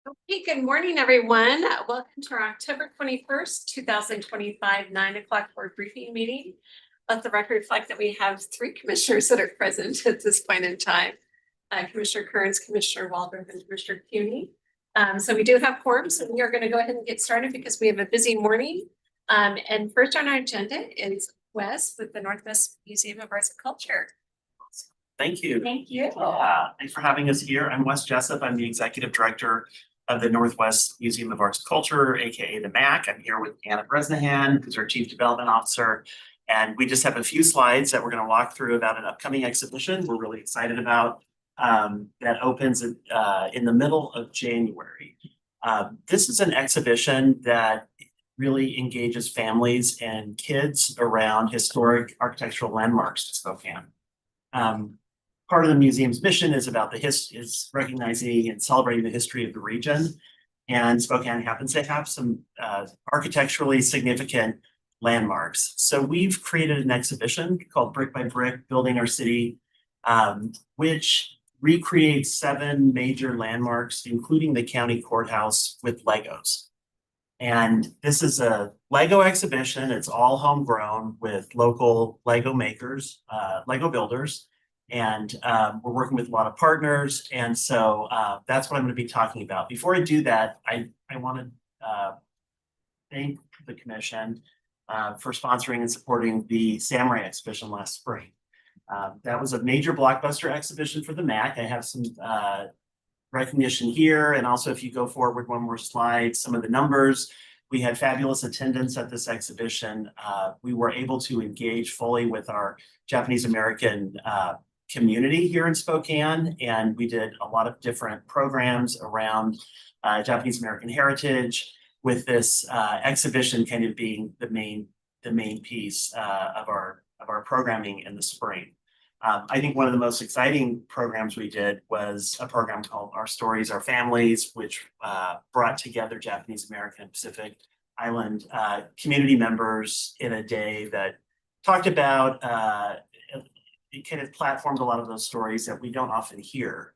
Okay, good morning, everyone. Welcome to our October 21st, 2025, 9 o'clock board briefing meeting. Let the record reflect that we have three commissioners that are present at this point in time. Commissioner Kearns, Commissioner Waldron, and Commissioner Cuny. So we do have quorum, so we are going to go ahead and get started because we have a busy morning. And first on our agenda is Wes with the Northwest Museum of Arts and Culture. Thank you. Thank you. Thanks for having us here. I'm Wes Jessup. I'm the Executive Director of the Northwest Museum of Arts and Culture, aka the MAC. I'm here with Anna Bresnahan, who's our Chief Development Officer. And we just have a few slides that we're going to walk through about an upcoming exhibition we're really excited about that opens in the middle of January. This is an exhibition that really engages families and kids around historic architectural landmarks in Spokane. Part of the museum's mission is about is recognizing and celebrating the history of the region. And Spokane happens to have some architecturally significant landmarks. So we've created an exhibition called Brick by Brick, Building Our City, which recreates 7 major landmarks, including the county courthouse with Legos. And this is a Lego exhibition. It's all homegrown with local Lego makers, Lego builders. And we're working with a lot of partners. And so that's what I'm going to be talking about. Before I do that, I want to thank the commission for sponsoring and supporting the Samurai exhibition last spring. That was a major blockbuster exhibition for the MAC. I have some recognition here. And also, if you go forward one more slide, some of the numbers. We had fabulous attendance at this exhibition. We were able to engage fully with our Japanese American community here in Spokane, and we did a lot of different programs around Japanese American heritage, with this exhibition kind of being the main piece of our programming in the spring. I think one of the most exciting programs we did was a program called Our Stories, Our Families, which brought together Japanese American and Pacific Island community members in a day that talked about it kind of platformed a lot of those stories that we don't often hear.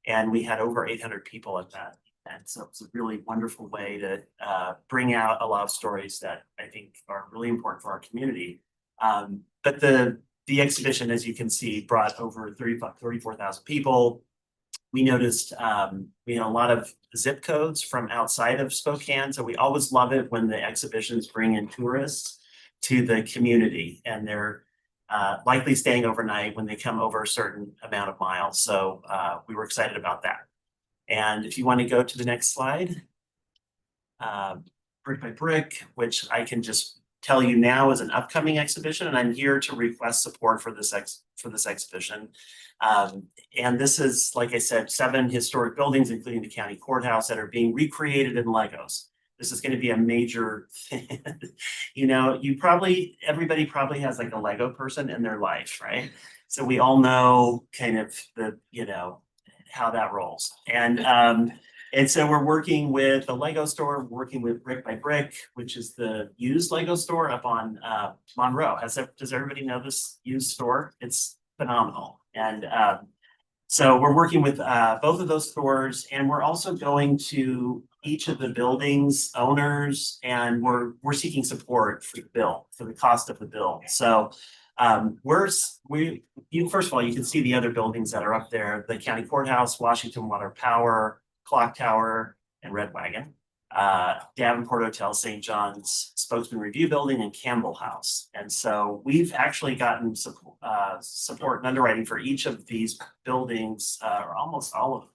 And we had over 800 people at that event. So it's a really wonderful way to bring out a lot of stories that I think are really important for our community. But the exhibition, as you can see, brought over 34,000 people. We noticed we had a lot of zip codes from outside of Spokane. So we always love it when the exhibitions bring in tourists to the community, and they're likely staying overnight when they come over a certain amount of miles. So we were excited about that. And if you want to go to the next slide, Brick by Brick, which I can just tell you now is an upcoming exhibition, and I'm here to request support for this exhibition. And this is, like I said, 7 historic buildings, including the county courthouse, that are being recreated in Legos. This is going to be a major thing. You know, everybody probably has like a Lego person in their life, right? So we all know kind of how that rolls. And so we're working with the Lego store, working with Brick by Brick, which is the used Lego store up on Monroe. Does everybody know this used store? It's phenomenal. And so we're working with both of those stores, and we're also going to each of the buildings owners, and we're seeking support for the cost of the bill. So first of all, you can see the other buildings that are up there: the county courthouse, Washington Water Power, Clock Tower, and Red Wagon, Davenport Hotel, St. John's, Spokesman Review Building, and Campbell House. And so we've actually gotten support and underwriting for each of these buildings, or almost all of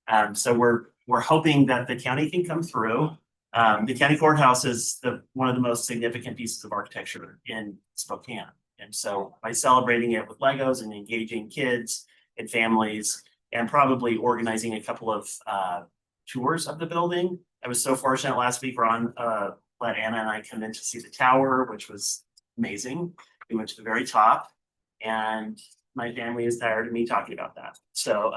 them. So we're hoping that the county can come through. The county courthouse is one of the most significant pieces of architecture in Spokane. And so by celebrating it with Legos and engaging kids and families, and probably organizing a couple of tours of the building. I was so fortunate last week, Ron let Anna and I come in to see the tower, which was amazing. We went to the very top, and my family is tired of me talking about that. So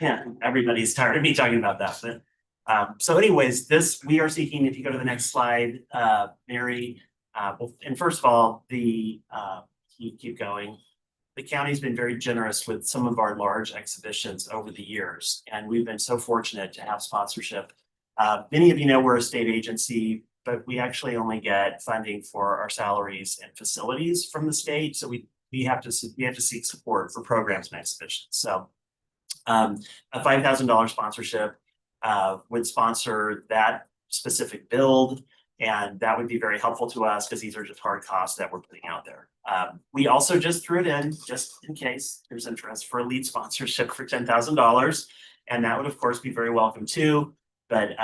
yeah, everybody's tired of me talking about that. But so anyways, we are seeking, if you go to the next slide, Mary, and first of all, keep going. the county's been very generous with some of our large exhibitions over the years, and we've been so fortunate to have sponsorship. Many of you know we're a state agency, but we actually only get funding for our salaries and facilities from the state. So we have to seek support for programs and exhibitions. So a $5,000 sponsorship would sponsor that specific build. And that would be very helpful to us because these are just hard costs that we're putting out there. We also just threw it in just in case there's interest for a lead sponsorship for $10,000. And that would of course be very welcome too. But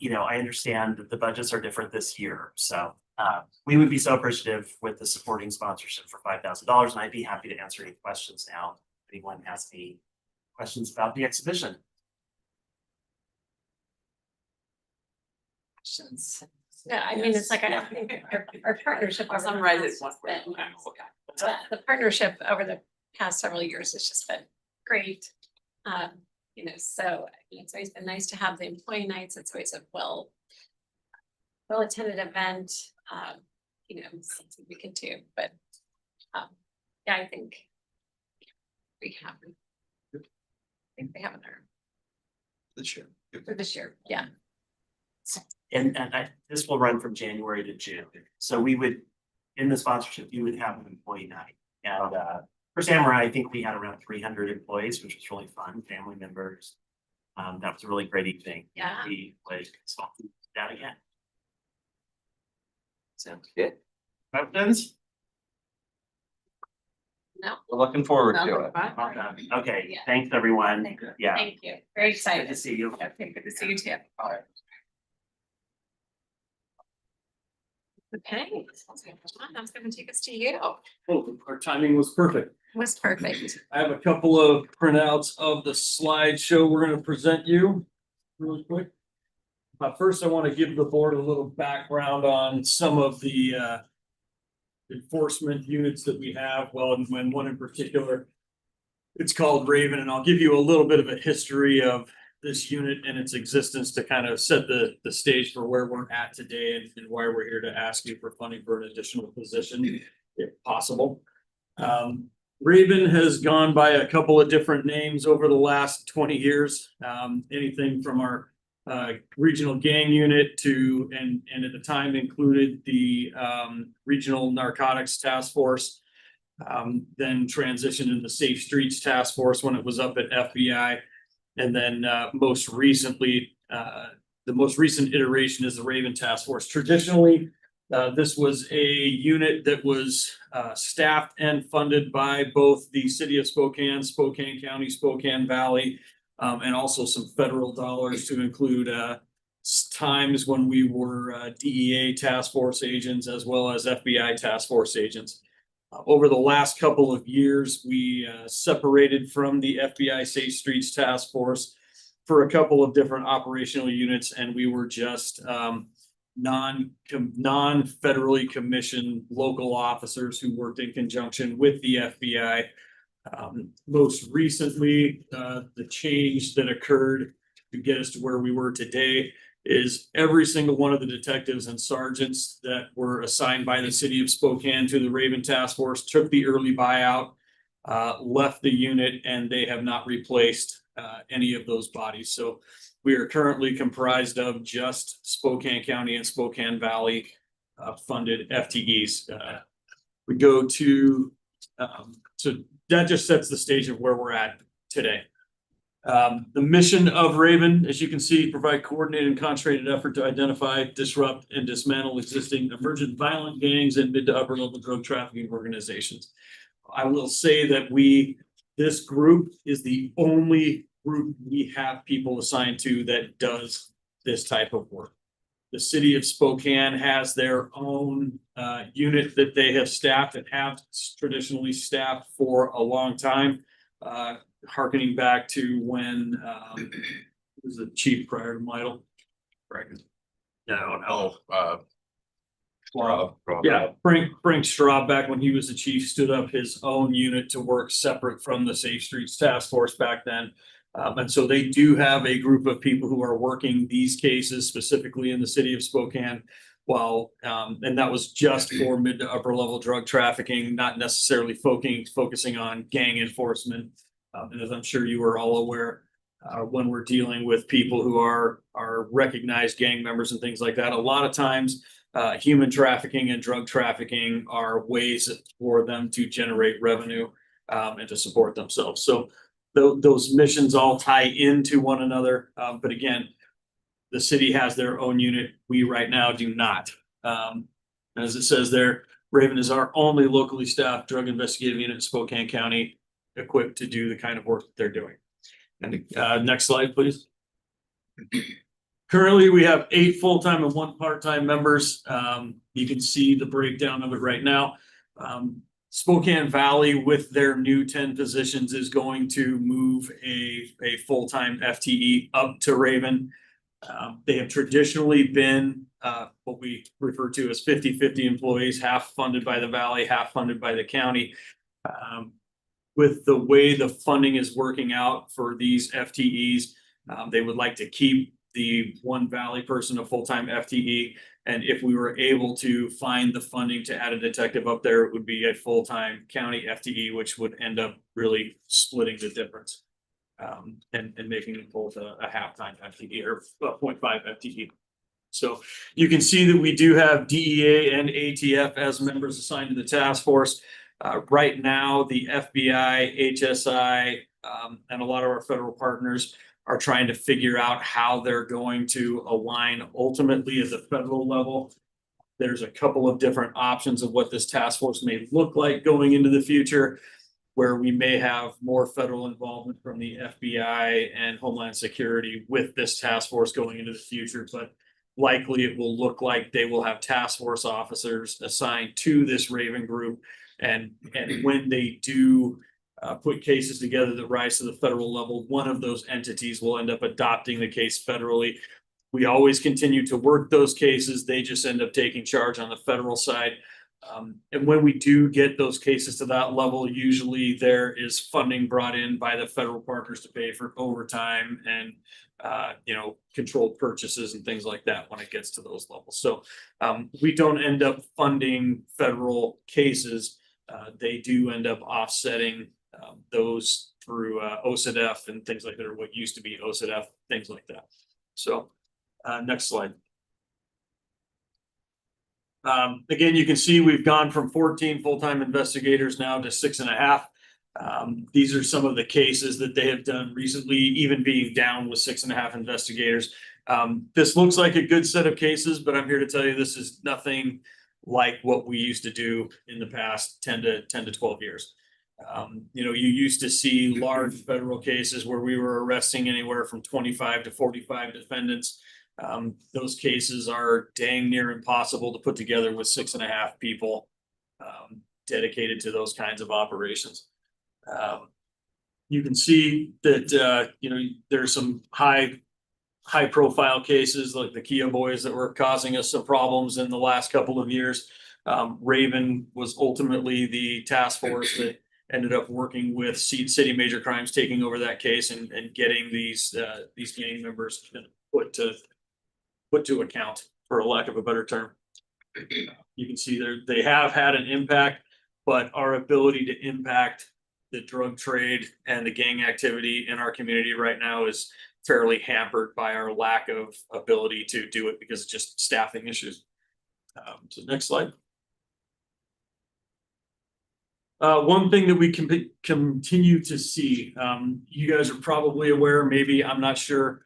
you know, I understand that the budgets are different this year. So we would be so appreciative with the supporting sponsorship for $5,000. And I'd be happy to answer any questions now. If anyone has any questions about the exhibition. Questions? Yeah, I mean, it's like, I think our partnership. over the Summarize it past one been- way. The partnership over the past several years has just been great. You know, so it's always been nice to have the employee nights. It's always a well attended event. You know, something we can do, but yeah, I think we have. I think they have another This year. for this year. Yeah. And this will run from January to June. So we would, in the sponsorship, you would have an employee night. And for Samurai, I think we had around 300 employees, which was really fun, family members. That was a really great evening. Yeah. We like that again. Sounds good. Questions? No. We're looking forward to it. Okay, Yeah. thanks, everyone. Thank you. Yeah, Thank you. Very good excited. to see you. Okay, good to see you too. Okay, that's gonna take us to you. Oh, our timing was perfect. Was perfect. I have a couple of printouts of the slideshow we're gonna present you really quick. First, I want to give the board a little background on some of the enforcement units that we have. Well, and one in particular, it's called Raven, and I'll give you a little bit of a history of this unit and its existence to kind of set the stage for where we're at today and why we're here to ask you for funding for an additional position, if possible. Raven has gone by a couple of different names over the last 20 years. Anything from our regional gang unit to, and at the time included the regional narcotics task force. Then transitioned into the Safe Streets Task Force when it was up at FBI. And then most recently, the most recent iteration is the Raven Task Force. Traditionally, this was a unit that was staffed and funded by both the city of Spokane, Spokane County, Spokane Valley, and also some federal dollars to include times when we were DEA task force agents as well as FBI task force agents. Over the last couple of years, we separated from the FBI Safe Streets Task Force for a couple of different operational units, and we were just non-federally commissioned local officers who worked in conjunction with the FBI. Most recently, the change that occurred to get us to where we were today is every single one of the detectives and sergeants that were assigned by the city of Spokane to the Raven Task Force took the early buyout, left the unit, and they have not replaced any of those bodies. So we are currently comprised of just Spokane County and Spokane Valley funded FTEs. We go to, so that just sets the stage of where we're at today. The mission of Raven, as you can see, provide coordinated and concentrated effort to identify, disrupt, and dismantle existing emergent violent gangs and mid to upper level drug trafficking organizations. I will say that this group is the only group we have people assigned to that does this type of work. The city of Spokane has their own unit that they have staffed and have traditionally staffed for a long time. Harkening back to when was the chief prior to Lytle? No. Yeah, Frank Straub, back when he was the chief, stood up his own unit to work separate from the Safe Streets Task Force back then. And so they do have a group of people who are working these cases specifically in the city of Spokane. while, and that was just for mid to upper level drug trafficking, not necessarily focusing on gang enforcement. And as I'm sure you are all aware, when we're dealing with people who are recognized gang members and things like that, a lot of times human trafficking and drug trafficking are ways for them to generate revenue and to support themselves. So those missions all tie into one another. But again, the city has their own unit. We right now do not. As it says there, Raven is our only locally staffed drug investigative unit in Spokane County equipped to do the kind of work that they're doing. And next slide, please. Currently, we have 8 full-time and 1 part-time members. You can see the breakdown of it right now. Spokane Valley, with their new 10 positions, is going to move a full-time FTE up to Raven. They have traditionally been what we refer to as 50-50 employees, half funded by the Valley, half funded by the county. With the way the funding is working out for these FTEs, they would like to keep the one Valley person a full-time FTE. And if we were able to find the funding to add a detective up there, it would be a full-time county FTE, which would end up really splitting the difference. And making it both a half-time FTE or 0.5 FTE. So you can see that we do have DEA and ATF as members assigned to the task force. Right now, the FBI, HSI, and a lot of our federal partners are trying to figure out how they're going to align ultimately at the federal level. There's a couple of different options of what this task force may look like going into the future, where we may have more federal involvement from the FBI and Homeland Security with this task force going into the future. But likely it will look like they will have task force officers assigned to this Raven group. And when they do put cases together that rise to the federal level, one of those entities will end up adopting the case federally. We always continue to work those cases. They just end up taking charge on the federal side. And when we do get those cases to that level, usually there is funding brought in by the federal partners to pay for overtime and controlled purchases and things like that when it gets to those levels. So we don't end up funding federal cases. They do end up offsetting those through OCDF and things like that, or what used to be OCDF, things like that. So next slide. Again, you can see we've gone from 14 full-time investigators now to 6.5. These are some of the cases that they have done recently, even being down with 6.5 investigators. This looks like a good set of cases, but I'm here to tell you this is nothing like what we used to do in the past 10 to 12 years. You used to see large federal cases where we were arresting anywhere from 25 to 45 defendants. Those cases are dang near impossible to put together with 6.5 people dedicated to those kinds of operations. You can see that there's some high profile cases like the Kia boys that were causing us some problems in the last couple of years. Raven was ultimately the task force that ended up working with City Major Crimes, taking over that case and getting these gang members put to account, for a lack of a better term. You can see they have had an impact, but our ability to impact the drug trade and the gang activity in our community right now is fairly hampered by our lack of ability to do it because of just staffing issues. So next slide. One thing that we can continue to see, you guys are probably aware, maybe, I'm not sure.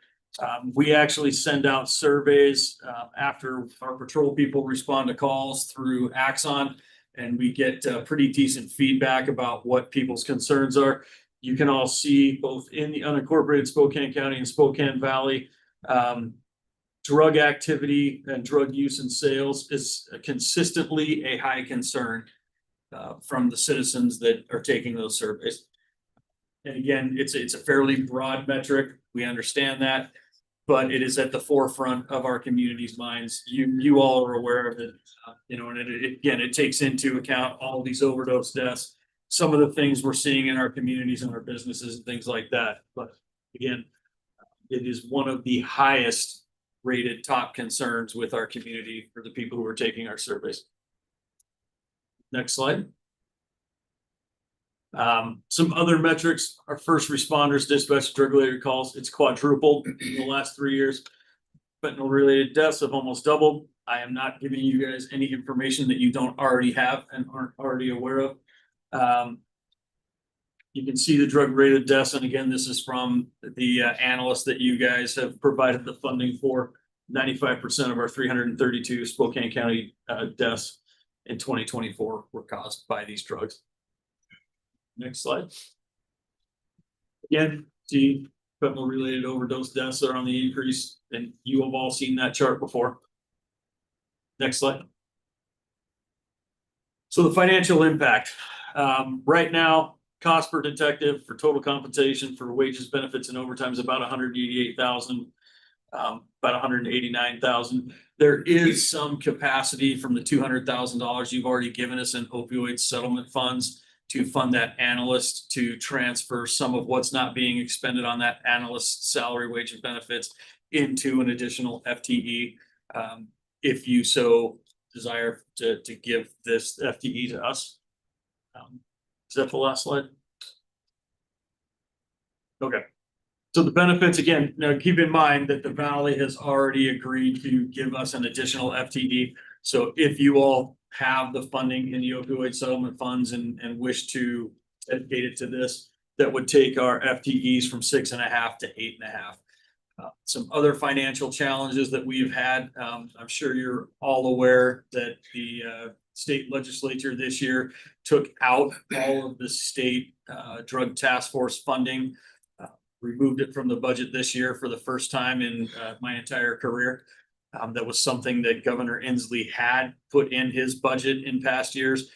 We actually send out surveys after our patrol people respond to calls through Axon, and we get pretty decent feedback about what people's concerns are. You can all see both in the unincorporated Spokane County and Spokane Valley, drug activity and drug use and sales is consistently a high concern from the citizens that are taking those surveys. And again, it's a fairly broad metric. We understand that, but it is at the forefront of our community's minds. You all are aware of it, and it takes into account all these overdose deaths, some of the things we're seeing in our communities and our businesses and things like that. But again, it is one of the highest rated top concerns with our community for the people who are taking our surveys. Next slide. Some other metrics, our first responders dispatch drug-related calls, it's quadrupled in the last 3 years. Fentanyl-related deaths have almost doubled. I am not giving you guys any information that you don't already have and aren't already aware of. You can see the drug-related deaths, and again, this is from the analysts that you guys have provided the funding for. 95% of our 332 Spokane County deaths in 2024 were caused by these drugs. Next slide. Again, see fentanyl related overdose deaths are on the increase, and you have all seen that chart before. Next slide. So the financial impact, right now, cost per detective for total compensation for wages, benefits, and overtime is about $188,000, about $189,000. There is some capacity from the $200,000 you've already given us in opioid settlement funds to fund that analyst, to transfer some of what's not being expended on that analyst's salary, wage, and benefits into an additional FTE. If you so desire to give this FTE to us. Is that the last slide? Okay. So the benefits, again, now keep in mind that the Valley has already agreed to give us an additional FTE. So if you all have the funding in the opioid settlement funds and wish to dedicate it to this, that would take our FTEs from 6.5 to 8.5. Some other financial challenges that we've had. I'm sure you're all aware that the state legislature this year took out all of the state drug task force funding, removed it from the budget this year for the first time in my entire career. That was something that Governor Inslee had put in his budget in past years.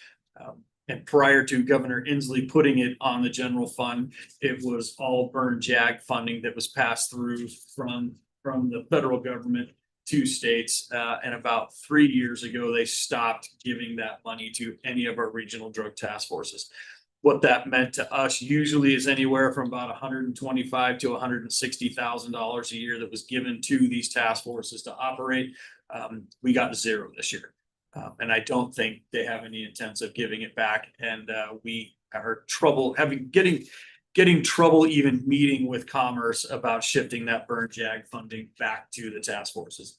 And prior to Governor Inslee putting it on the general fund, it was all burn jag funding that was passed through from the federal government to states. And about 3 years ago, they stopped giving that money to any of our regional drug task forces. What that meant to us usually is anywhere from about $125,000 to $160,000 a year that was given to these task forces to operate. We got 0 this year. And I don't think they have any intents of giving it back. And we are getting trouble even meeting with Commerce about shifting that burn jag funding back to the task forces.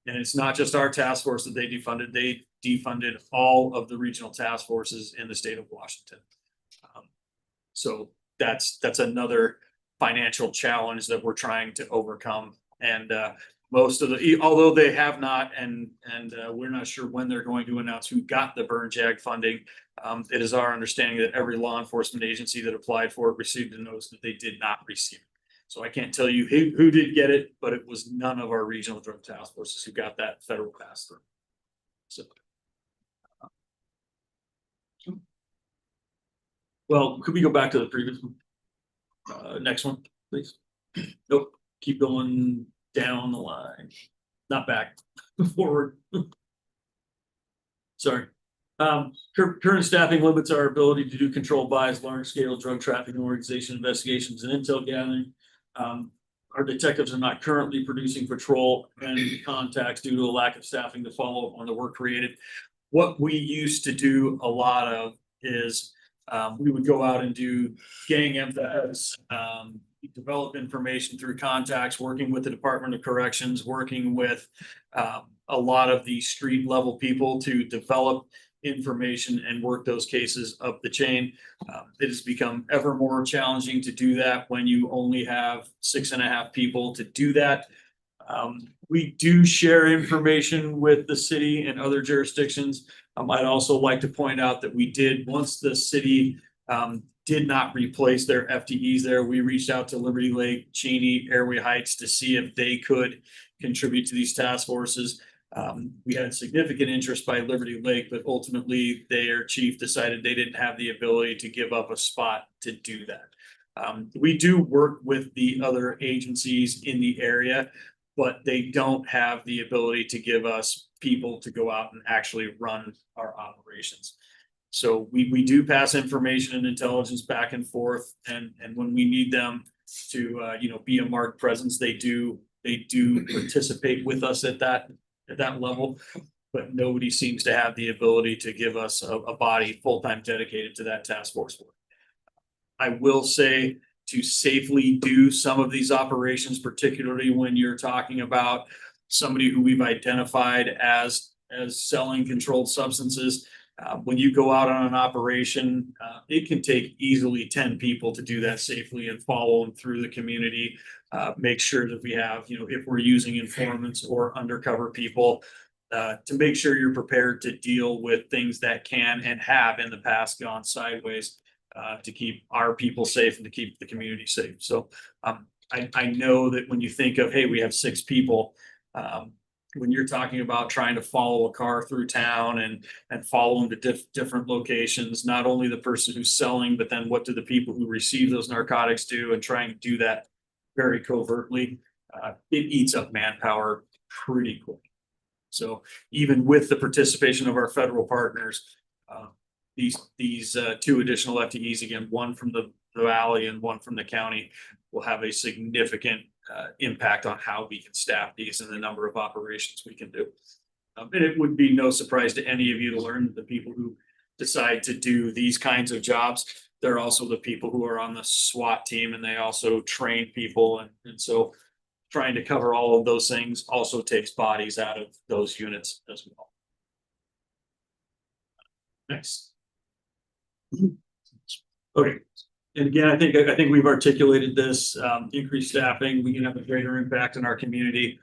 And it's not just our task force that they defunded. They defunded all of the regional task forces in the state of Washington. So that's another financial challenge that we're trying to overcome. And most of the, although they have not, and we're not sure when they're going to announce who got the burn jag funding. It is our understanding that every law enforcement agency that applied for it received a notice that they did not receive it. So I can't tell you who did get it, but it was none of our regional drug task forces who got that federal pass through. So. Well, could we go back to the previous one? Next one, please. Nope, keep going down the line, not back, forward. Sorry. Current staffing limits our ability to do controlled buys, large scale drug trafficking organization investigations and intel gathering. Our detectives are not currently producing patrol and contacts due to a lack of staffing to follow up on the work created. What we used to do a lot of is we would go out and do gang MFs, develop information through contacts, working with the Department of Corrections, working with a lot of the street level people to develop information and work those cases up the chain. It has become ever more challenging to do that when you only have 6.5 people to do that. We do share information with the city and other jurisdictions. I'd also like to point out that we did, once the city did not replace their FTEs there, we reached out to Liberty Lake, Cheney, Airway Heights to see if they could contribute to these task forces. We had significant interest by Liberty Lake, but ultimately their chief decided they didn't have the ability to give up a spot to do that. We do work with the other agencies in the area, but they don't have the ability to give us people to go out and actually run our operations. So we do pass information and intelligence back and forth, and when we need them to be a marked presence, they do They do participate with us at that level, but nobody seems to have the ability to give us a body full-time dedicated to that task force work. I will say to safely do some of these operations, particularly when you're talking about somebody who we've identified as selling controlled substances. When you go out on an operation, it can take easily 10 people to do that safely and follow them through the community. Make sure that we have, if we're using informants or undercover people, to make sure you're prepared to deal with things that can and have in the past gone sideways, to keep our people safe and to keep the community safe. So I know that when you think of, hey, we have 6 people, when you're talking about trying to follow a car through town and follow them to different locations, not only the person who's selling, but then what do the people who receive those narcotics do, and trying to do that very covertly, it eats up manpower pretty quick. So even with the participation of our federal partners, these 2 additional FTEs, again, one from the valley and one from the county, will have a significant impact on how we can staff these and the number of operations we can do. And it would be no surprise to any of you to learn that the people who decide to do these kinds of jobs, they're also the people who are on the SWAT team, and they also train people. And so trying to cover all of those things also takes bodies out of those units as well. Next. Okay. And again, I think we've articulated this, increased staffing, we can have a greater impact in our community,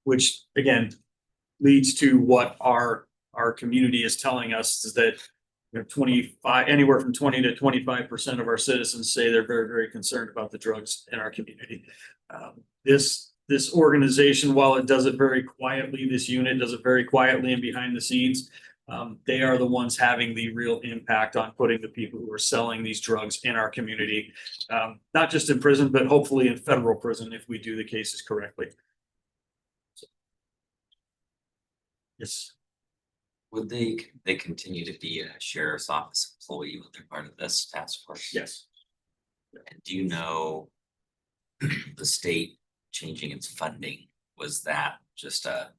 which again leads to what our community is telling us, is that 25, anywhere from 20 to 25% of our citizens say they're very, very concerned about the drugs in our community. This organization, while it does it very quietly, this unit does it very quietly and behind the scenes. They are the ones having the real impact on putting the people who are selling these drugs in our community, not just in prison, but hopefully in federal prison if we do the cases correctly. So. Yes. Would they continue to be a sheriff's office employee when they're part of this task force? Yes. And do you know the state changing its funding? Was that just a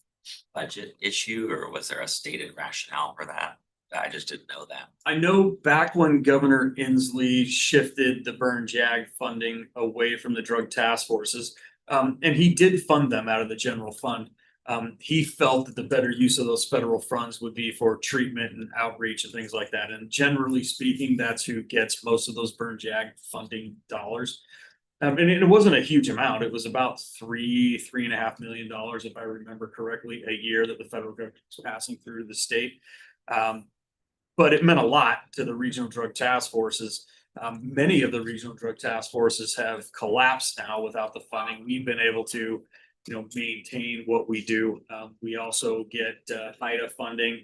budget issue, or was there a stated rationale for that? I just didn't know that. I know back when Governor Inslee shifted the Burn JAG funding away from the drug task forces, and he did fund them out of the general fund. He felt that the better use of those federal funds would be for treatment and outreach and things like that. And generally speaking, that's who gets most of those Burn JAG funding dollars. And it wasn't a huge amount. It was about $3.5 million, if I remember correctly, a year that the federal government was passing through the state. But it meant a lot to the regional drug task forces. Many of the regional drug task forces have collapsed now without the funding. We've been able to, maintain what we do. We also get HIDA funding.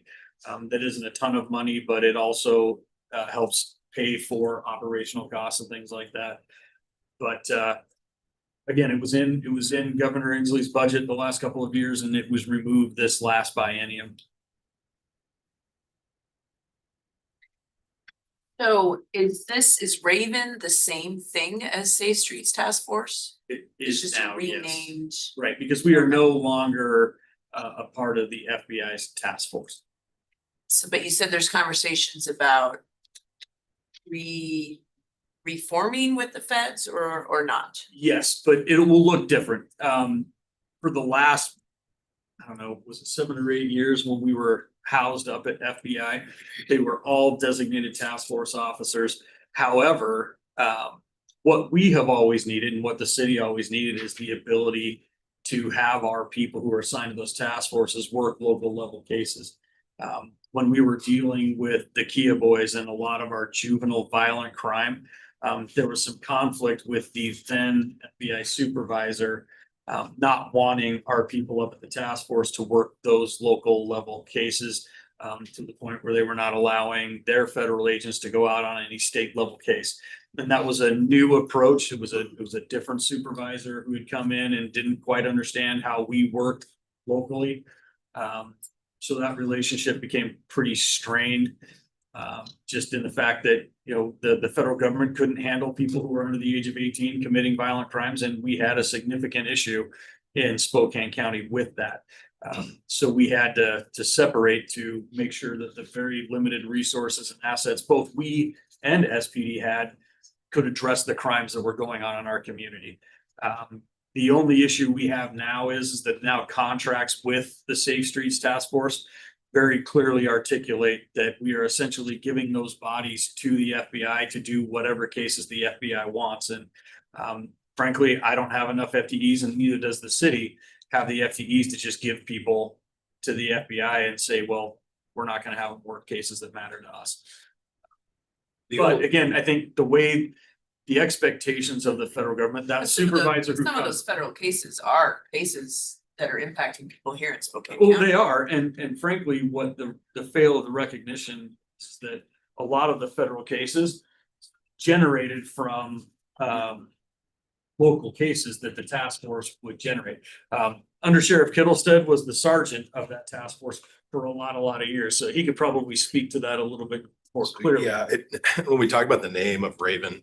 That isn't a ton of money, but it also helps pay for operational costs and things like that. But again, it was in Governor Inslee's budget the last couple of years, and it was removed this last biennium. So is Raven the same thing as Safe Streets Task Force? It It's is just now, yes. renamed. Right, because we are no longer a part of the FBI's task force. So, but you said there's conversations about reforming with the feds or not? Yes, but it will look different. For the last, I don't know, was it 7 or 8 years when we were housed up at FBI, they were all designated task force officers. However, what we have always needed and what the city always needed is the ability to have our people who are assigned to those task forces work local level cases. When we were dealing with the Kia boys and a lot of our juvenile violent crime, there was some conflict with the then FBI supervisor not wanting our people up at the task force to work those local level cases, to the point where they were not allowing their federal agents to go out on any state level case. And that was a new approach. It was a different supervisor who had come in and didn't quite understand how we worked locally. So that relationship became pretty strained. Just in the fact that, you know, the federal government couldn't handle people who were under the age of 18 committing violent crimes, and we had a significant issue in Spokane County with that. So we had to separate to make sure that the very limited resources and assets, both we and SPD had, could address the crimes that were going on in our community. The only issue we have now is that now contracts with the Safe Streets Task Force very clearly articulate that we are essentially giving those bodies to the FBI to do whatever cases the FBI wants. And frankly, I don't have enough FTEs, and neither does the city have the FTEs to just give people to the FBI and say, well, we're not going to have more cases that matter to us. But again, I think the way the expectations of the federal government, that supervisor who Some of comes. those federal cases are cases that are impacting people here in Spokane Well, County. they are, and frankly, what the fail of the recognition is that a lot of the federal cases generated from local cases that the task force would generate. Under Sheriff Kittlestead was the sergeant of that task force for a lot of years, so he could probably speak to that a little bit more clearly. Yeah, when we talk about the name of Raven,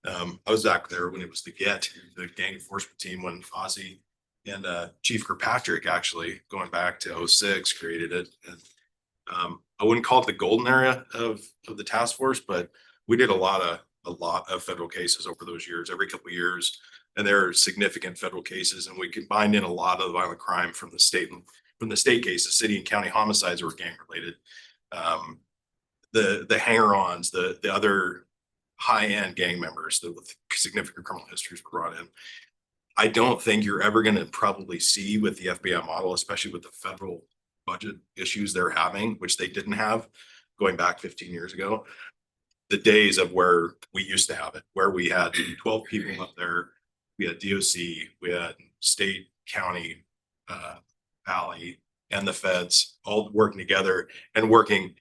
I was back there when it was the gang enforcement team, when Fozzie and Chief Kirkpatrick actually going back to 06 created it. And I wouldn't call it the golden era of the task force, but we did a lot of federal cases over those years, every couple of years. And there are significant federal cases, and we combined in a lot of the violent crime from the state cases. City and county homicides were gang related. The hanger-ons, the other high-end gang members that with significant criminal histories were brought in. I don't think you're ever going to probably see with the FBI model, especially with the federal budget issues they're having, which they didn't have going back 15 years ago, the days of where we used to have it, where we had 12 people up there. We had DOC, we had state, county, valley, and the feds all working together and working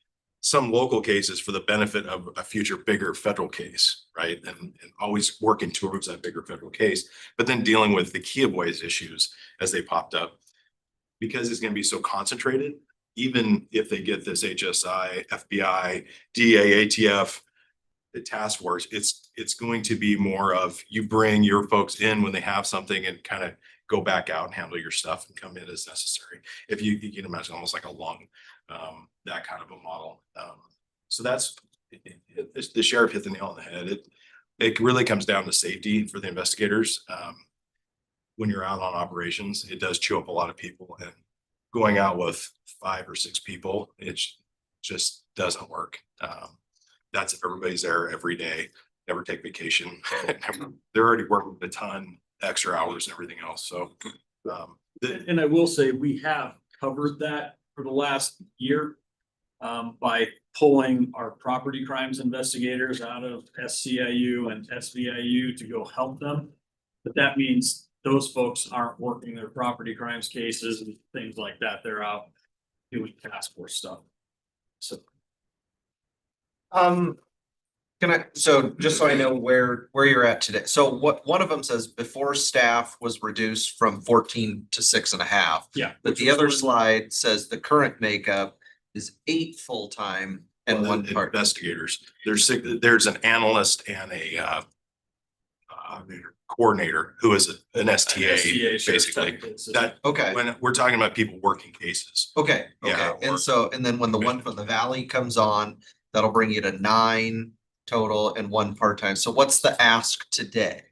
some local cases for the benefit of a future bigger federal case, right? And always working towards that bigger federal case, but then dealing with the Kia Boys issues as they popped up. Because it's going to be so concentrated, even if they get this HSI, FBI, DA, ATF, the task force, it's going to be more of you bring your folks in when they have something and kind of go back out and handle your stuff and come in as necessary. If you can imagine almost like a lung, that kind of a model. So that's the sheriff hit the nail on the head. It really comes down to safety for the investigators. When you're out on operations, it does chew up a lot of people, and going out with 5 or 6 people, it just doesn't work. That's if everybody's there every day, never take vacation. They're already working a ton extra hours and everything else. So, And I will say, we have covered that for the last year by pulling our property crimes investigators out of SCIU and SVIU to go help them. But that means those folks aren't working their property crimes cases and things like that. They're out doing task force stuff. So So just so I know where you're at today, so one of them says before staff was reduced from 14 to 6.5. yeah. But the other slide says the current makeup is 8 full-time and 1 part. investigators. There's an analyst and a coordinator who is an STA, basically. That Okay, when we're talking about people working cases. okay, Yeah, okay. or- And so, and then when the one from the valley comes on, that'll bring you to 9 total and 1 part-time. So what's the ask today?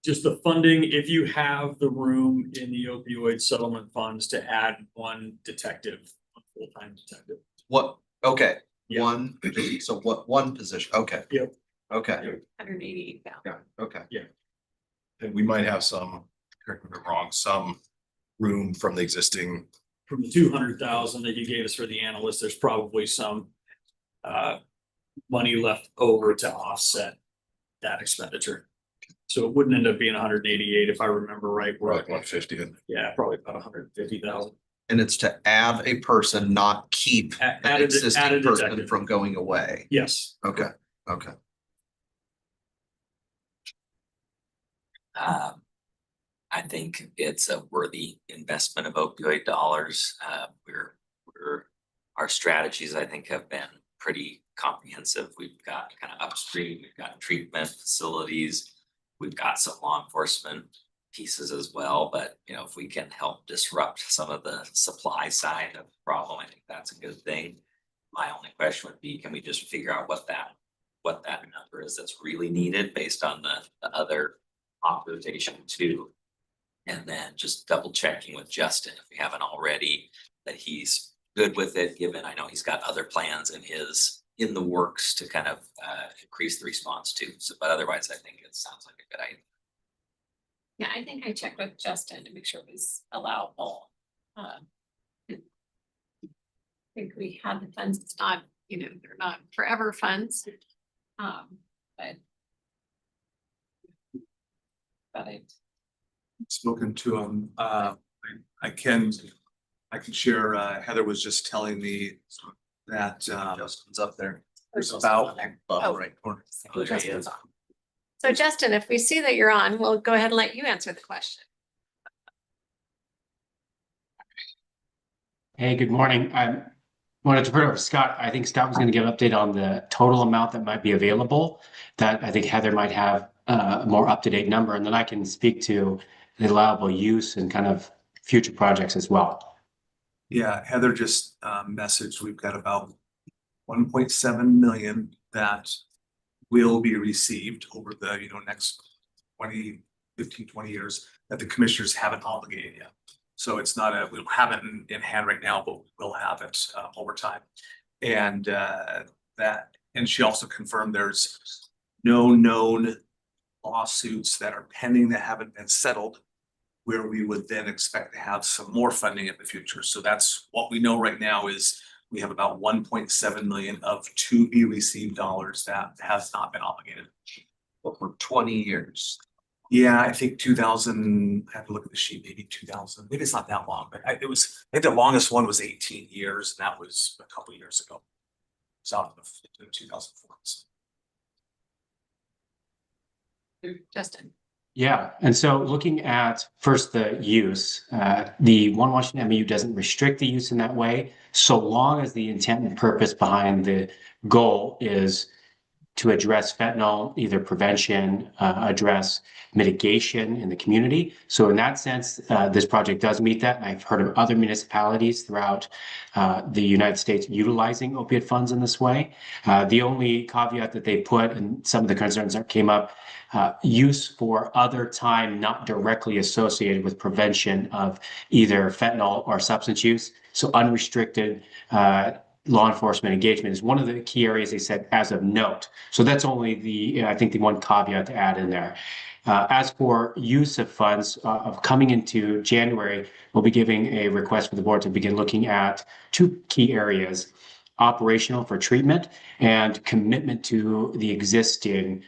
Just the funding, if you have the room in the opioid settlement funds to add 1 detective, 1 full-time detective. What, okay, Yeah. 1, so what, 1 position, okay. Yep. Okay, 188,000. yeah, okay. And we might have some, correct me if I'm wrong, some room from the existing. From the 200,000 that you gave us for the analyst, there's probably some money left over to offset that expenditure. So it wouldn't end up being 188 if I remember right. We're Like 150. Yeah, probably about 150,000. And it's to add a person, not keep Add an a existing person detective. from going away. Yes. Okay, okay. I think it's a worthy investment of opioid dollars. Our strategies, I think, have been pretty comprehensive. We've got kind of upstream, we've got treatment facilities. We've got some law enforcement pieces as well, but you know, if we can help disrupt some of the supply side of the problem, I think that's a good thing. My only question would be, can we just figure out what that number is that's really needed based on the other authorization too? And then just double checking with Justin if we haven't already, that he's good with it, given I know he's got other plans in the works to kind of increase the response too. So, but otherwise, I think it sounds like a good idea. Yeah, I think I checked with Justin to make sure it was allowable. I think we had the funds, it's not, you know, they're not forever funds. But I spoken to him. I can share, Heather was just telling me that, Justin's up there. there's about, Oh. Right corner. Oh, there he is. So Justin, if we see that you're on, we'll go ahead and let you answer the question. Hey, good morning. I wanted to turn it over to Scott. I think Scott was going to give an update on the total amount that might be available. That I think Heather might have a more up-to-date number, and then I can speak to the allowable use and kind of future projects as well. yeah, Heather just messaged, we've got about 1.7 million that will be received over the, next 15-20 years that the commissioners haven't obligated yet. So it's not we don't have it in hand right now, but we'll have it over time. And and she also confirmed there's no known lawsuits that are pending that haven't been settled, where we would then expect to have some more funding in the future. So that's what we know right now is we have about 1.7 million of to be received dollars that has not been obligated. But for 20 years. Yeah, I think 2000, I have to look at the sheet, maybe 2000, maybe it's not that long, but I think the longest one was 18 years, and that was a couple of years ago. It's out of the 2004. Justin. Yeah, and so looking at first the use, the One Washington MOU doesn't restrict the use in that way, so long as the intent and purpose behind the goal is to address fentanyl, either prevention, address mitigation in the community. So in that sense, this project does meet that. And I've heard of other municipalities throughout the United States utilizing opiate funds in this way. The only caveat that they put, and some of the concerns that came up, use for other time not directly associated with prevention of either fentanyl or substance use. So unrestricted law enforcement engagement is one of the key areas they said as of note. So that's only I think the one caveat to add in there. As for use of funds of coming into January, we'll be giving a request for the board to begin looking at two key areas: operational for treatment and commitment to the existing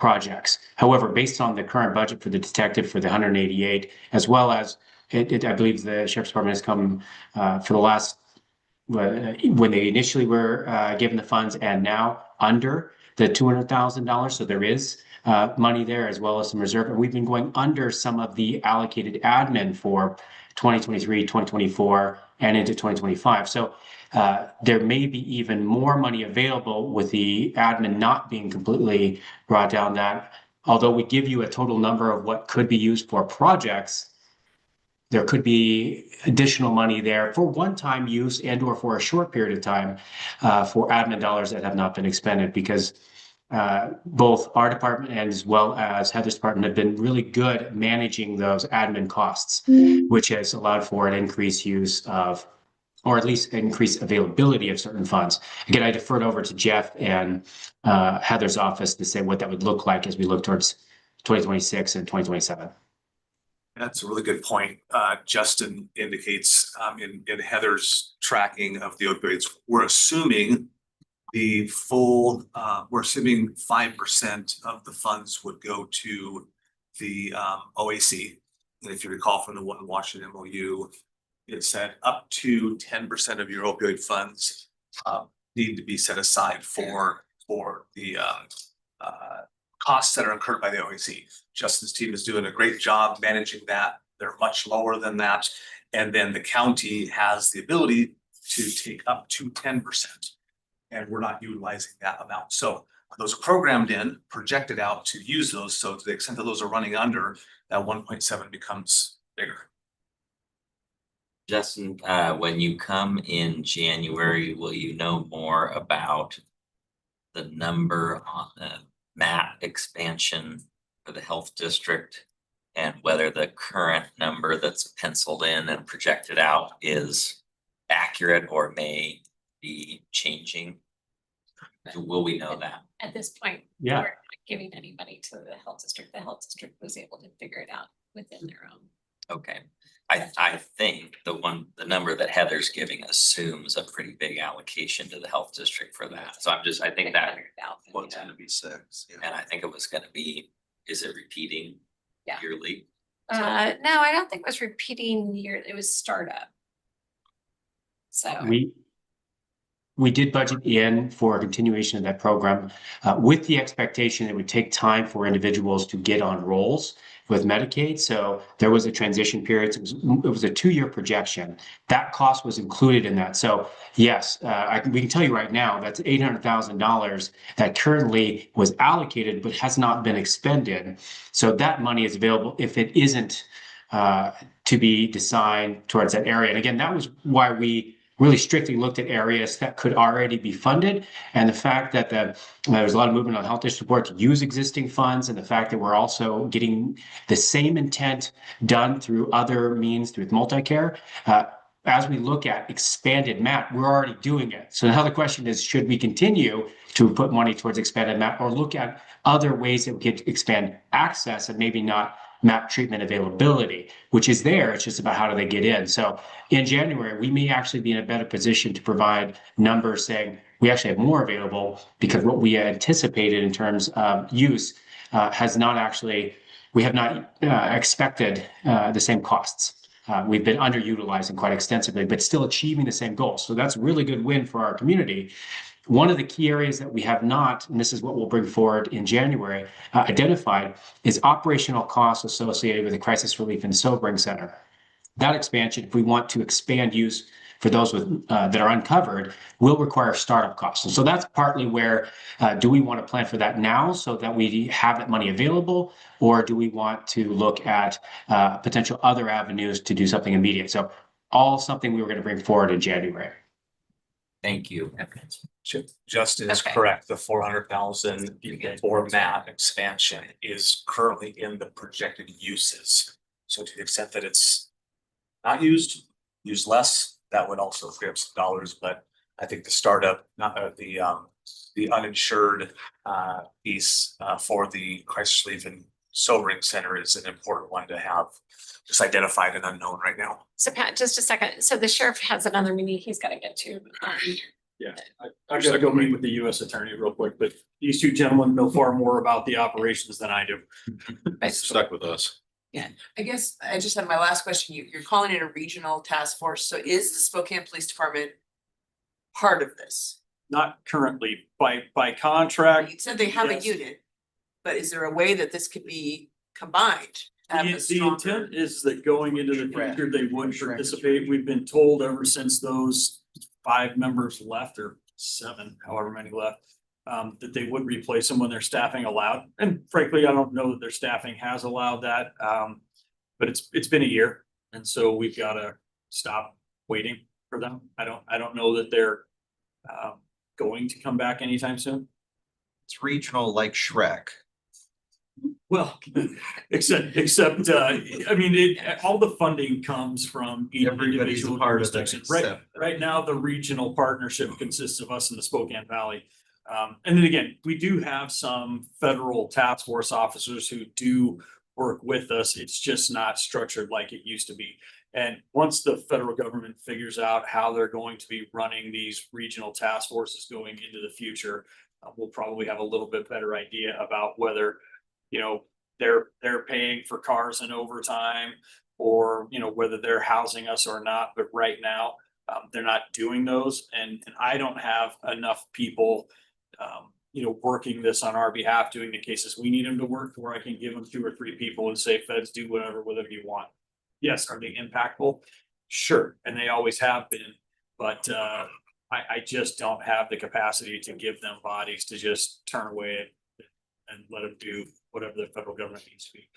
projects. However, based on the current budget for the detective for the 188, as well as I believe the Sheriff's Department has come for the last when they initially were given the funds and now under the $200,000. So there is money there as well as some reserve. And we've been going under some of the allocated admin for 2023, 2024, and into 2025. So there may be even more money available with the admin not being completely brought down. That although we give you a total number of what could be used for projects, there could be additional money there for one-time use and or for a short period of time for admin dollars that have not been expended, because both our department and as well as Heather's department have been really good at managing those admin costs, which has allowed for an increased use of, or at least increased availability of certain funds. Again, I deferred over to Jeff and Heather's office to say what that would look like as we look towards 2026 and 2027. That's a really good point. Justin indicates in Heather's tracking of the opioids, we're assuming the full, we're assuming 5% of the funds would go to the OAC. And if you recall from the One Washington MOU, it said up to 10% of your opioid funds need to be set aside for the costs that are incurred by the OAC. Justin's team is doing a great job managing that. They're much lower than that. And then the county has the ability to take up to 10%. and we're not utilizing that amount. So those are programmed in, projected out to use those. So to the extent that those are running under, that 1.7 becomes bigger. Justin, when you come in January, will you know more about the number on the MAP expansion for the health district? And whether the current number that's penciled in and projected out is accurate or may be changing? Will we know that? At this point, Yeah. we're not giving any money to the health district. The health district was able to figure it out within their own. Okay, I think the number that Heather's giving assumes a pretty big allocation to the health district for that. So I think that, 600,000, What's yeah. gonna be 6? Yeah. and I think it was gonna be, is it repeating Yeah. yearly? No, I don't think it was repeating year, it was startup. So. We did budget in for a continuation of that program with the expectation it would take time for individuals to get on rolls with Medicaid. So there was a transition period. It was a 2-year projection. That cost was included in that. So yes, we can tell you right now that's $800,000 that currently was allocated but has not been expended. So that money is available if it isn't to be assigned towards that area. And again, that was why we really strictly looked at areas that could already be funded, and the fact that there's a lot of movement on health district board to use existing funds, and the fact that we're also getting the same intent done through other means, through multi-care. As we look at expanded MAP, we're already doing it. So now the question is, should we continue to put money towards expanded MAP, or look at other ways that we could expand access and maybe not MAP treatment availability, which is there. It's just about how do they get in. So in January, we may actually be in a better position to provide numbers saying we actually have more available, because what we anticipated in terms of use has not actually, we have not expected the same costs. We've been underutilizing quite extensively, but still achieving the same goals. So that's a really good win for our community. One of the key areas that we have not, and this is what we'll bring forward in January, identified is operational costs associated with the Crisis Relief and Sobering Center. That expansion, if we want to expand use for those with that are uncovered, will require startup costs. And so that's partly where do we want to plan for that now so that we have that money available, or do we want to look at potential other avenues to do something immediate? So all something we were going to bring forward in January. Thank you. Justin is Okay. correct. The 400,000 for MAP expansion is currently in the projected uses. So to the extent that it's not used less, that would also free up some dollars, but I think the startup, not the uninsured piece for the Crisis Relief and Sobering Center is an important one to have just identified and unknown right now. So Pat, just a second. So the sheriff has another meeting he's got to get to. Yeah, I gotta go meet with the US attorney real quick, but these two gentlemen know far more about the operations than I do. Stuck with us. I guess I just have my last question. You're calling it a regional task force. So is the Spokane Police Department part of this? Not currently, by contract. You said they have a Yes. unit, but is there a way that this could be combined? to have a The stronger- intent is that going into the Shred. future, they would Shred. participate. We've been told ever since those 5 members left, or 7, however many left, that they would replace them when their staffing allowed. And frankly, I don't know that their staffing has allowed that. But it's been a year, and so we've got to stop waiting for them. I don't know that they're going to come back anytime soon. It's regional like Shrek. Well, except, I mean, all the funding comes from each Everybody's a individual part of it jurisdiction. except- Right now, the regional partnership consists of us in the Spokane Valley. And then again, we do have some federal task force officers who do work with us. It's just not structured like it used to be. And once the federal government figures out how they're going to be running these regional task forces going into the future, we'll probably have a little bit better idea about whether, they're paying for cars and overtime, or, whether they're housing us or not. But right now, they're not doing those. And I don't have enough people, working this on our behalf, doing the cases we need them to work, where I can give them 2 or 3 people and say, feds, do whatever you want. Yes, are they impactful? Sure, and they always have been, but I just don't have the capacity to give them bodies to just turn away and let them do whatever the federal government needs to be.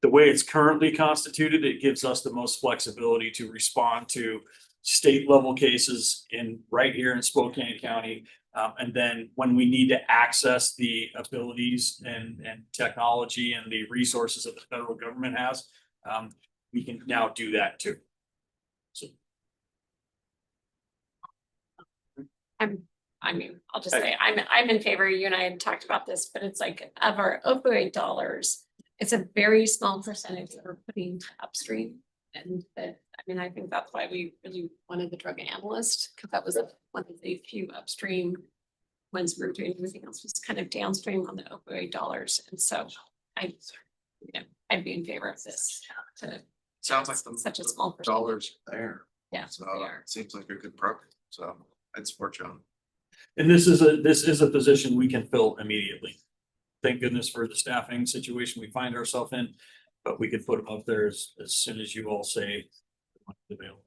The way it's currently constituted, it gives us the most flexibility to respond to state level cases right here in Spokane County. And then when we need to access the abilities and technology and the resources that the federal government has, we can now do that too. So I'll just say, I'm in favor, you and I had talked about this, but it's like of our opioid dollars, it's a very small percentage that we're putting upstream. And that, I think that's why we really wanted the drug analyst, because that was one of the few upstream ones we were doing. Everything else was kind of downstream on the opioid dollars. And so I'd be in favor of this. Sounds like Such a small percentage. dollars there. Yeah, So they are. it seems like a good program. So I'd support John. and this is a position we can fill immediately. Thank goodness for the staffing situation we find ourselves in, but we could put them up there as soon as you all say available.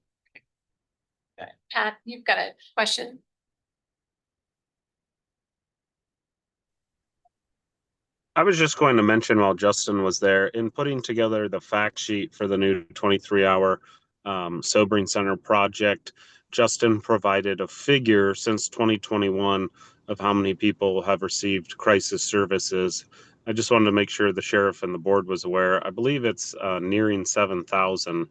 Pat, you've got a question? I was just going to mention while Justin was there, in putting together the fact sheet for the new 23-hour sobering center project, Justin provided a figure since 2021 of how many people have received crisis services. I just wanted to make sure the sheriff and the board was aware. I believe it's nearing 7,000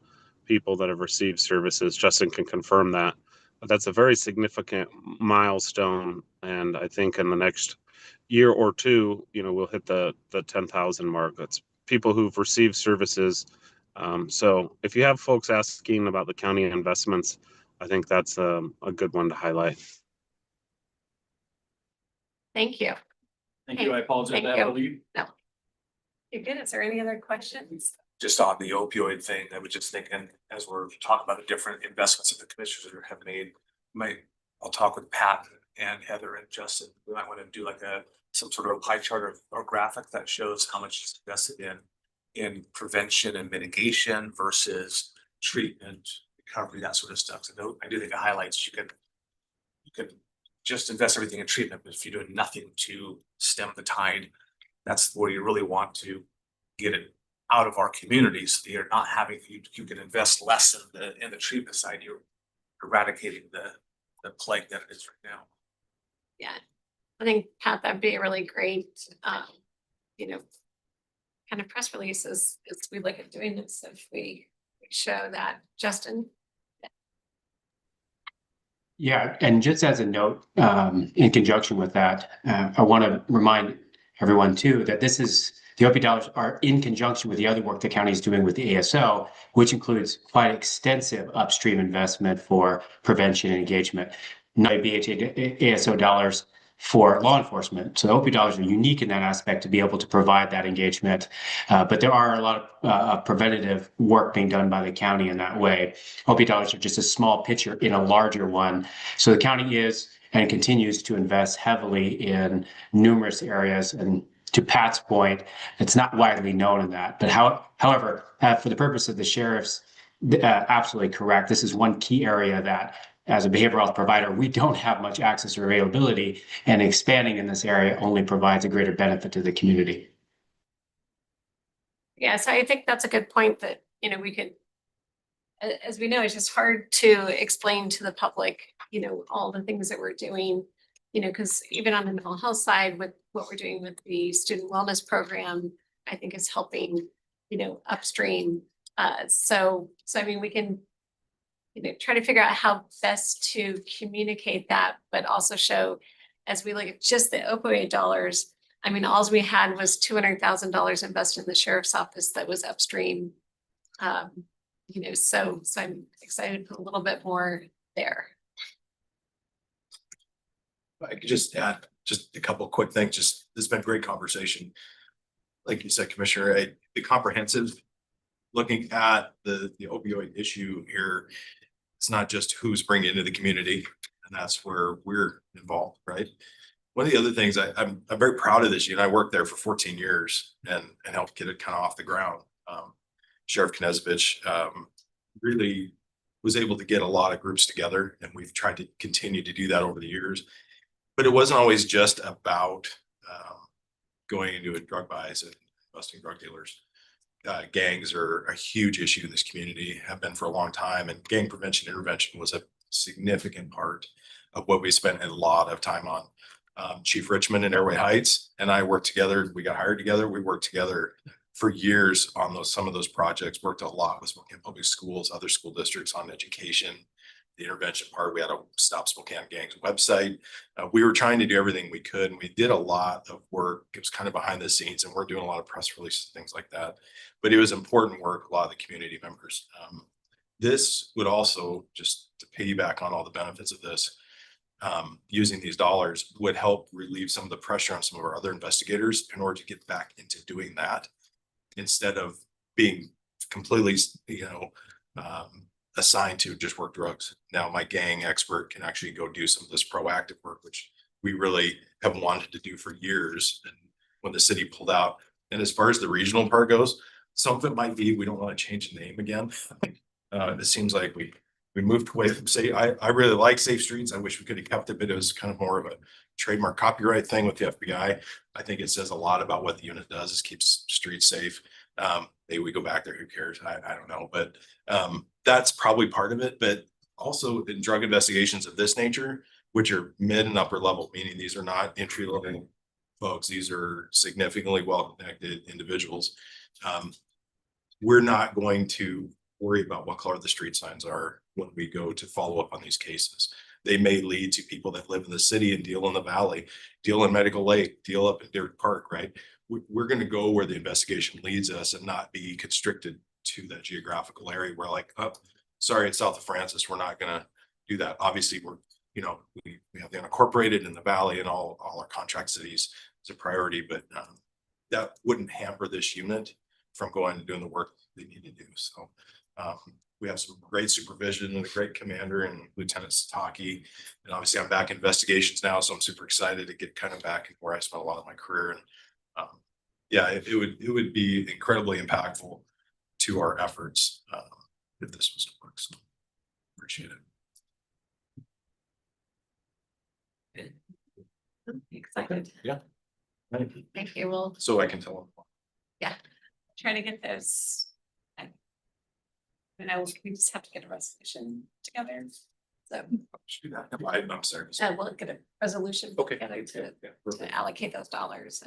people that have received services. Justin can confirm that. But that's a very significant milestone. And I think in the next year or two, we'll hit the 10,000 mark. That's people who've received services. So if you have folks asking about the county investments, I think that's a good one to highlight. Thank you. Thank you. I apologize. Thank that you. early. You're good. Is there any other questions? Just on the opioid thing, I was just thinking, as we're talking about the different investments that the commissioners have made, I'll talk with Pat and Heather and Justin. We might want to do like some sort of pie chart or graphic that shows how much is invested in prevention and mitigation versus treatment, recovery, that sort of stuff. So I do think it highlights you can just invest everything in treatment, but if you're doing nothing to stem the tide, that's where you really want to get it out of our communities. So you're not having, you can invest less in the treatment side. You're eradicating the plague that it is right now. Yeah, I think Pat, that'd be a really great, kind of press release as we look at doing this. If we show that, Justin. Yeah, and just as a note, in conjunction with that, I want to remind everyone too that the opioid dollars are in conjunction with the other work the county is doing with the ASO, which includes quite extensive upstream investment for prevention and engagement. Not BHA ASO dollars for law enforcement. So the opioid dollars are unique in that aspect to be able to provide that engagement. But there are a lot of preventative work being done by the county in that way. Opioid dollars are just a small picture in a larger one. So the county is and continues to invest heavily in numerous areas. And to Pat's point, it's not widely known in that. But however, for the purpose of the sheriff's, absolutely correct. This is one key area that as a behavioral health provider, we don't have much access or availability, and expanding in this area only provides a greater benefit to the community. Yeah, so I think that's a good point that, we could, as we know, it's just hard to explain to the public, all the things that we're doing, because even on the mental health side with what we're doing with the student wellness program, I think is helping, upstream. So we can, try to figure out how best to communicate that, but also show as we look at just the opioid dollars, all we had was $200,000 invested in the sheriff's office that was upstream. So I'm excited to put a little bit more there. I could just add just a couple of quick things. This has been a great conversation. Like you said, Commissioner, the comprehensive looking at the opioid issue here, it's not just who's bringing it into the community, and that's where we're involved, right? One of the other things I'm very proud of this unit. I worked there for 14 years and helped get it kind of off the ground. Sheriff Knezovich really was able to get a lot of groups together, and we've tried to continue to do that over the years. But it wasn't always just about going into a drug buys and busting drug dealers. Gangs are a huge issue in this community, have been for a long time, and gang prevention intervention was a significant part of what we spent a lot of time on. Chief Richmond and Airway Heights and I worked together. We got hired together. We worked together for years on some of those projects, worked a lot with Spokane Public Schools, other school districts on education, the intervention part. We had a Stop Spokane Gangs website. We were trying to do everything we could, and we did a lot of work. It was kind of behind the scenes, and we're doing a lot of press releases, things like that. But it was important work, a lot of the community members. This would also, just to piggyback on all the benefits of this, using these dollars would help relieve some of the pressure on some of our other investigators in order to get back into doing that, instead of being completely, assigned to just work drugs. Now my gang expert can actually go do some of this proactive work, which we really have wanted to do for years. And when the city pulled out, and as far as the regional part goes, some of it might be, we don't want to change the name again. It seems like we moved away from I really like Safe Streets. I wish we could have kept it, but it was kind of more of a trademark copyright thing with the FBI. I think it says a lot about what the unit does, is keeps streets safe. Maybe we go back there, who cares? I don't know, but that's probably part of it. But also in drug investigations of this nature, which are mid and upper level, meaning these are not entry level folks, these are significantly well-connected individuals. We're not going to worry about what color the street signs are when we go to follow up on these cases. They may lead to people that live in the city and deal in the valley, deal in Medical Lake, deal up at Deer Park, right? We're going to go where the investigation leads us and not be constricted to that geographical area where, like, oh, sorry, it's south of Francis, we're not going to do that. Obviously, we have the unincorporated in the valley and all our contract cities is a priority, but that wouldn't hamper this unit from going and doing the work they need to do. So we have some great supervision and a great commander and Lieutenant Sataki. And obviously I'm back in investigations now, so I'm super excited to get kind of back in where I spent a lot of my career. And yeah, it would be incredibly impactful to our efforts if this was to work. So appreciate it. Excited. Yeah. Thank you. Thank you. We'll So I can tell them. try to get those. We just have to get a resolution together. So Do that. I'm sorry. we'll get a resolution Okay. together to Yeah, perfect. allocate those dollars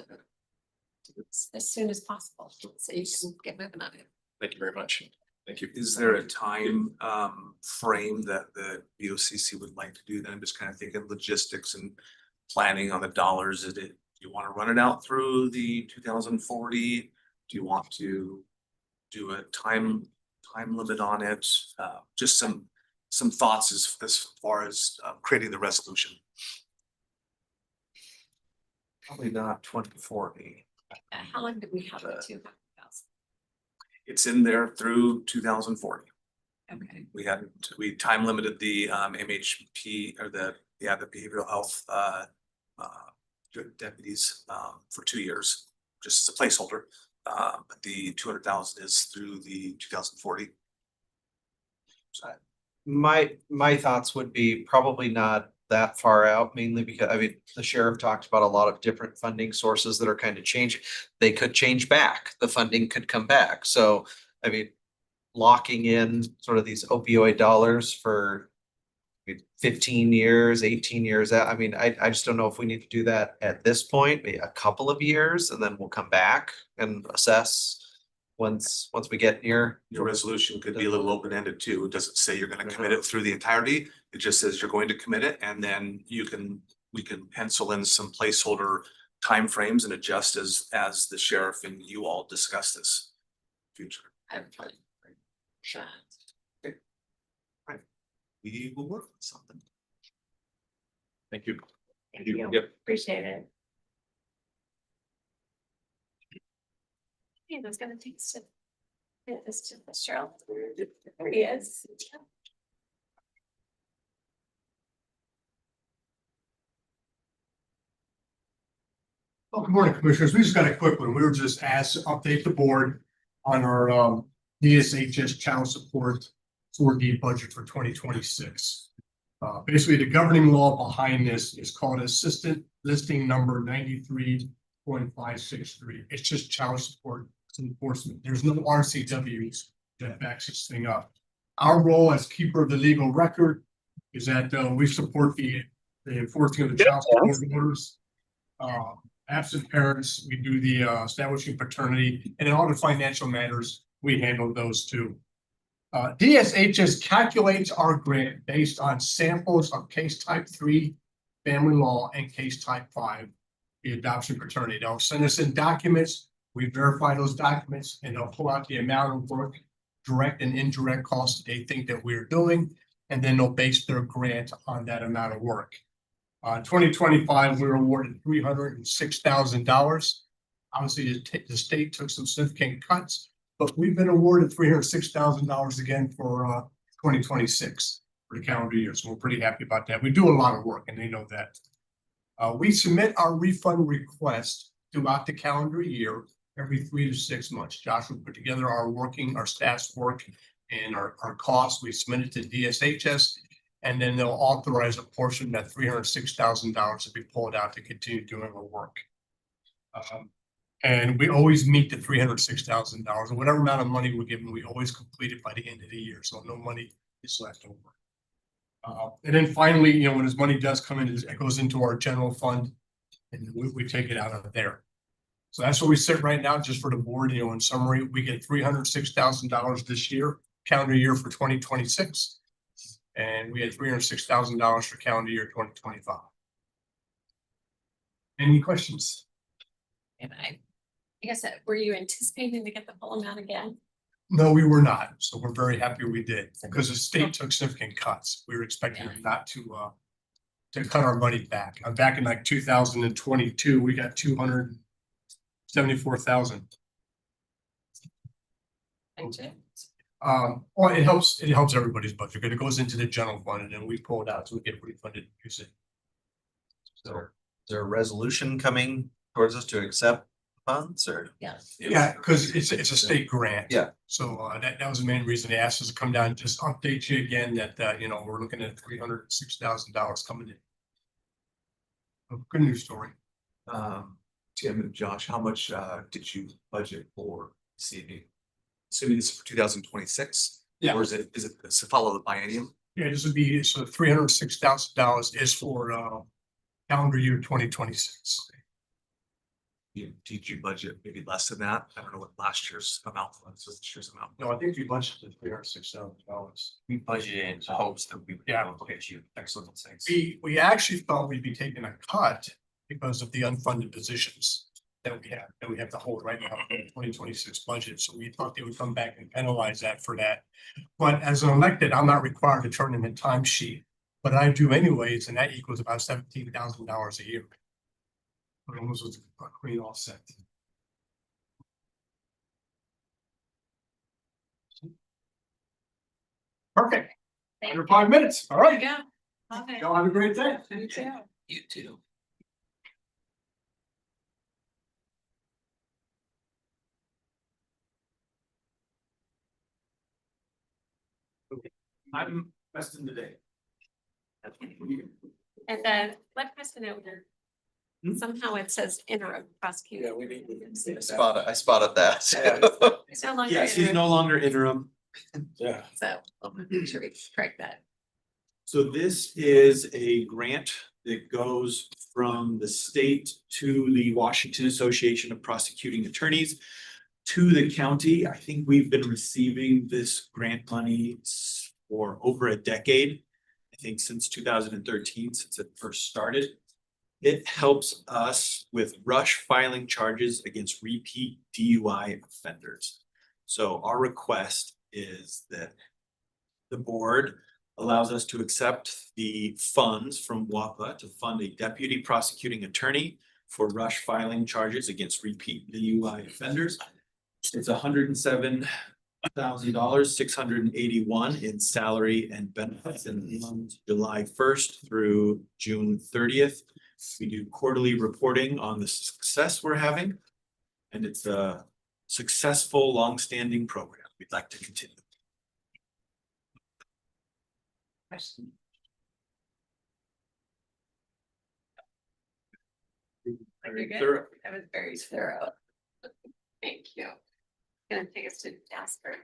as soon as possible, so you can get moving on it. Thank you very much. Thank you. Is there a time frame that the BOCC would like to do? Then I'm just kind of thinking logistics and planning on the dollars. Do you want to run it out through the 2040? Do you want to do a time limit on it? Just some thoughts as far as creating the resolution. Probably not 2040. How long did we have it to? It's in there through 2040. Okay. We time limited the MHP or the behavioral health deputies for 2 years, just as a placeholder. But the 200,000 is through the 2040. My thoughts would be probably not that far out, mainly because, I mean, the sheriff talked about a lot of different funding sources that are kind of changing. They could change back, the funding could come back. So, I mean, locking in sort of these opioid dollars for 15 years, 18 years out. I mean, I just don't know if we need to do that at this point, maybe a couple of years, and then we'll come back and assess once we get near. Your resolution could be a little open-ended too. It doesn't say you're going to commit it through the entirety. It just says you're going to commit it, and then we can pencil in some placeholder timeframes and adjust as the sheriff and you all discuss this future. Sure. We will work on something. Thank you. Thank you. Yep. Appreciate it. Hey, that's gonna take us to. This to Cheryl. There he is. Well, good morning, Commissioners. We just got a quick one. We were just asked to update the board on our DSHS child support 4D budget for 2026. Basically, the governing law behind this is called Assistant Listing Number 93.563. It's just child support enforcement. There's no RCWs that backs this thing up. Our role as keeper of the legal record is that we support the enforcing of the child support orders. Absent parents, we do the establishing paternity, and in all the financial matters, we handle those too. DSHS calculates our grant based on samples of case type 3 family law and case type 5, the adoption paternity. They'll send us in documents, we verify those documents, and they'll pull out the amount of work, direct and indirect costs they think that we're doing, and then they'll base their grant on that amount of work. 2025, we were awarded $306,000. Obviously, the state took some significant cuts, but we've been awarded $306,000 again for 2026 for the calendar year. So we're pretty happy about that. We do a lot of work and they know that. We submit our refund request throughout the calendar year every 3 to 6 months. Josh will put together our staff's work and our costs. We submit it to DSHS, and then they'll authorize a portion of that $306,000 to be pulled out to continue doing our work. And we always meet the $306,000, or whatever amount of money we're given, we always complete it by the end of the year, so no money is left over. And then finally, when this money does come in, it goes into our general fund, and we take it out of there. So that's where we sit right now, just for the board. In summary, we get $306,000 this year, calendar year for 2026, and we had $306,000 for calendar year 2025. Any questions? And I guess, were you anticipating to get the full amount again? No, we were not. So we're very happy we did, because the state took significant cuts. We were expecting them not to cut our money back. Back in like 2022, we got $274,000. Well, it helps everybody's budget, because it goes into the general fund and then we pull it out so we get refunded and use it. So is there a resolution coming towards us to accept funds, or? Yes. Yeah, because it's a state grant. Yeah. So that was the main reason they asked us to come down and just update you again that we're looking at $306,000 coming in. A good news story. Tim and Josh, how much did you budget for CD? Assuming this is for 2026? Yeah. Or is it to follow the biennium? Yeah, this would be, so $306,000 is for calendar year 2026. Did you budget maybe less than that? I don't know what last year's amount was. This year's amount. No, I think we budgeted $306,000. We budgeted in hopes that we would be Yeah. able to achieve excellent things. We actually thought we'd be taking a cut because of the unfunded positions that we have to hold right now in the 2026 budget. So we thought they would come back and penalize that for that. But as an elected, I'm not required to turn in a timesheet, but I do anyways, and that equals about $17,000 a year. But almost was a clean offset. Perfect. Under 5 minutes. All right. Yeah. Okay. Y'all have a great day. You too. You too. I'm Weston today. And then let Kristen know that somehow it says interim prosecutor. I spotted that. It's no longer Yes, he's interim, no longer interim. Yeah. so we'll make sure we correct that. So this is a grant that goes from the state to the Washington Association of Prosecuting Attorneys to the county. I think we've been receiving this grant money for over a decade. I think since 2013, since it first started. It helps us with rush filing charges against repeat DUI offenders. So our request is that the board allows us to accept the funds from WAPA to fund a deputy prosecuting attorney for rush filing charges against repeat DUI offenders. It's $107,000, $681 in salary and benefits, and runs July 1st through June 30th. We do quarterly reporting on the success we're having, and it's a successful, longstanding program we'd like to continue. question? You're good. That was very thorough. Thank you. Gonna take us to Jasper.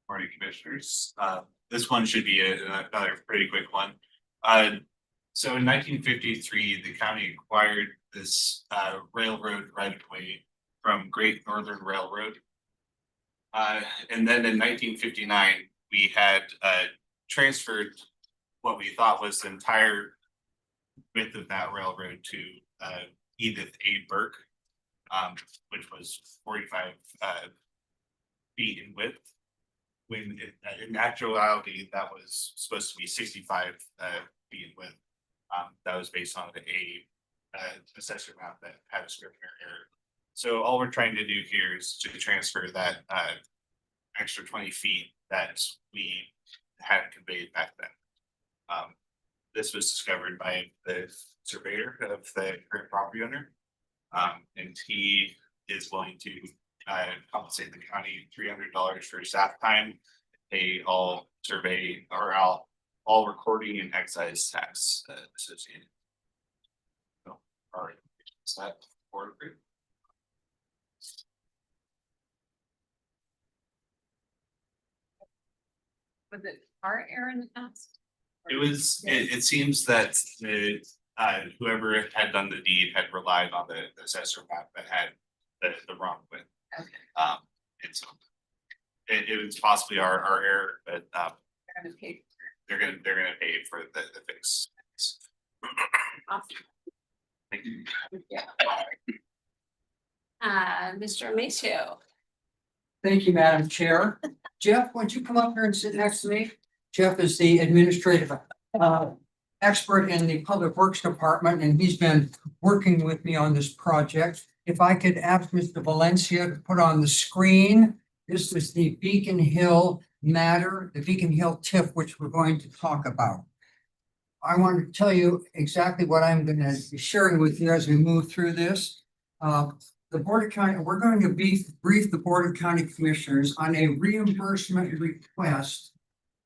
Morning, commissioners. This one should be another pretty quick one. So in 1953, the county acquired this railroad right of way from Great Northern Railroad. And then in 1959, we had transferred what we thought was the entire width of that railroad to Edith A. Burke, which was 45 feet in width. When in actuality, that was supposed to be 65 feet in width. That was based on a assessor map that had a scrivener error. So all we're trying to do here is to transfer that extra 20 feet that we had conveyed back then. This was discovered by the surveyor of the current property owner. And he is willing to compensate the county $300 for staff time, pay all survey or all recording and excise tax associated. So, all right, is that board approved? Was it our error in the past? It seems that the whoever had done the deed had relied on the assessor map that had the wrong width. Okay. And so it was possibly our error, but They're gonna pay. they're gonna pay for the fix. Awesome. Thank you. Yeah. Mr. Amacio. Thank you, Madam Chair. Jeff, would you come up here and sit next to me? Jeff is the administrative expert in the Public Works Department, and he's been working with me on this project. If I could ask Mr. Valencia to put on the screen, this is the Beacon Hill matter, the Beacon Hill TIF, which we're going to talk about. I want to tell you exactly what I'm going to be sharing with you as we move through this. The Board of County, we're going to brief the Board of County Commissioners on a reimbursement request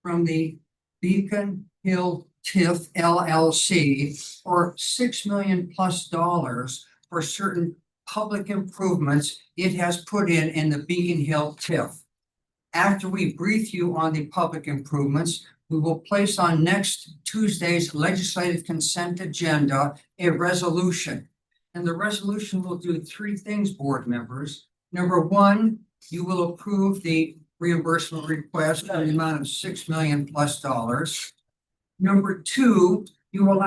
from the Beacon Hill TIF LLC for $6 million+ for certain public improvements it has put in the Beacon Hill TIF. After we brief you on the public improvements, we will place on next Tuesday's legislative consent agenda a resolution. And the resolution will do three things, board members. Number one, you will approve the reimbursement request in the amount of $6 million+. Number two, you will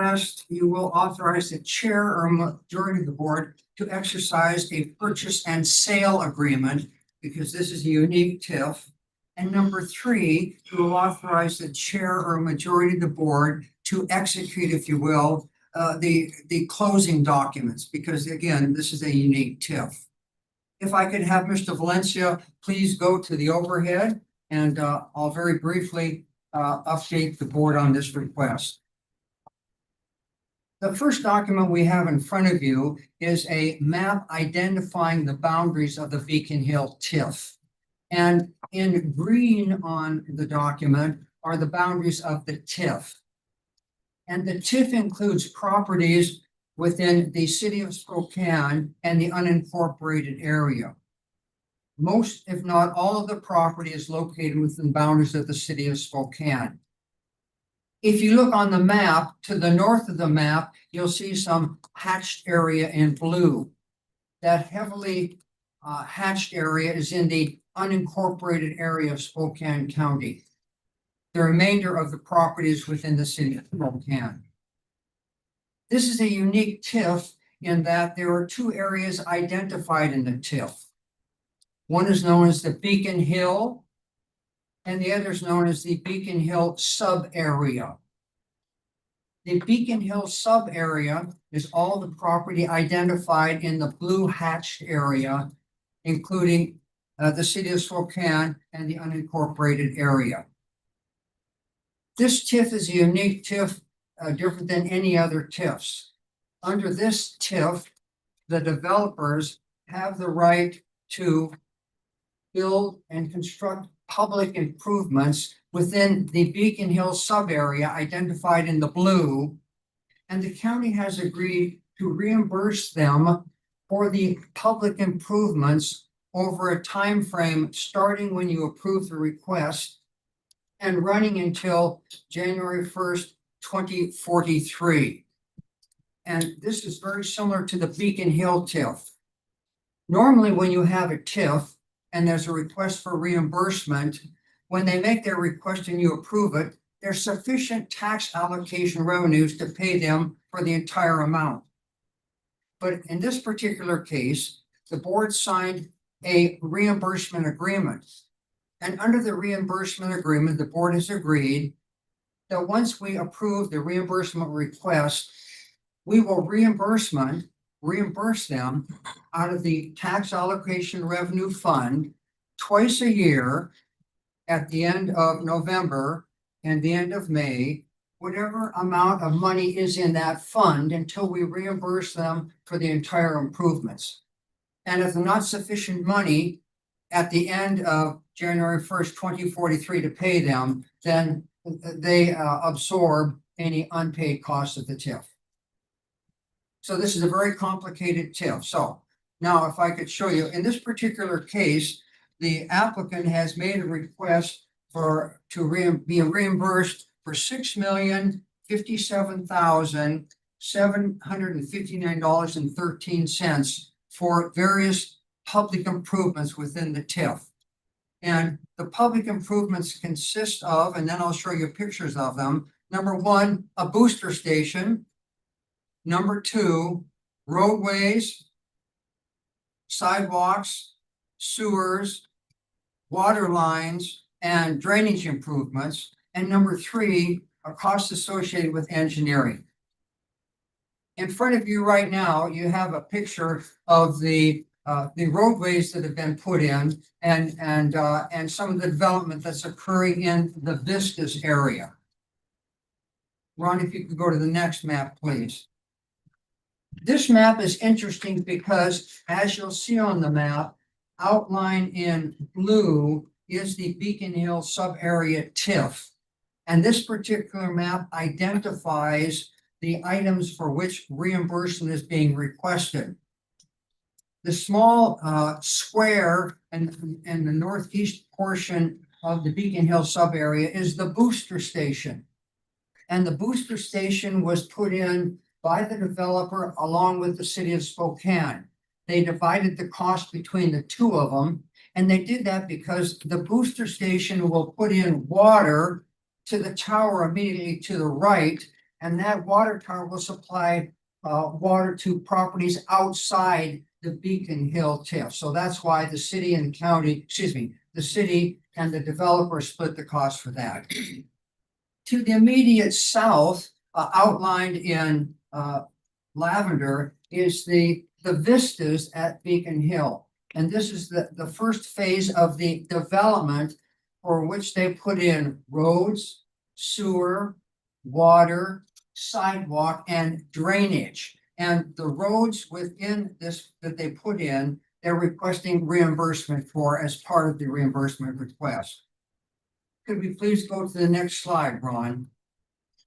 authorize the chair or majority of the board to exercise a purchase and sale agreement, because this is a unique TIF. And number three, you will authorize the chair or majority of the board to execute, if you will, the closing documents, because again, this is a unique TIF. If I could have Mr. Valencia, please go to the overhead, and I'll very briefly update the board on this request. The first document we have in front of you is a map identifying the boundaries of the Beacon Hill TIF. And in green on the document are the boundaries of the TIF. And the TIF includes properties within the city of Spokane and the unincorporated area. Most, if not all, of the property is located within boundaries of the city of Spokane. If you look on the map, to the north of the map, you'll see some hatched area in blue. That heavily hatched area is in the unincorporated area of Spokane County. The remainder of the property is within the city of Spokane. This is a unique TIF in that there are two areas identified in the TIF. One is known as the Beacon Hill, and the other is known as the Beacon Hill sub-area. The Beacon Hill sub-area is all the property identified in the blue hatched area, including the city of Spokane and the unincorporated area. This TIF is a unique TIF, different than any other TIFs. Under this TIF, the developers have the right to build and construct public improvements within the Beacon Hill sub-area identified in the blue. And the county has agreed to reimburse them for the public improvements over a time frame starting when you approve the request and running until January 1st, 2043. And this is very similar to the Beacon Hill TIF. Normally, when you have a TIF and there's a request for reimbursement, when they make their request and you approve it, there's sufficient tax allocation revenues to pay them for the entire amount. But in this particular case, the board signed a reimbursement agreement. And under the reimbursement agreement, the board has agreed that once we approve the reimbursement request, we will reimburse them out of the tax allocation revenue fund twice a year at the end of November and the end of May, whatever amount of money is in that fund until we reimburse them for the entire improvements. And if not sufficient money at the end of January 1st, 2043 to pay them, then they absorb any unpaid costs of the TIF. So this is a very complicated TIF. So now if I could show you, in this particular case, the applicant has made a request be reimbursed for $6,057,759.13 for various public improvements within the TIF. And the public improvements consist of, and then I'll show you pictures of them. Number one, a booster station. Number two, roadways, sidewalks, sewers, water lines, and drainage improvements. And number three, a cost associated with engineering. In front of you right now, you have a picture of the roadways that have been put in and some of the development that's occurring in the Vistas area. Ron, if you could go to the next map, please. This map is interesting because, as you'll see on the map, outlined in blue is the Beacon Hill sub-area TIF. And this particular map identifies the items for which reimbursement is being requested. The small square in the northeast portion of the Beacon Hill sub-area is the booster station. And the booster station was put in by the developer along with the city of Spokane. They divided the cost between the two of them. And they did that because the booster station will put in water to the tower immediately to the right. And that water tower will supply water to properties outside the Beacon Hill TIF. So that's why the city and the county, the city and the developer split the cost for that. To the immediate south, outlined in lavender, is the vistas at Beacon Hill. And this is the first phase of the development for which they put in roads, sewer, water, sidewalk, and drainage. And the roads within this that they put in, they're requesting reimbursement for as part of the reimbursement request. Could we please go to the next slide, Ron?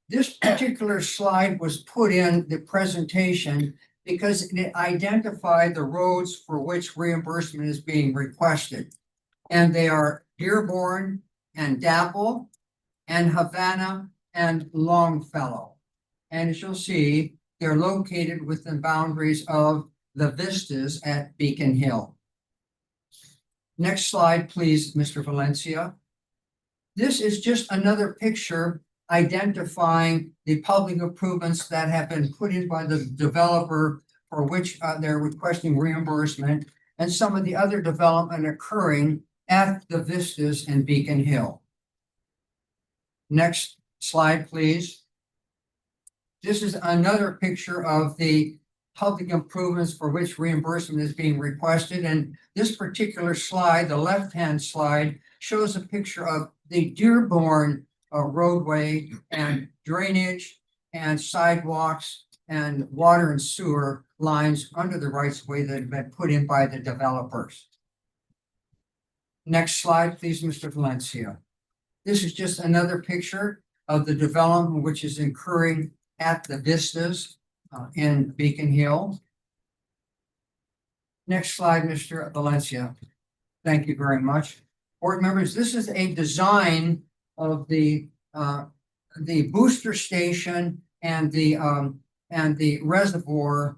This particular slide was put in the presentation because it identified the roads for which reimbursement is being requested. And they are Dearborn and Dapple and Havana and Longfellow. And as you'll see, they're located within boundaries of the vistas at Beacon Hill. Next slide, please, Mr. Valencia. This is just another picture identifying the public improvements that have been put in by the developer for which they're requesting reimbursement, and some of the other development occurring at the vistas in Beacon Hill. Next slide, please. This is another picture of the public improvements for which reimbursement is being requested. And this particular slide, the left-hand slide, shows a picture of the Dearborn roadway and drainage and sidewalks and water and sewer, lines under the rights of way that have been put in by the developers. Next slide, please, Mr. Valencia. This is just another picture of the development which is occurring at the Vistas in Beacon Hill. Next slide, Mr. Valencia. Thank you very much. Board members, this is a design of the booster station and the reservoir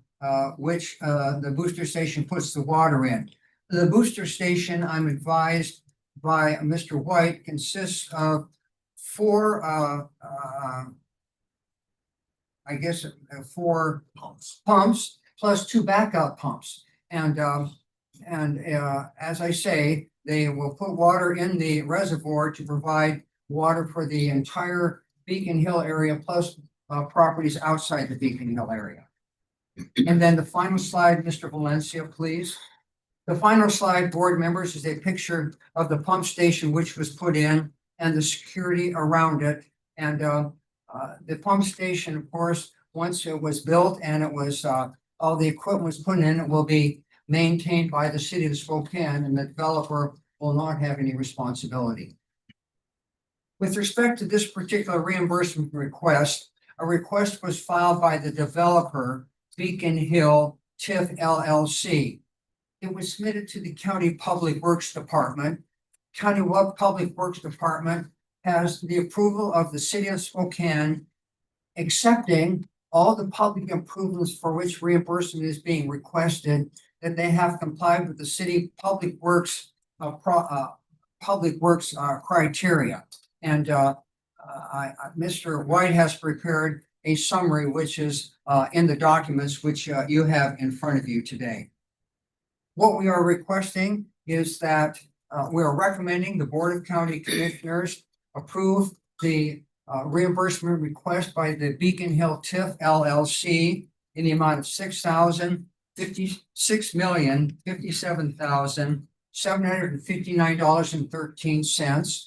which the booster station puts the water in. The booster station, I'm advised by Mr. White, consists of four pumps plus two backup pumps. And as I say, they will put water in the reservoir to provide water for the entire Beacon Hill area plus properties outside the Beacon Hill area. And then the final slide, Mr. Valencia, please. The final slide, board members, is a picture of the pump station which was put in and the security around it. And the pump station, of course, once it was built and it was all the equipment was put in, it will be maintained by the city of Spokane, and the developer will not have any responsibility. With respect to this particular reimbursement request, a request was filed by the developer, Beacon Hill TIF LLC. It was submitted to the County Public Works Department. County Public Works Department has the approval of the city of Spokane accepting all the public improvements for which reimbursement is being requested, that they have complied with the city public works criteria. And Mr. White has prepared a summary which is in the documents which you have in front of you today. What we are requesting is that we are recommending the Board of County Commissioners approve the reimbursement request by the Beacon Hill TIF LLC in the amount of $6,057,759.13.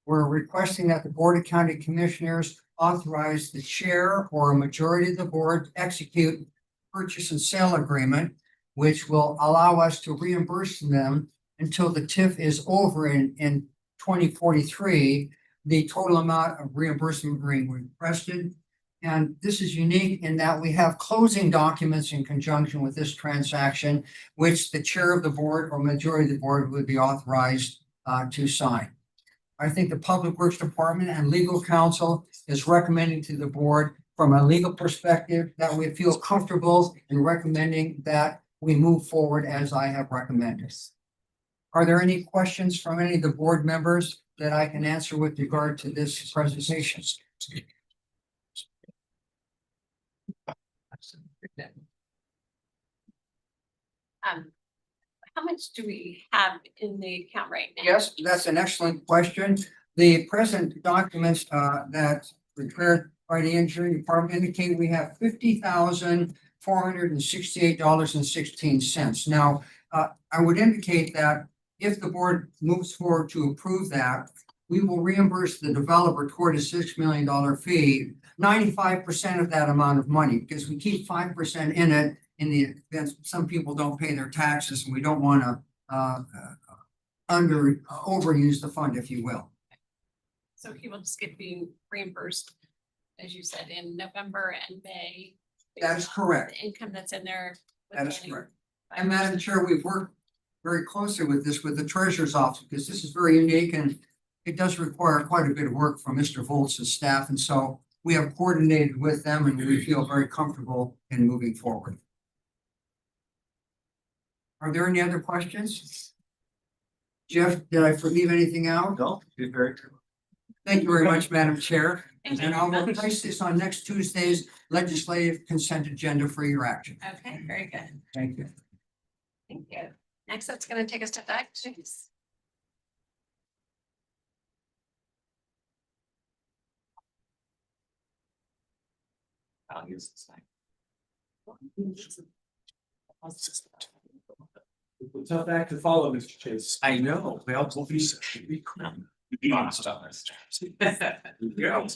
We're requesting that the Board of County Commissioners authorize the chair or a majority of the board to execute purchase and sale agreement, which will allow us to reimburse them until the TIF is over in 2043, the total amount of reimbursement being requested. And this is unique in that we have closing documents in conjunction with this transaction, which the chair of the board or majority of the board would be authorized to sign. I think the Public Works Department and legal counsel is recommending to the board from a legal perspective that we feel comfortable in recommending that we move forward as I have recommended. Are there any questions from any of the board members that I can answer with regard to this presentation? How much do we have in the account right now? Yes, that's an excellent question. The present documents that prepared by the engineering department indicate we have $50,468.16. Now, I would indicate that if the board moves forward to approve that, we will reimburse the developer toward a $6 million fee, 95% of that amount of money, because we keep 5% in it in the event some people don't pay their taxes, and we don't want to overuse the fund, if you will. So he will just get being reimbursed, as you said, in November and May. That is correct. The income that's in there. That is correct. And Madam Chair, we've worked very closely with this, with the treasurer's office, because this is very unique and it does require quite a bit of work from Mr. Volz's staff. And so we have coordinated with them and we feel very comfortable in moving forward. Are there any other questions? Jeff, did I leave anything out? No, you're very true. Thank you very much, Madam Chair. Thank you. And I will place this on next Tuesday's legislative consent agenda for your action. Okay, very good. Thank you. Thank you. Next, that's going to take us to facts. I'll use this thing. Tough act to follow, Mr. Chase. I know. Well, we'll be honest on this. Yeah.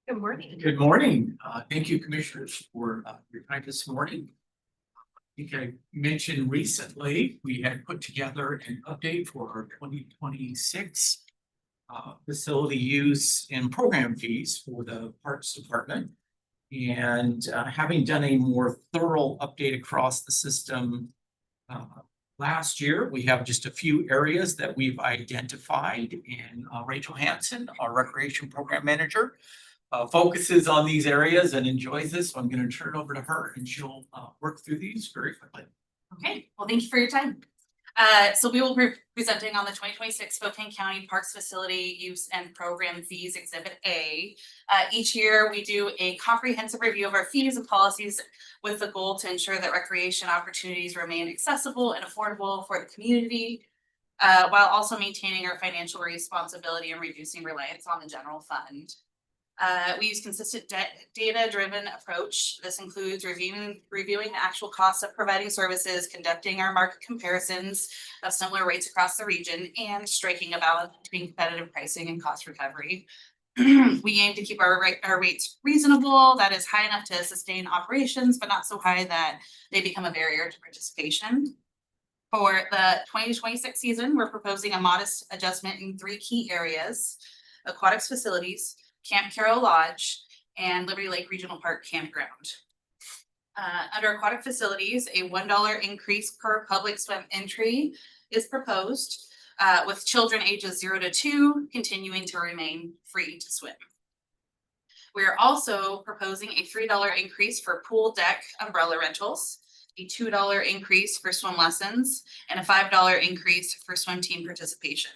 Good morning. Good morning. Thank you, commissioners, for your time this morning. I think I mentioned recently, we had put together an update for our 2026 facility use and program fees for the Parks Department. And having done a more thorough update across the system last year, we have just a few areas that we've identified, and Rachel Hansen, our Recreation Program Manager, focuses on these areas and enjoys this. So I'm going to turn it over to her and she'll work through these very quickly. Okay, well, thank you for your time. So we will be presenting on the 2026 Spokane County Parks Facility Use and Program Fees Exhibit A. Each year, we do a comprehensive review of our fees and policies with the goal to ensure that recreation opportunities remain accessible and affordable for the community, while also maintaining our financial responsibility and reducing reliance on the general fund. We use consistent data-driven approach. This includes reviewing the actual costs of providing services, conducting our market comparisons of similar rates across the region, and striking a balance between competitive pricing and cost recovery. We aim to keep our rates reasonable, that is high enough to sustain operations, but not so high that they become a barrier to participation. For the 2026 season, we're proposing a modest adjustment in 3 key areas: aquatics facilities, Camp Carroll Lodge, and Liberty Lake Regional Park Campground. Under aquatic facilities, a $1 increase per public swim entry is proposed, with children ages 0 to 2 continuing to remain free to swim. We are also proposing a $3 increase for pool deck umbrella rentals, a $2 increase for swim lessons, and a $5 increase for swim team participation.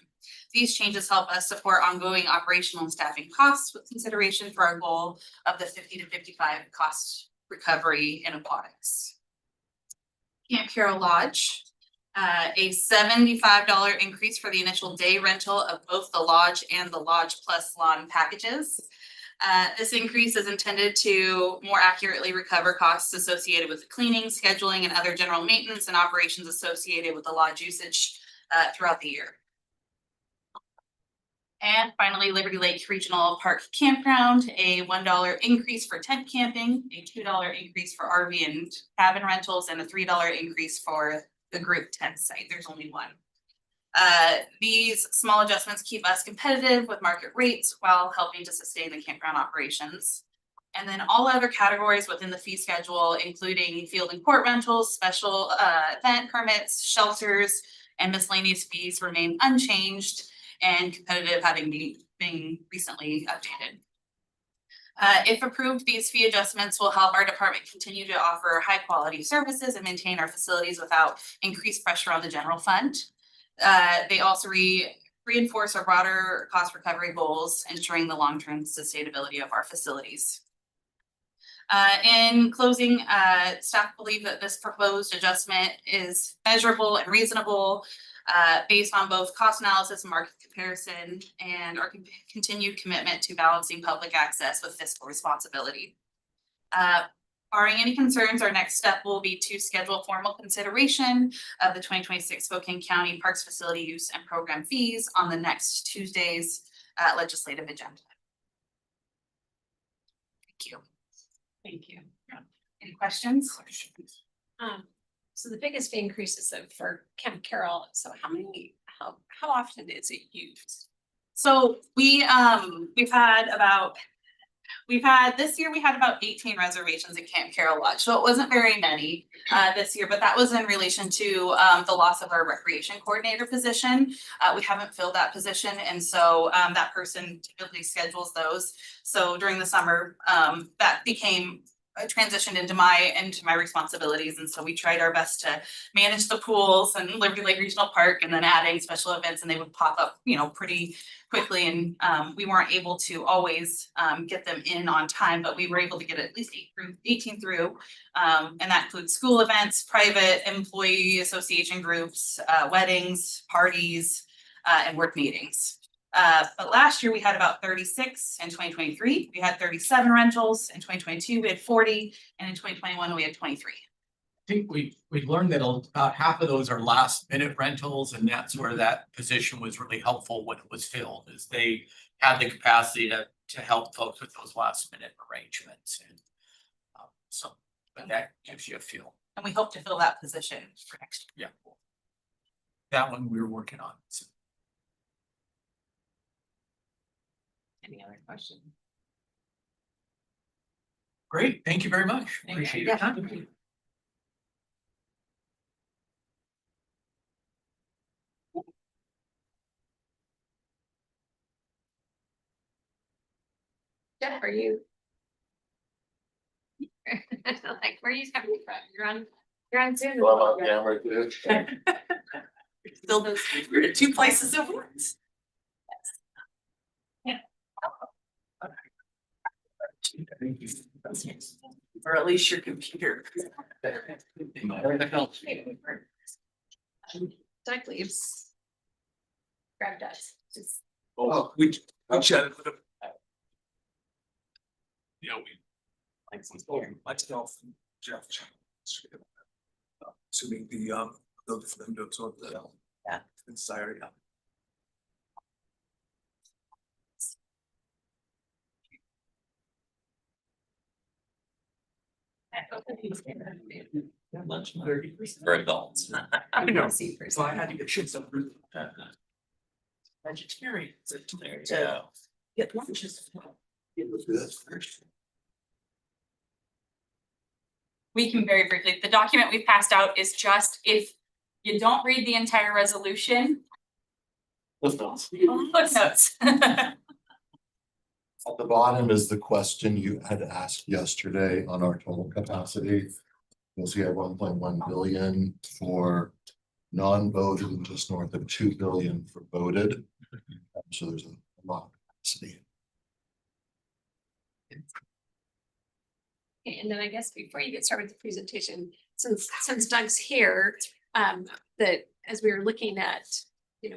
These changes help us support ongoing operational and staffing costs with consideration for our goal of the 50 to 55 cost recovery in aquatics. Camp Carroll Lodge, a $75 increase for the initial day rental of both the lodge and the Lodge Plus Lawn packages. This increase is intended to more accurately recover costs associated with the cleaning, scheduling, and other general maintenance and operations associated with the lodge usage throughout the year. And finally, Liberty Lake Regional Park Campground, a $1 increase for tent camping, a $2 increase for RV and cabin rentals, and a $3 increase for the group tent site. There's only one. These small adjustments keep us competitive with market rates while helping to sustain the campground operations. And then all other categories within the fee schedule, including field and court rentals, special event permits, shelters, and miscellaneous fees remain unchanged and competitive, having been recently updated. If approved, these fee adjustments will help our department continue to offer high quality services and maintain our facilities without increased pressure on the general fund. They also reinforce our broader cost recovery goals, ensuring the long-term sustainability of our facilities. In closing, staff believe that this proposed adjustment is measurable and reasonable, based on both cost analysis and market comparison, and our continued commitment to balancing public access with fiscal responsibility. Barring any concerns, our next step will be to schedule formal consideration of the 2026 Spokane County Parks Facility Use and Program Fees on the next Tuesday's legislative agenda. Thank you. Thank you. Any questions? So the biggest fee increases for Camp Carroll, so how often is it used? So we've had this year we had about 18 reservations at Camp Carroll Lodge. So it wasn't very many this year, but that was in relation to the loss of our recreation coordinator position. We haven't filled that position, and so that person typically schedules those. So during the summer, that became transitioned into my responsibilities, and so we tried our best to manage the pools and Liberty Lake Regional Park, and then adding special events, and they would pop up, pretty quickly, and we weren't able to always get them in on time, but we were able to get at least 18 through, and that includes school events, private employee association groups, weddings, parties, and work meetings. But last year we had about 36. In 2023, we had 37 rentals. In 2022, we had 40, and in 2021, we had 23. I think we learned that about half of those are last minute rentals, and that's where that position was really helpful when it was filled, is they had the capacity to to help folks with those last minute arrangements and so, but that gives you a feel. And we hope to fill that position for next year. Yeah. That one we're working on. So, Any other questions? great, thank you very much. Appreciate your time. Jeff, are you? Like, where are you coming from? You're on Zoom. Still those, we're in two places at once. Or at least your computer. Doug leaves. Grab Doug's. Just Oh, we chatted with him. Yeah, we. Myself and Jeff. Assuming the ability for them to absorb the. Yeah. Inside, yeah. Lunch for adults. I know. So I had to get shit some fruit. Vegetarian. There you go. Get lunches. It was good first. We can very briefly, the document we've passed out is just if you don't read the entire resolution. Footnotes. At the bottom is the question you had asked yesterday on our total capacity. You'll see at 1.1 billion for non-voted and just north of 2 billion for voted. So there's a lot of capacity. Okay, and then I guess before you get started with the presentation, since Doug's here, that as we were looking at,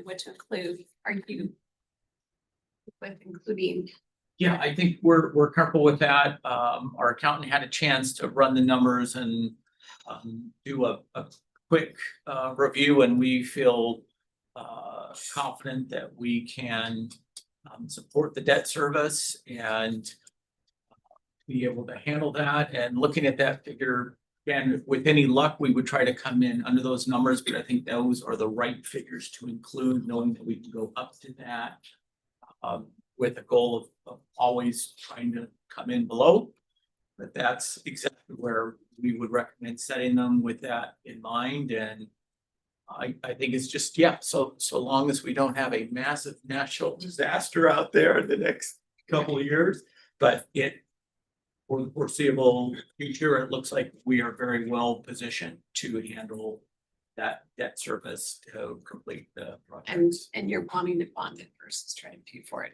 what to include, are you with including? Yeah, I think we're comfortable with that. Our accountant had a chance to run the numbers and do a quick review, and we feel confident that we can support the debt service and be able to handle that. And looking at that figure, again, with any luck, we would try to come in under those numbers, but I think those are the right figures to include, knowing that we can go up to that with the goal of always trying to come in below. But that's exactly where we would recommend setting them with that in mind. And I think it's just, yeah, so long as we don't have a massive natural disaster out there in the next couple of years, but for the foreseeable future, it looks like we are very well positioned to handle that debt service to complete the project. And you're wanting to bond it versus trying to pay for it.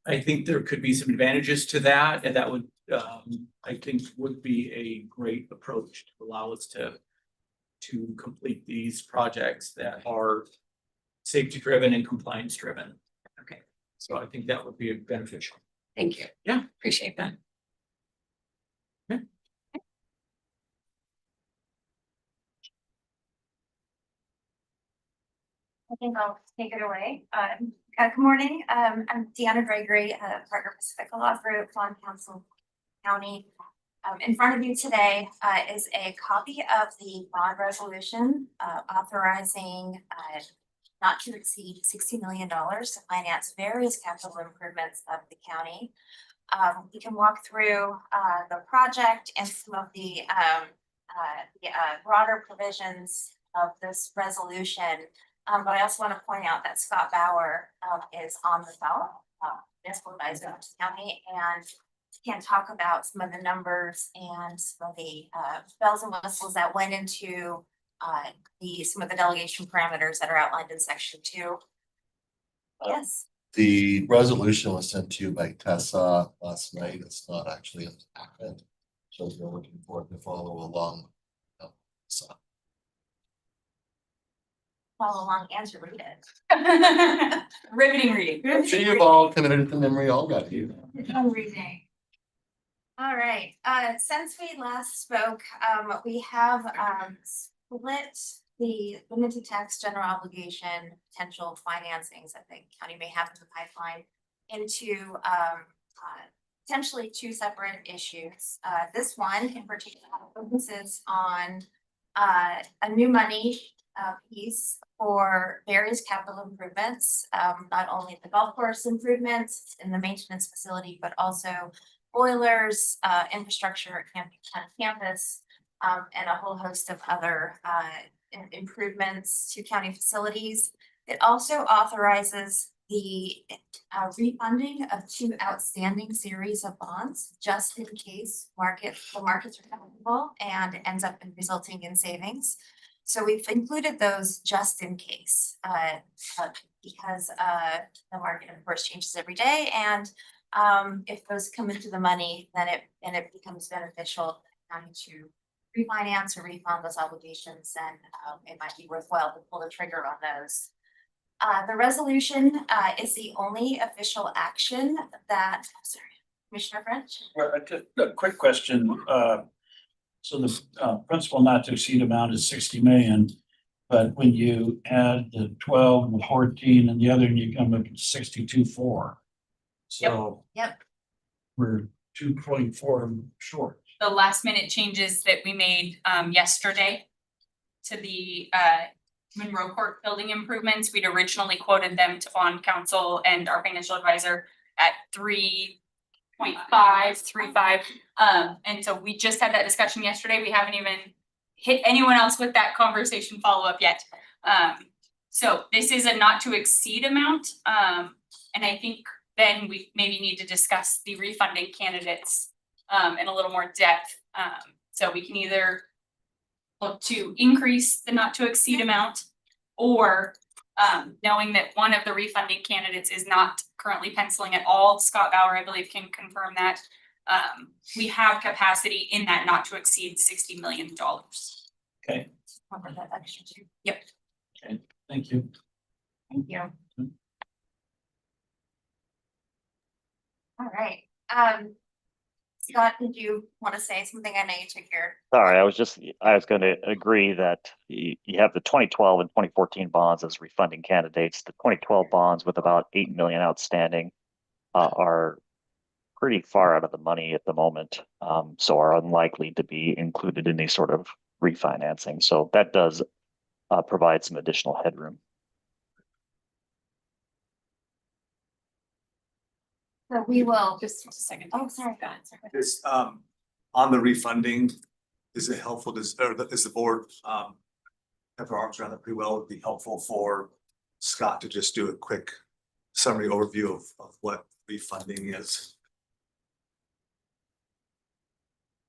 I think there could be some advantages to that, and that would, I think would be a great approach to allow us to complete these projects that are safety driven and compliance driven. Okay. So I think that would be beneficial. Thank you. Yeah. Appreciate that. I think I'll take it away. Good morning. I'm Deanna Gregory, partner Pacifica Law Group, Bond Counsel County. In front of you today is a copy of the bond resolution authorizing not to exceed $60 million to finance various capital improvements of the county. We can walk through the project and some of the broader provisions of this resolution. But I also want to point out that Scott Bauer is on the phone, municipal advisor of the county, and can talk about some of the numbers and some of the bells and whistles that went into some of the delegation parameters that are outlined in section 2. Yes. The resolution was sent to you by Tessa last night. It's not actually in the packet. So if you're looking for it to follow along. So. Follow along and to read it. Riveting reading. So you've all committed it to memory already. I'm reading. All right, since we last spoke, we have split the limited tax general obligation potential financings that the county may have in the pipeline into potentially two separate issues. This one in particular focuses on a new money piece for various capital improvements, not only the golf course improvements in the maintenance facility, but also boilers, infrastructure at campus, and a whole host of other improvements to county facilities. It also authorizes the refunding of two outstanding series of bonds, just in case the markets are favorable and it ends up in resulting in savings. So we've included those just in case, because the market of course changes every day, and if those come into the money, then it becomes beneficial to refinance or refund those obligations, and it might be worthwhile to pull the trigger on those. The resolution is the only official action that, sorry, Commissioner French? Well, just a quick question, so the principal not to exceed amount is 60 million. But when you add the 12 and 14 and the other, you come up to 62.4. So. Yep. We're 2.4 short. The last minute changes that we made yesterday to the Monroe Court building improvements, we'd originally quoted them to bond counsel and our financial advisor at 3.535. And so we just had that discussion yesterday. We haven't even hit anyone else with that conversation follow-up yet. So this is a not to exceed amount. And I think then we maybe need to discuss the refunding candidates in a little more depth. So we can either look to increase the not to exceed amount, or knowing that one of the refunding candidates is not currently penciling at all. Scott Bauer, I believe, can confirm that. We have capacity in that not to exceed $60 million. Okay. Cover that extra too. Yep. Okay, thank you. Thank you. All right, Scott, did you want to say something? I know you took your. Sorry, I was going to agree that you have the 2012 and 2014 bonds as refunding candidates. The 2012 bonds with about 8 million outstanding are pretty far out of the money at the moment, so are unlikely to be included in any sort of refinancing. So that does provide some additional headroom. So we will. Just a second. Oh, sorry. Go ahead. Sorry. This, on the refunding, is it helpful, is the board, have their arms around it pretty well? It'd be helpful for Scott to just do a quick summary overview of what refunding is.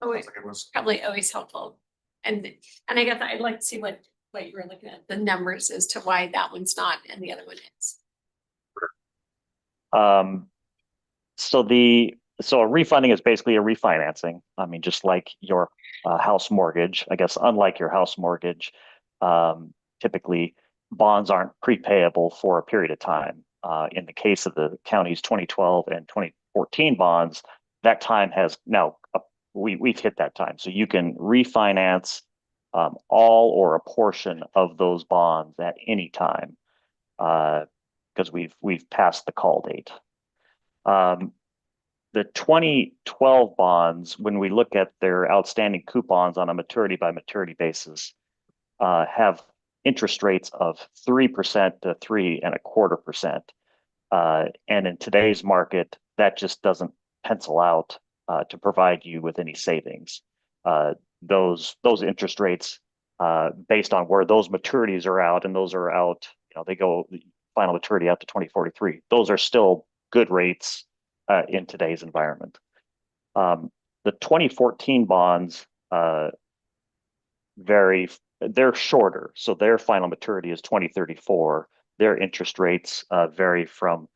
Always, probably always helpful. And I guess I'd like to see what you were looking at, the numbers as to why that one's not and the other one is. So a refunding is basically a refinancing. I mean, just like your house mortgage, I guess, unlike your house mortgage, typically bonds aren't prepayable for a period of time. In the case of the county's 2012 and 2014 bonds, that time has now, we've hit that time. So you can refinance all or a portion of those bonds at any time, because we've passed the call date. The 2012 bonds, when we look at their outstanding coupons on a maturity by maturity basis, have interest rates of 3% to 3.25%. And in today's market, that just doesn't pencil out to provide you with any savings. Those interest rates, based on where those maturities are out, and those are out, they go final maturity out to 2043. Those are still good rates in today's environment. The 2014 bonds they're shorter, so their final maturity is 2034. Their interest rates vary from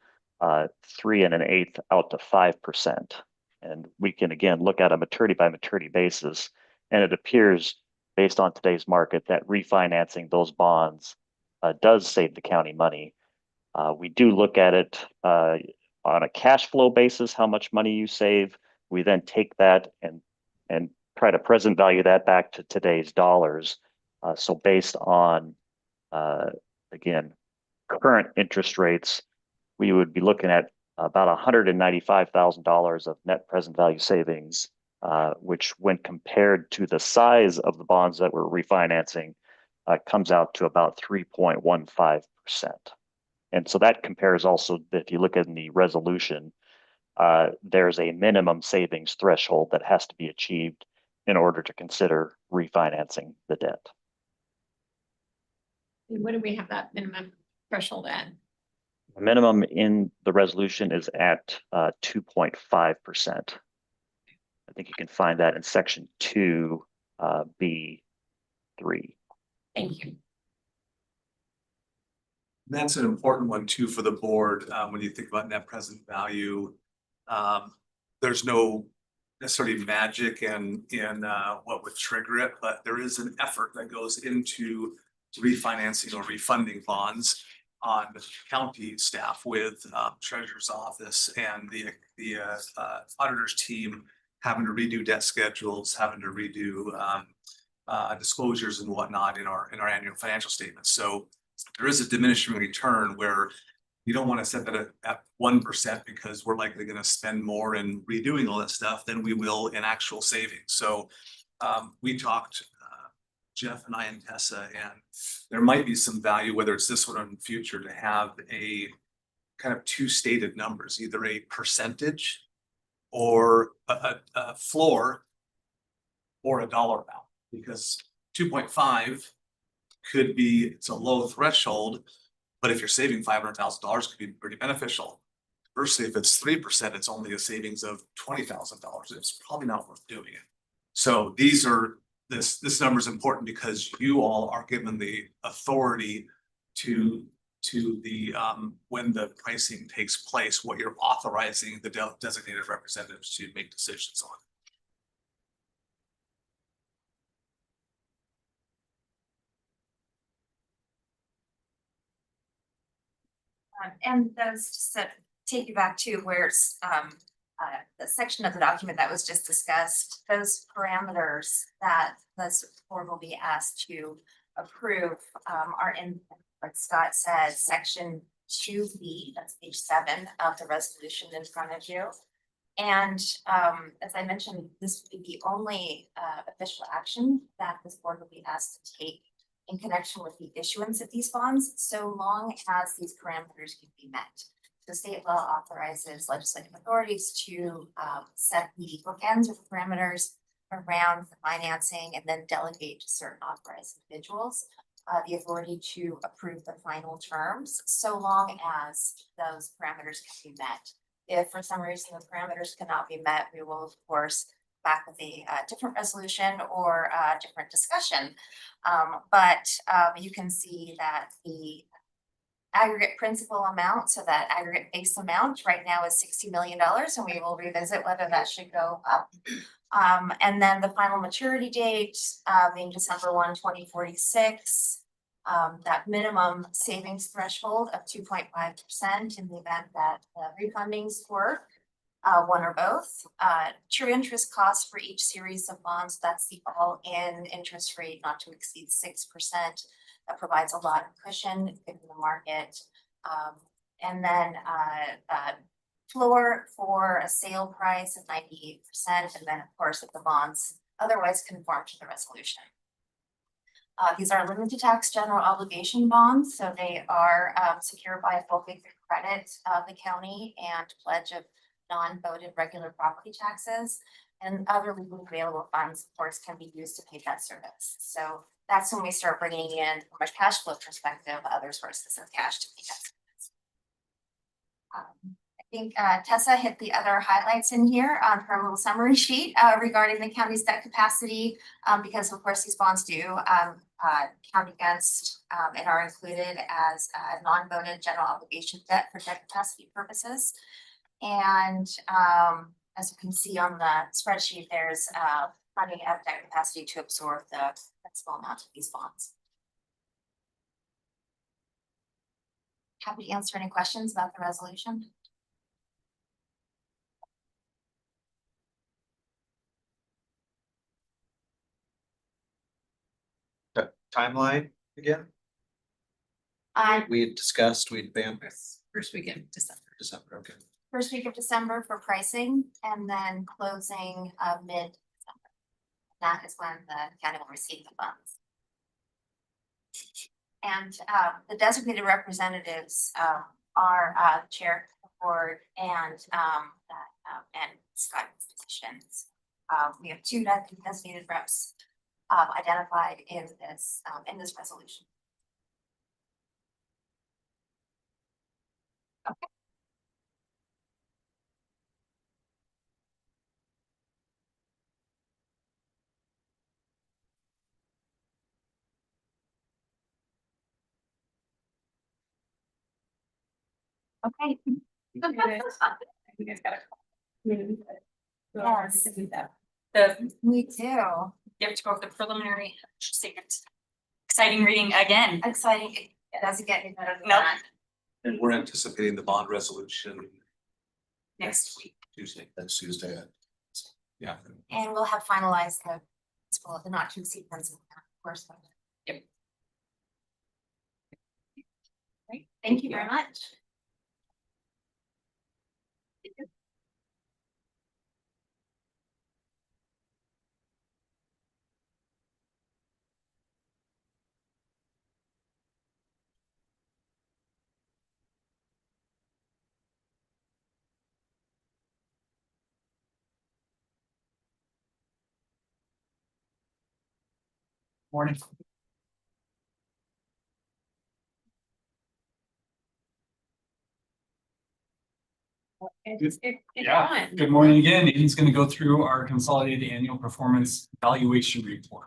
3 1/8 out to 5%. And we can again look at a maturity by maturity basis, and it appears, based on today's market, that refinancing those bonds does save the county money. We do look at it on a cash flow basis, how much money you save. We then take that and try to present value that back to today's dollars. So based on, again, current interest rates, we would be looking at about $195,000 of net present value savings, which when compared to the size of the bonds that we're refinancing, comes out to about 3.15%. And so that compares also, if you look at the resolution, there's a minimum savings threshold that has to be achieved in order to consider refinancing the debt. And what do we have that minimum threshold at? The minimum in the resolution is at 2.5%. I think you can find that in section 2B3. Thank you. That's an important one too for the board, when you think about net present value. There's no necessarily magic in what would trigger it, but there is an effort that goes into refinancing or refunding bonds on the county staff with treasurer's office and the auditor's team having to redo debt schedules, having to redo disclosures and whatnot in our annual financial statements. So there is a diminishing return where you don't want to set that at 1% because we're likely going to spend more in redoing all that stuff than we will in actual savings. So we talked, Jeff and I and Tessa, and there might be some value, whether it's this one or in the future, to have a kind of two stated numbers, either a percentage or a floor or a dollar amount, because 2.5 could be, it's a low threshold, but if you're saving $500,000, it could be pretty beneficial. Versus if it's 3%, it's only a savings of $20,000. It's probably not worth doing it. So this number is important because you all are given the authority to the when the pricing takes place, what you're authorizing the designated representatives to make decisions on. And those, just to take you back to where's the section of the document that was just discussed, those parameters that this board will be asked to approve are in, like Scott said, section 2B, that's page 7 of the resolution in front of you. And as I mentioned, this would be the only official action that this board will be asked to take in connection with the issuance of these bonds, so long as these parameters can be met. The state law authorizes legislative authorities to set the bookends or parameters around the financing and then delegate to certain authorized individuals the authority to approve the final terms, so long as those parameters can be met. If for some reason the parameters cannot be met, we will of course back with a different resolution or a different discussion. But you can see that the aggregate principal amount, so that aggregate base amount right now is $60 million, and we will revisit whether that should go up. And then the final maturity date being December 1, 2046. That minimum savings threshold of 2.5% in the event that refundings work. One or both. True interest costs for each series of bonds, that's the all-in interest rate not to exceed 6%. That provides a lot of cushion given the market. And then floor for a sale price of 98%. And then of course, if the bonds otherwise conform to the resolution. These are limited tax general obligation bonds, so they are secured by a full faith and credit of the county and pledge of non-voted regular property taxes, and other legally available funds, of course, can be used to pay debt service. So that's when we start bringing in, from a cash flow perspective, other sources of cash to pay debt service. I think Tessa hit the other highlights in here on her little summary sheet regarding the county's debt capacity, because of course these bonds do count against and are included as non-voted general obligation debt for debt capacity purposes. And as you can see on the spreadsheet, there's plenty of debt capacity to absorb the principal amount of these bonds. Happy to answer any questions about the resolution. Timeline again? We had discussed, we'd been First weekend, December. December, okay. first week of December for pricing and then closing mid-December. That is when the county will receive the funds. And the designated representatives are chair of the board and Scott's positions. We have two designated reps identified in this resolution. Okay. Okay. Yes. Me too. You have to go over the preliminary statement. Exciting reading again. Exciting. It doesn't get any better than Nope. that. And we're anticipating the bond resolution Next week. Tuesday. Next Tuesday. Yeah. And we'll have finalized the not to exceed principal, of course. Yep. Great. Thank you very much. Morning. Yeah. Good morning again. Aiden's going to go through our consolidated annual performance evaluation report.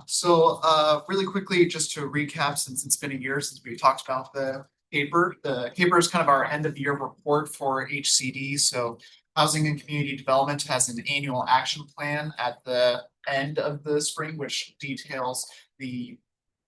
So really quickly, just to recap, since it's been a year since we talked about the CAPER. The CAPER is kind of our end of year report for HCD. So Housing and Community Development has an annual action plan at the end of the spring, which details the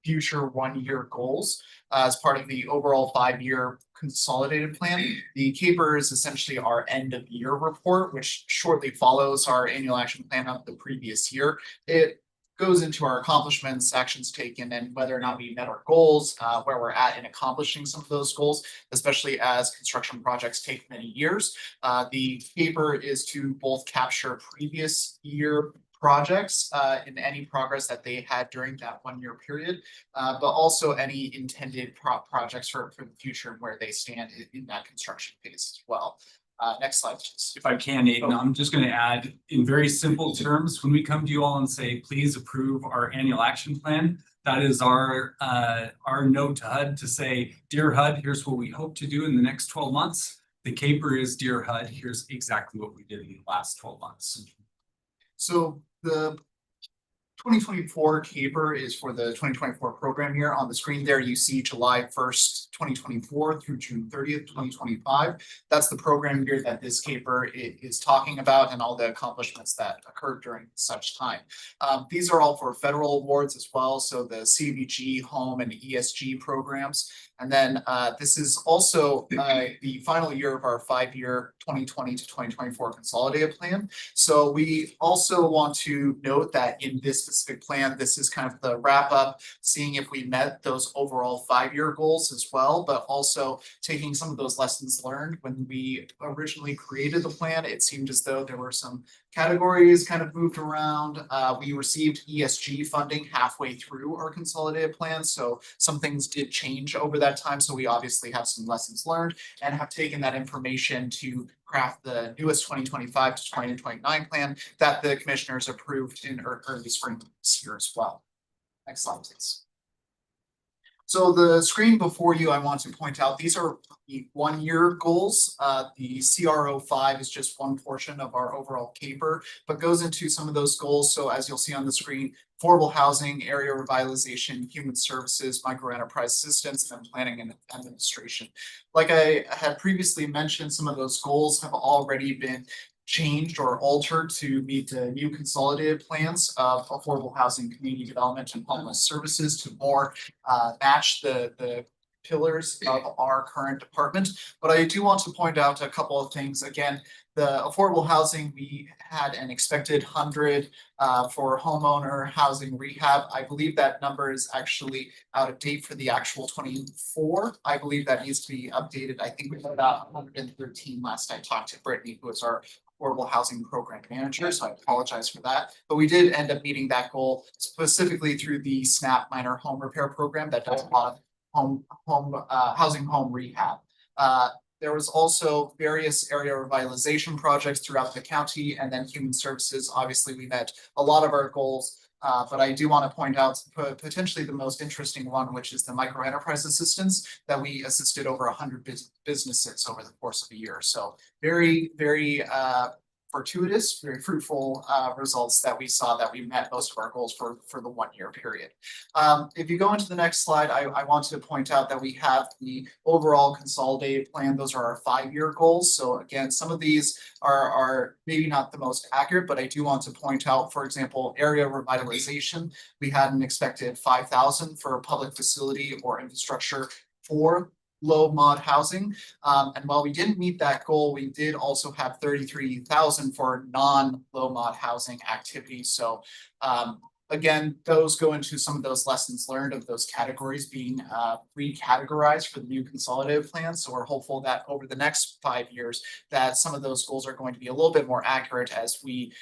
future 1-year goals as part of the overall 5-year consolidated plan. The CAPER is essentially our end of year report, which shortly follows our annual action plan of the previous year. It goes into our accomplishments, actions taken, and whether or not we met our goals, where we're at in accomplishing some of those goals, especially as construction projects take many years. The CAPER is to both capture previous year projects in any progress that they had during that 1-year period, but also any intended projects for the future and where they stand in that construction phase as well. Next slide, please. If I can, Aiden, I'm just going to add in very simple terms, when we come to you all and say, please approve our annual action plan, that is our note to HUD to say, dear HUD, here's what we hope to do in the next 12 months. The CAPER is, dear HUD, here's exactly what we did in the last 12 months. So the 2024 CAPER is for the 2024 program year. On the screen there, you see July 1st, 2024 through June 30th, 2025. That's the program year that this CAPER is talking about and all the accomplishments that occurred during such time. These are all for federal awards as well. So the CDBG, home and ESG programs. And then this is also the final year of our 5-year 2020 to 2024 consolidated plan. So we also want to note that in this specific plan, this is kind of the wrap up, seeing if we met those overall 5-year goals as well, but also taking some of those lessons learned. When we originally created the plan, it seemed as though there were some categories kind of moved around. We received ESG funding halfway through our consolidated plan. So some things did change over that time. So we obviously have some lessons learned and have taken that information to craft the newest 2025 to 2029 plan that the commissioners approved in early spring this year as well. Next slide, please. So the screen before you, I want to point out, these are the 1-year goals. The CR05 is just one portion of our overall CAPER, but goes into some of those goals. So as you'll see on the screen, affordable housing, area revitalization, human services, micro enterprise assistance, and planning and administration. Like I had previously mentioned, some of those goals have already been changed or altered to meet the new consolidated plans of affordable housing, community development, and homeless services to more match the pillars of our current department. But I do want to point out a couple of things. Again, the affordable housing, we had an expected 100 for homeowner housing rehab. I believe that number is actually out of date for the actual 24. I believe that needs to be updated. I think we had about 113 last I talked to Brittany, who is our affordable housing program manager, so I apologize for that. But we did end up meeting that goal specifically through the SNAP minor home repair program that does a lot of housing home rehab. There was also various area revitalization projects throughout the county, and then human services. Obviously, we met a lot of our goals. But I do want to point out potentially the most interesting one, which is the micro enterprise assistance that we assisted over 100 businesses over the course of a year. So very, very fortuitous, very fruitful results that we saw, that we met most of our goals for the 1 year period. If you go into the next slide, I want to point out that we have the overall consolidated plan. Those are our 5-year goals. So again, some of these are maybe not the most accurate, but I do want to point out, for example, area revitalization. We had an expected 5,000 for public facility or infrastructure for low mod housing. And while we didn't meet that goal, we did also have 33,000 for non-low mod housing activities. So again, those go into some of those lessons learned of those categories being recategorized for the new consolidated plan. So we're hopeful that over the next 5 years, that some of those goals are going to be a little bit more accurate as we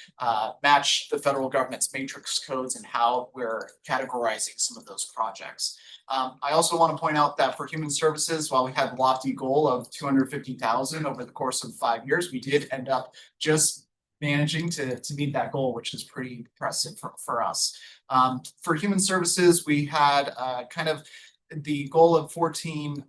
match the federal government's matrix codes and how we're categorizing some of those projects. I also want to point out that for human services, while we had a lofty goal of 250,000 over the course of 5 years, we did end up just managing to meet that goal, which is pretty impressive for us. For human services, we had kind of the goal of 14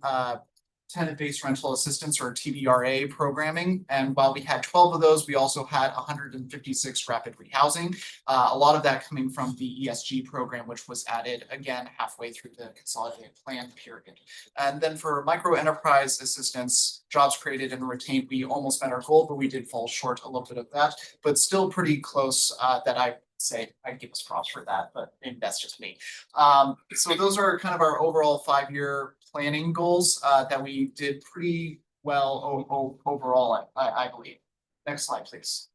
tenant-based rental assistance, or TBRA programming. And while we had 12 of those, we also had 156 rapid rehousing. A lot of that coming from the ESG program, which was added again halfway through the consolidated plan period. And then for micro enterprise assistance, jobs created and retained, we almost met our goal, but we did fall short a little bit of that, but still pretty close that I say I'd give us props for that, but maybe that's just me. So those are kind of our overall 5-year planning goals that we did pretty well overall, I believe. Next slide, please.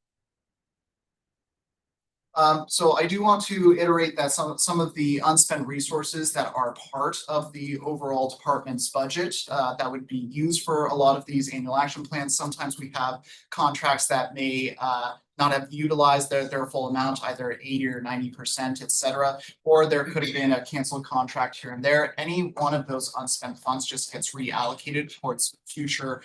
So I do want to iterate that some of the unspent resources that are part of the overall department's budget that would be used for a lot of these annual action plans. Sometimes we have contracts that may not have utilized their full amount, either 80 or 90%, et cetera, or there could have been a canceled contract here and there. Any one of those unspent funds just gets reallocated towards future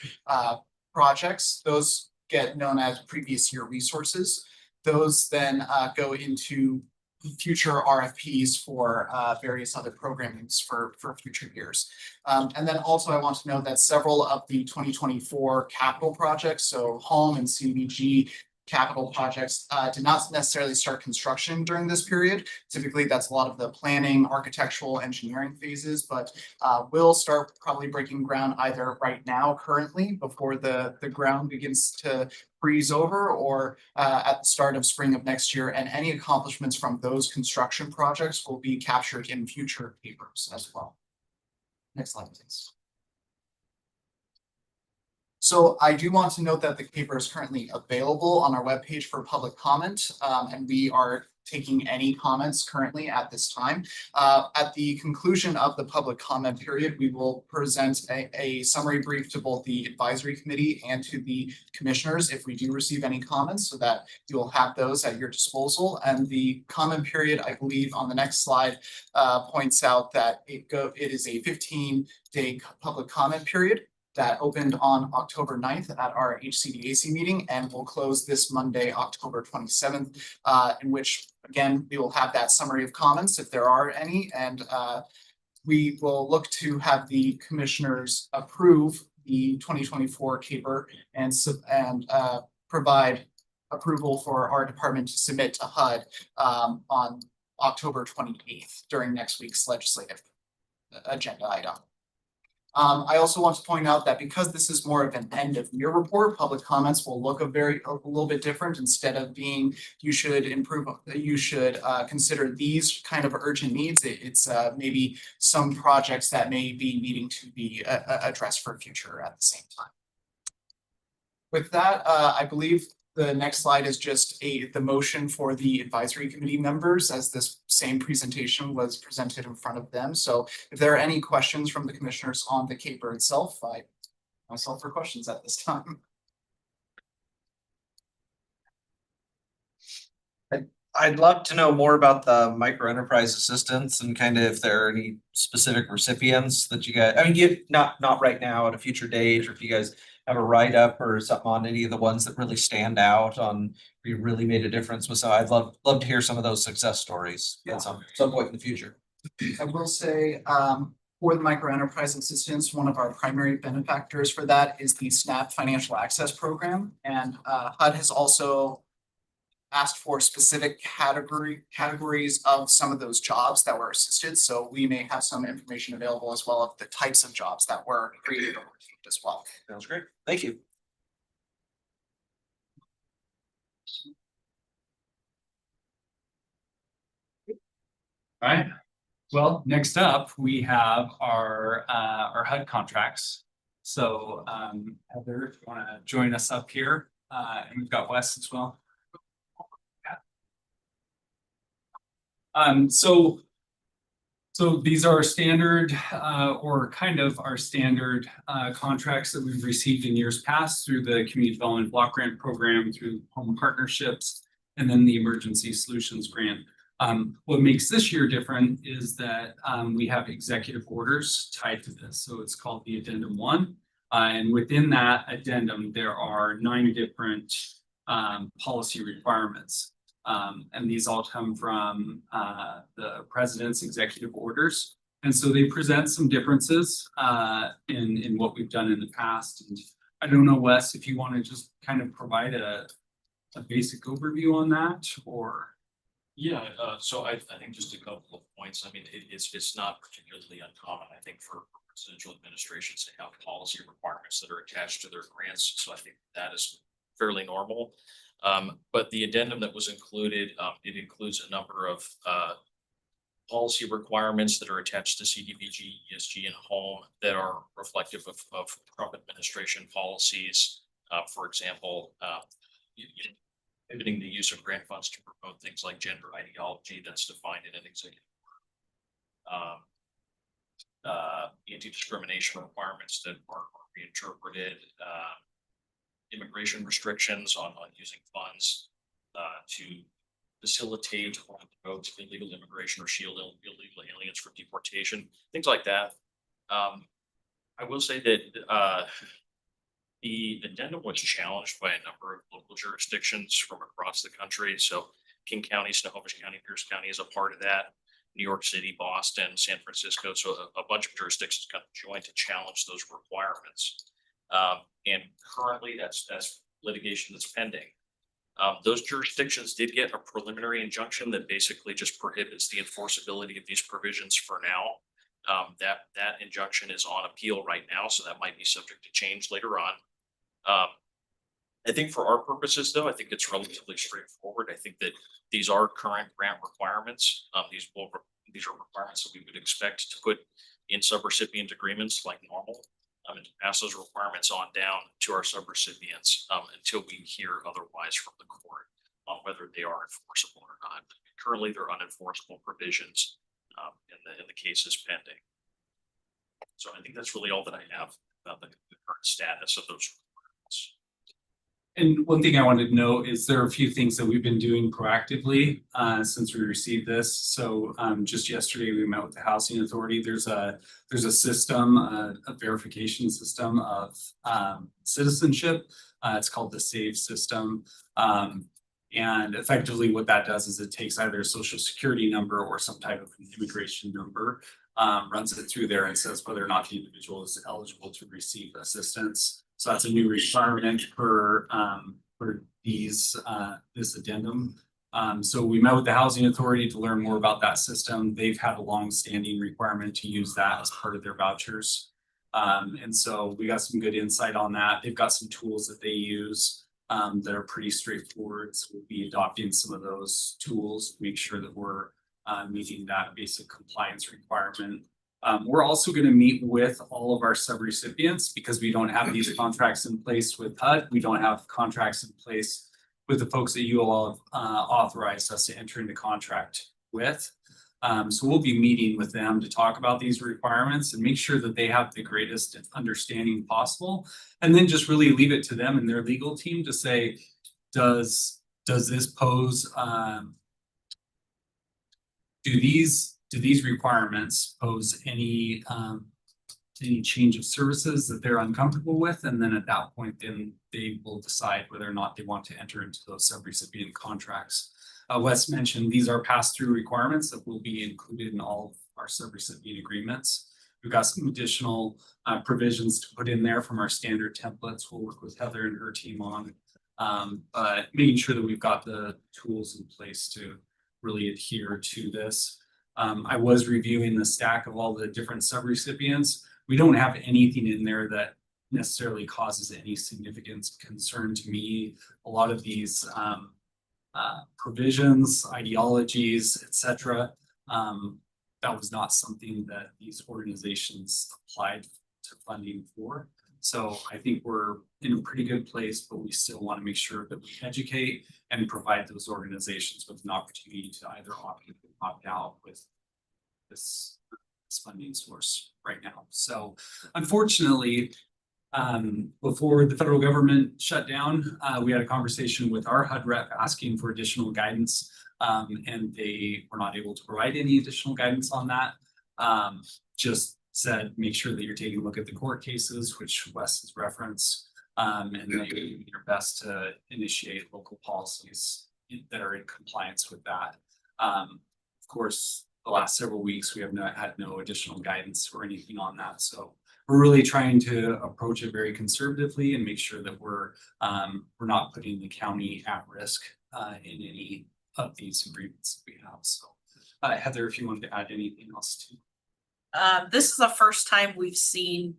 projects. Those get known as previous year resources. Those then go into future RFPs for various other programmings for future years. And then also I want to note that several of the 2024 capital projects, so home and CDBG capital projects, did not necessarily start construction during this period. Typically, that's a lot of the planning, architectural, engineering phases, but will start probably breaking ground either right now, currently, before the ground begins to freeze over, or at the start of spring of next year. And any accomplishments from those construction projects will be captured in future papers as well. Next slide, please. So I do want to note that the paper is currently available on our webpage for public comment, and we are taking any comments currently at this time. At the conclusion of the public comment period, we will present a summary brief to both the advisory committee and to the commissioners if we do receive any comments, so that you will have those at your disposal. And the comment period, I believe on the next slide, points out that it is a 15-day public comment period that opened on October 9th at our HCDAC meeting and will close this Monday, October 27th, in which, again, we will have that summary of comments if there are any, and we will look to have the commissioners approve the 2024 CAPER and provide approval for our department to submit to HUD on October 28th during next week's legislative agenda item. I also want to point out that because this is more of an end of year report, public comments will look a little bit different. Instead of being, you should consider these kind of urgent needs. It's maybe some projects that may be needing to be addressed for future at the same time. With that, I believe the next slide is just the motion for the advisory committee members, as this same presentation was presented in front of them. So if there are any questions from the commissioners on the CAPER itself, I myself for questions at this time. I'd love to know more about the micro enterprise assistance and kind of if there are any specific recipients that you guys, I mean, not right now, at a future date, or if you guys have a write-up or something on any of the ones that really stand out on, where you really made a difference with. So I'd love to hear some of those success stories at some point in the future. I will say, for the micro enterprise assistance, one of our primary benefactors for that is the SNAP Financial Access Program. And HUD has also asked for specific categories of some of those jobs that were assisted. So we may have some information available as well of the types of jobs that were created as well. Sounds great. Thank you. All right. Well, next up, we have our HUD contracts. So Heather, if you want to join us up here, and we've got Wes as well. So these are standard or kind of our standard contracts that we've received in years past through the Community Development Block Grant Program, through Home Partnerships, and then the Emergency Solutions Grant. What makes this year different is that we have executive orders tied to this. So it's called the Addendum 1. And within that addendum, there are 9 different policy requirements. And these all come from the president's executive orders. And so they present some differences in what we've done in the past. And I don't know, Wes, if you want to just kind of provide a basic overview on that, or. Yeah, so I think just a couple of points. I mean, it's not particularly uncommon, I think, for presidential administrations to have policy requirements that are attached to their grants. So I think that is fairly normal. But the addendum that was included, it includes a number of policy requirements that are attached to CDBG, ESG, and home that are reflective of Trump administration policies. For example, limiting the use of grant funds to promote things like gender ideology that's defined in an executive order. Anti-discrimination requirements that are reinterpreted, immigration restrictions on using funds to facilitate or promote illegal immigration or shield illegal aliens from deportation, things like that. I will say that the addendum was challenged by a number of local jurisdictions from across the country. So King County, Snohomish County, Pierce County is a part of that. New York City, Boston, San Francisco. So a bunch of jurisdictions kind of joined to challenge those requirements. And currently that's litigation that's pending. Those jurisdictions did get a preliminary injunction that basically just prohibits the enforceability of these provisions for now. That injunction is on appeal right now, so that might be subject to change later on. I think for our purposes, though, I think it's relatively straightforward. I think that these are current grant requirements. These are requirements that we would expect to put in subrecipient agreements like normal, and to pass those requirements on down to our subrecipients until we hear otherwise from the court on whether they are enforceable or not. Currently, they're unenforceable provisions, and the case is pending. So I think that's really all that I have about the current status of those requirements. And one thing I wanted to know is there are a few things that we've been doing proactively since we received this. So just yesterday we met with the Housing Authority. There's a system, a verification system of citizenship. It's called the SAVE system. And effectively what that does is it takes either a social security number or some type of an immigration number, runs it through there and says whether or not the individual is eligible to receive assistance. So that's a new requirement for this addendum. So we met with the Housing Authority to learn more about that system. They've had a long-standing requirement to use that as part of their vouchers. And so we got some good insight on that. They've got some tools that they use that are pretty straightforward. So we'll be adopting some of those tools, make sure that we're meeting that basic compliance requirement. We're also going to meet with all of our subrecipients because we don't have these contracts in place with HUD. We don't have contracts in place with the folks that you all have authorized us to enter into contract with. So we'll be meeting with them to talk about these requirements and make sure that they have the greatest understanding possible. And then just really leave it to them and their legal team to say, does this pose, do these requirements pose any change of services that they're uncomfortable with? And then at that point, then they will decide whether or not they want to enter into those subrecipient contracts. Wes mentioned these are pass-through requirements that will be included in all of our subrecipient agreements. We've got some additional provisions to put in there from our standard templates. We'll work with Heather and her team on, but making sure that we've got the tools in place to really adhere to this. I was reviewing the stack of all the different subrecipients. We don't have anything in there that necessarily causes any significant concern to me. A lot of these provisions, ideologies, etc. That was not something that these organizations applied to funding for. So I think we're in a pretty good place, but we still want to make sure that we educate and provide those organizations with an opportunity to either opt out with this funding source right now. So unfortunately, before the federal government shut down, we had a conversation with our HUD rep asking for additional guidance, and they were not able to provide any additional guidance on that. Just said, make sure that you're taking a look at the court cases, which Wes has referenced, and that you're doing your best to initiate local policies that are in compliance with that. Of course, the last several weeks, we have had no additional guidance or anything on that. So we're really trying to approach it very conservatively and make sure that we're not putting the county at risk in any of these agreements that we have. So Heather, if you wanted to add anything else too. This is the first time we've seen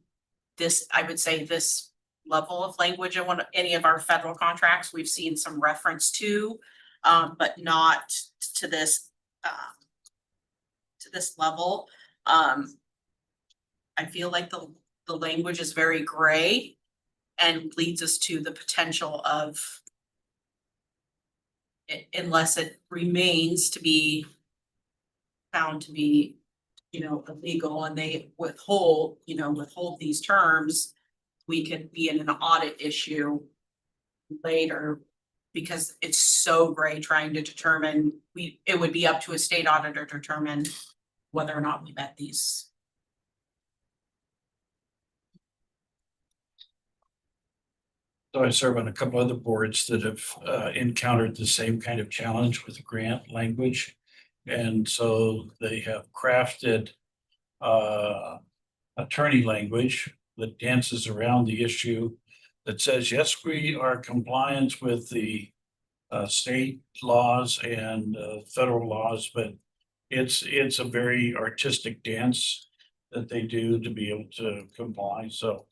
this, I would say, this level of language in any of our federal contracts. We've seen some reference to, but not to this level. I feel like the language is very gray and leads us to the potential of, unless it remains to be found to be, illegal, and they withhold these terms, we could be in an audit issue later because it's so gray trying to determine, it would be up to a state auditor to determine whether or not we met these. So I serve on a couple other boards that have encountered the same kind of challenge with grant language. And so they have crafted attorney language that dances around the issue that says, yes, we are compliant with the state laws and federal laws, but it's a very artistic dance that they do to be able to comply. So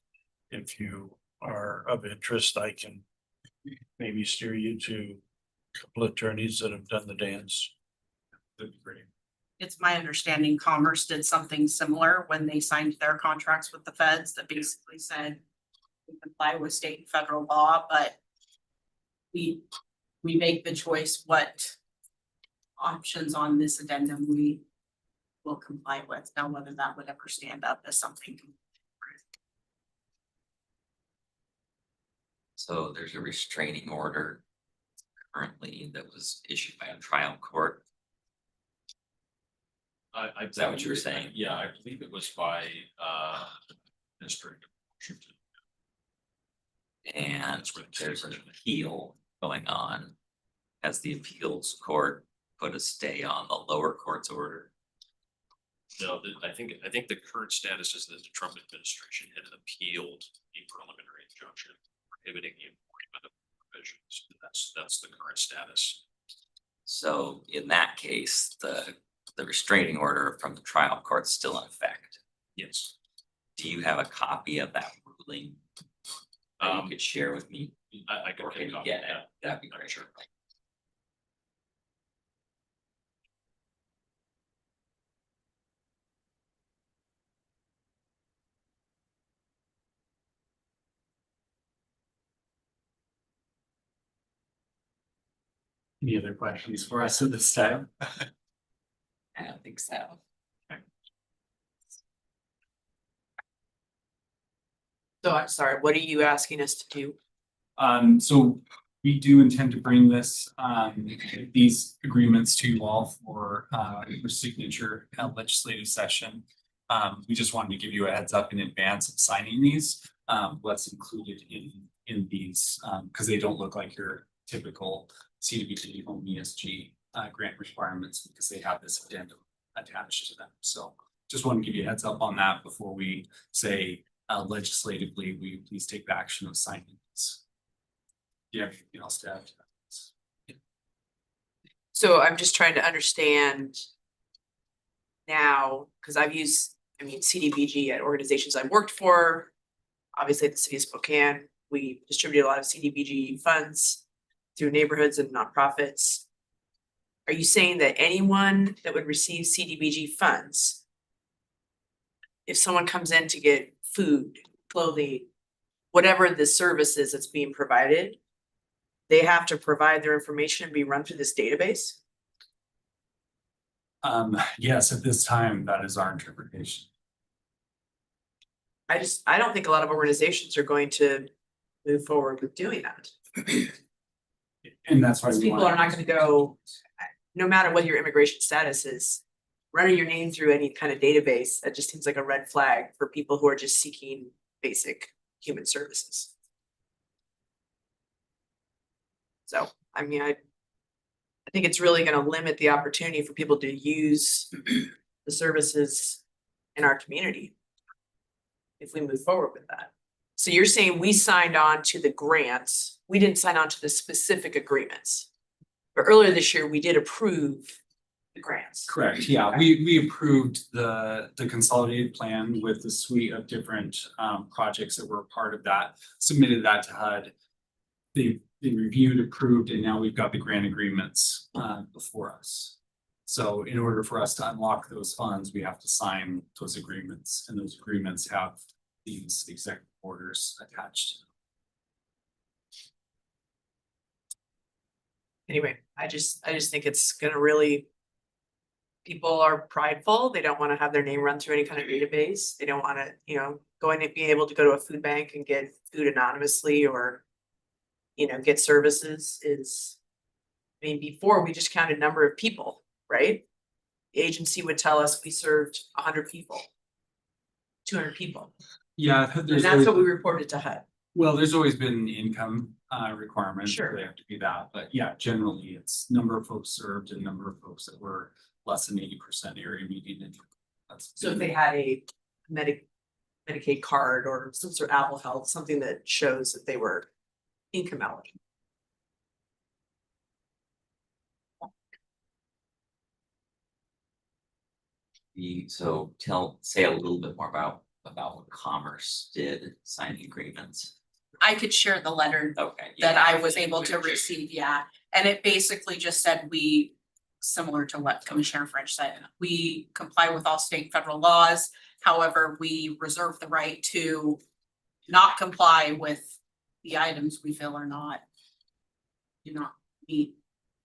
if you are of interest, I can maybe steer you to a couple of attorneys that have done the dance. That'd be great. It's my understanding Commerce did something similar when they signed their contracts with the feds that basically said we comply with state and federal law, but we make the choice what options on this addendum we will comply with. Now, whether that would ever stand up as something. So there's a restraining order currently that was issued by a trial court. Is that what you were saying? Yeah, I believe it was by District of Washington. And there's an appeal going on. Has the appeals court put a stay on the lower court's order? No, I think the current status is that the Trump administration had appealed the preliminary injunction prohibiting the enforcement of provisions. That's the current status. So in that case, the restraining order from the trial court is still in effect. Yes. Do you have a copy of that ruling? That you could share with me? I can Or can you get it? That'd be great. Sure. Any other questions for us at this time? I don't think so. So I'm sorry, what are you asking us to do? So we do intend to bring these agreements to you all for signature at legislative session. We just wanted to give you a heads up in advance of signing these, what's included in these, because they don't look like your typical CDBG home ESG grant requirements, because they have this addendum attached to them. So just want to give you a heads up on that before we say legislatively, we please take the action of signing this. Do you have anything else to add to that? So I'm just trying to understand now, because I've used, CDBG at organizations I've worked for. Obviously, at the city of Spokane, we distribute a lot of CDBG funds through neighborhoods and nonprofits. Are you saying that anyone that would receive CDBG funds, if someone comes in to get food, clothing, whatever the service is that's being provided, they have to provide their information and be run through this database? Yes, at this time, that is our interpretation. I don't think a lot of organizations are going to move forward with doing that. And that's why Because we people are not gonna go, no matter what your immigration status is, running your name through any kind of database, that just seems like a red flag for people who are just seeking basic human services. So, I think it's really gonna limit the opportunity for people to use the services in our community if we move forward with that. So you're saying we signed on to the grants, we didn't sign on to the specific agreements. But earlier this year, we did approve the grants. Correct, yeah, we approved the consolidated plan with the suite of different projects that were a part of that, submitted that to HUD. They reviewed, approved, and now we've got the grant agreements before us. So in order for us to unlock those funds, we have to sign those agreements, and those agreements have these executive orders attached. Anyway, I just think it's gonna really. People are prideful, they don't wanna have their name run through any kind of database, they don't wanna, going to be able to go to a food bank and get food anonymously or. Get services is. Before we just counted number of people, right? The agency would tell us we served 100 people. 200 people, Yeah, and there's that's what we always, reported to HUD. well, there's always been income requirements. Sure. They have to be that, but yeah, generally it's number of folks served and number of folks that were less than 80% area median income. That's So if they had a Medicaid card or some sort of Apple Health, something that shows that they were income eligible. Say a little bit more about what Commerce did signing agreements. I could share the letter Okay. that yeah. I was able to receive, yeah. And it basically just said similar to what Commissioner French said, we comply with all state and federal laws. However, we reserve the right to not comply with the items we feel do not meet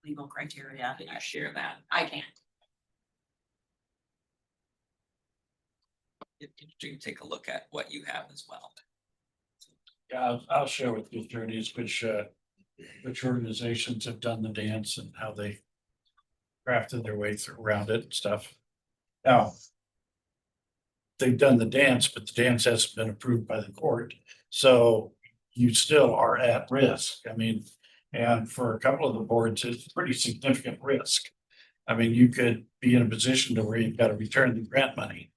legal criteria. Can you share that? I can't. You can take a look at what you have as well. Yeah, I'll share with the attorneys which organizations have done the dance and how they crafted their way around it and stuff. Now, they've done the dance, but the dance hasn't been approved by the court, so you still are at risk. And for a couple of the boards, it's a pretty significant risk. You could be in a position to where you've got to return the grant money.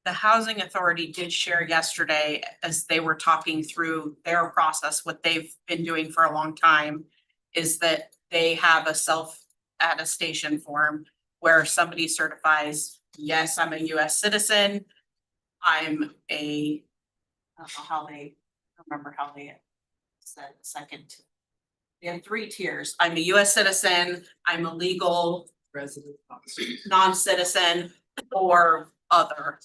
The Housing Authority did share yesterday as they were talking through their process, what they've been doing for a long time is that they have a self-attestation form where somebody certifies yes, I'm a US citizen. I'm a, I don't know how they, I don't remember how they said second. They have 3 tiers. I'm a US citizen, I'm a legal Resident. non-citizen, or other.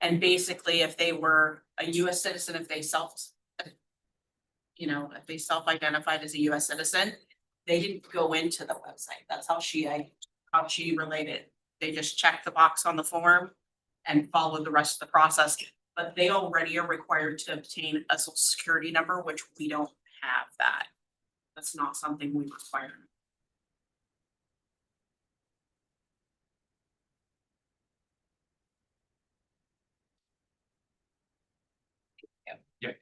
And basically, if they were a US citizen, if they if they self-identified as a US citizen, they didn't go into the website. That's how she related. They just checked the box on the form and followed the rest of the process. But they already are required to obtain a social security number, which we don't have that. That's not something we require. Yeah.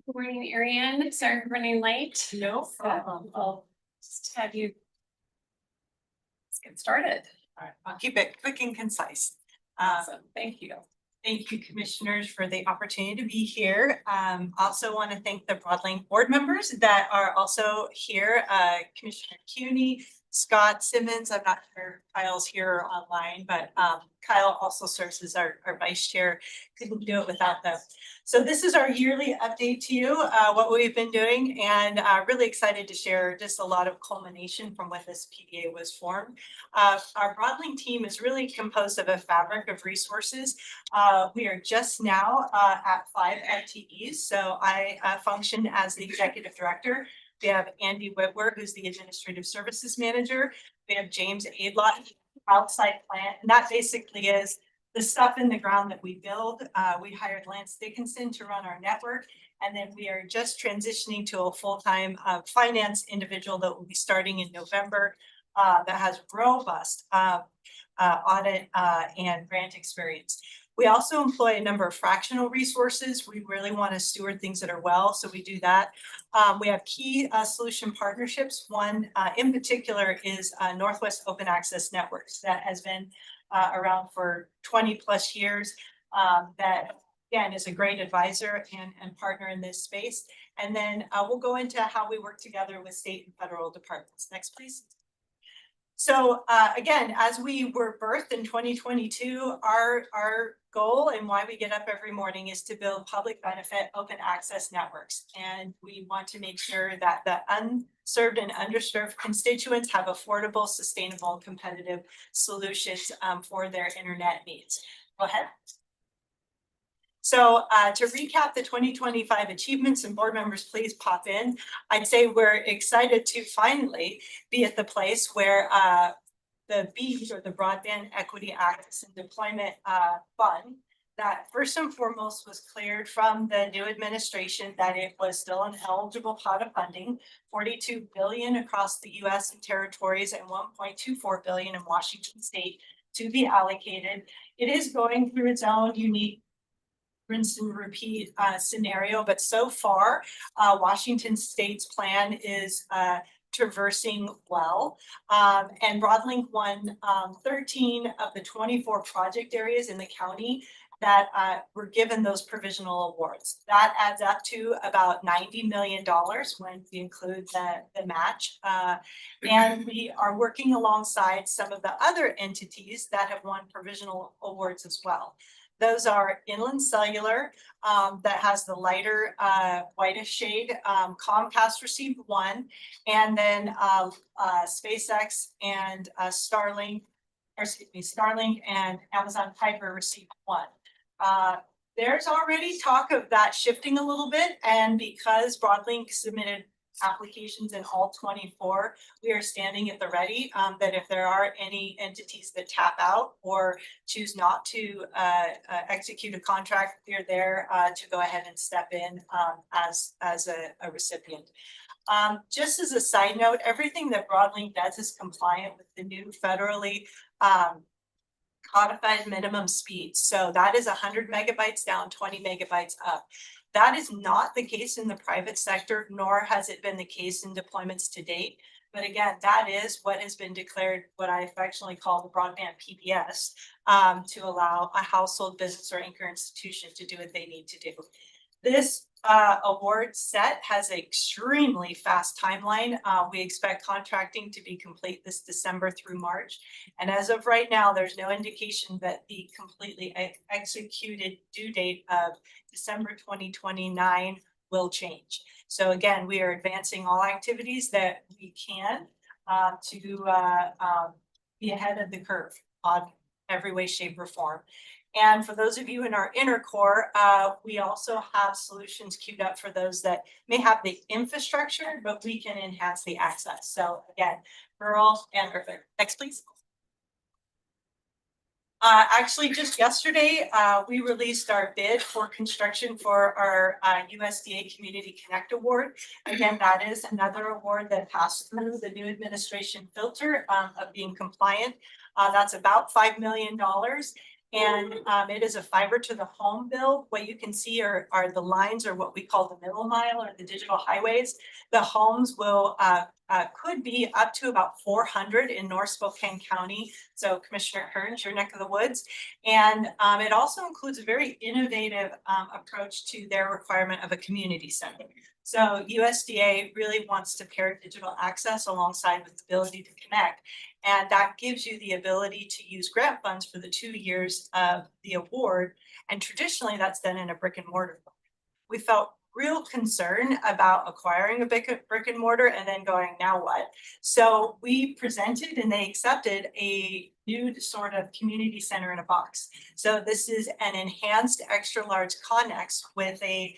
Good morning, Ariane. Sorry for running late. No problem. I'll just have you. Let's get started. All right, I'll keep it quick and concise. Awesome, thank you. Thank you, commissioners, for the opportunity to be here. Also want to thank the Broadlink board members that are also here. Commissioner CUNY, Scott Simmons, I'm not sure Kyle's here or online, but Kyle also serves as our vice chair. Couldn't do it without them. So this is our yearly update to you, what we've been doing, and really excited to share just a lot of culmination from when this PDA was formed. Our Broadlink team is really composed of a fabric of resources. We are just now at 5 FTEs, so I function as the executive director. We have Andy Whitwer, who's the administrative services manager. We have James Aidlott, outside plant, and that basically is the stuff in the ground that we build. We hired Lance Dickinson to run our network, and then we are just transitioning to a full-time finance individual that will be starting in November that has robust audit and grant experience. We also employ a number of fractional resources. We really want to steward things that are well, so we do that. We have key solution partnerships. One in particular is Northwest Open Access Networks that has been around for 20 plus years. That again is a great advisor and partner in this space. And then we'll go into how we work together with state and federal departments. Next, please. So again, as we were birthed in 2022, our goal and why we get up every morning is to build public benefit open access networks. And we want to make sure that the unserved and underserved constituents have affordable, sustainable, and competitive solutions for their internet needs. Go ahead. So to recap the 2025 achievements, and board members, please pop in. I'd say we're excited to finally be at the place where the BEAD, or the Broadband Equity Access and Deployment Fund, that first and foremost was cleared from the new administration, that it was still an eligible pot of funding, $42 billion across the US and territories and $1.24 billion in Washington state to be allocated. It is going through its own unique rinse and repeat scenario, but so far Washington state's plan is traversing well, and Broadlink won 13 of the 24 project areas in the county that were given those provisional awards. That adds up to about $90 million when we include the match. And we are working alongside some of the other entities that have won provisional awards as well. Those are Inland Cellular, that has the lighter whitish shade. Comcast received 1, and then SpaceX and Starlink and Amazon Kuiper received 1. There's already talk of that shifting a little bit, and because Broadlink submitted applications in all 24, we are standing at the ready, that if there are any entities that tap out or choose not to execute a contract, we're there to go ahead and step in as a recipient. Just as a side note, everything that Broadlink does is compliant with the new federally codified minimum speed. So that is 100 megabytes down, 20 megabytes up. That is not the case in the private sector, nor has it been the case in deployments to date. But again, that is what has been declared, what I affectionately call the broadband PBS, to allow a household, business, or anchor institution to do what they need to do. This award set has an extremely fast timeline. We expect contracting to be complete this December through March. And as of right now, there's no indication that the completely executed due date of December 2029 will change. So again, we are advancing all activities that we can to be ahead of the curve on every way, shape, or form. And for those of you in our inner core, we also have solutions queued up for those that may have the infrastructure, but we can enhance the access. So again, rural and urban. Next, please. Actually, just yesterday, we released our bid for construction for our USDA Community Connect Award. Again, that is another award that passed through the new administration filter of being compliant. That's about $5 million. And it is a fiber to the home build. What you can see are the lines, or what we call the middle mile, or the digital highways. The homes will could be up to about 400 in North Spokane County. So Commissioner Kearns, your neck of the woods. And it also includes a very innovative approach to their requirement of a community center. So USDA really wants to pair digital access alongside with the ability to connect. And that gives you the ability to use grant funds for the 2 years of the award. And traditionally that's done in a brick and mortar. We felt real concern about acquiring a brick and mortar and then going, now what? So we presented and they accepted a new sort of community center in a box. So this is an enhanced extra large connex with a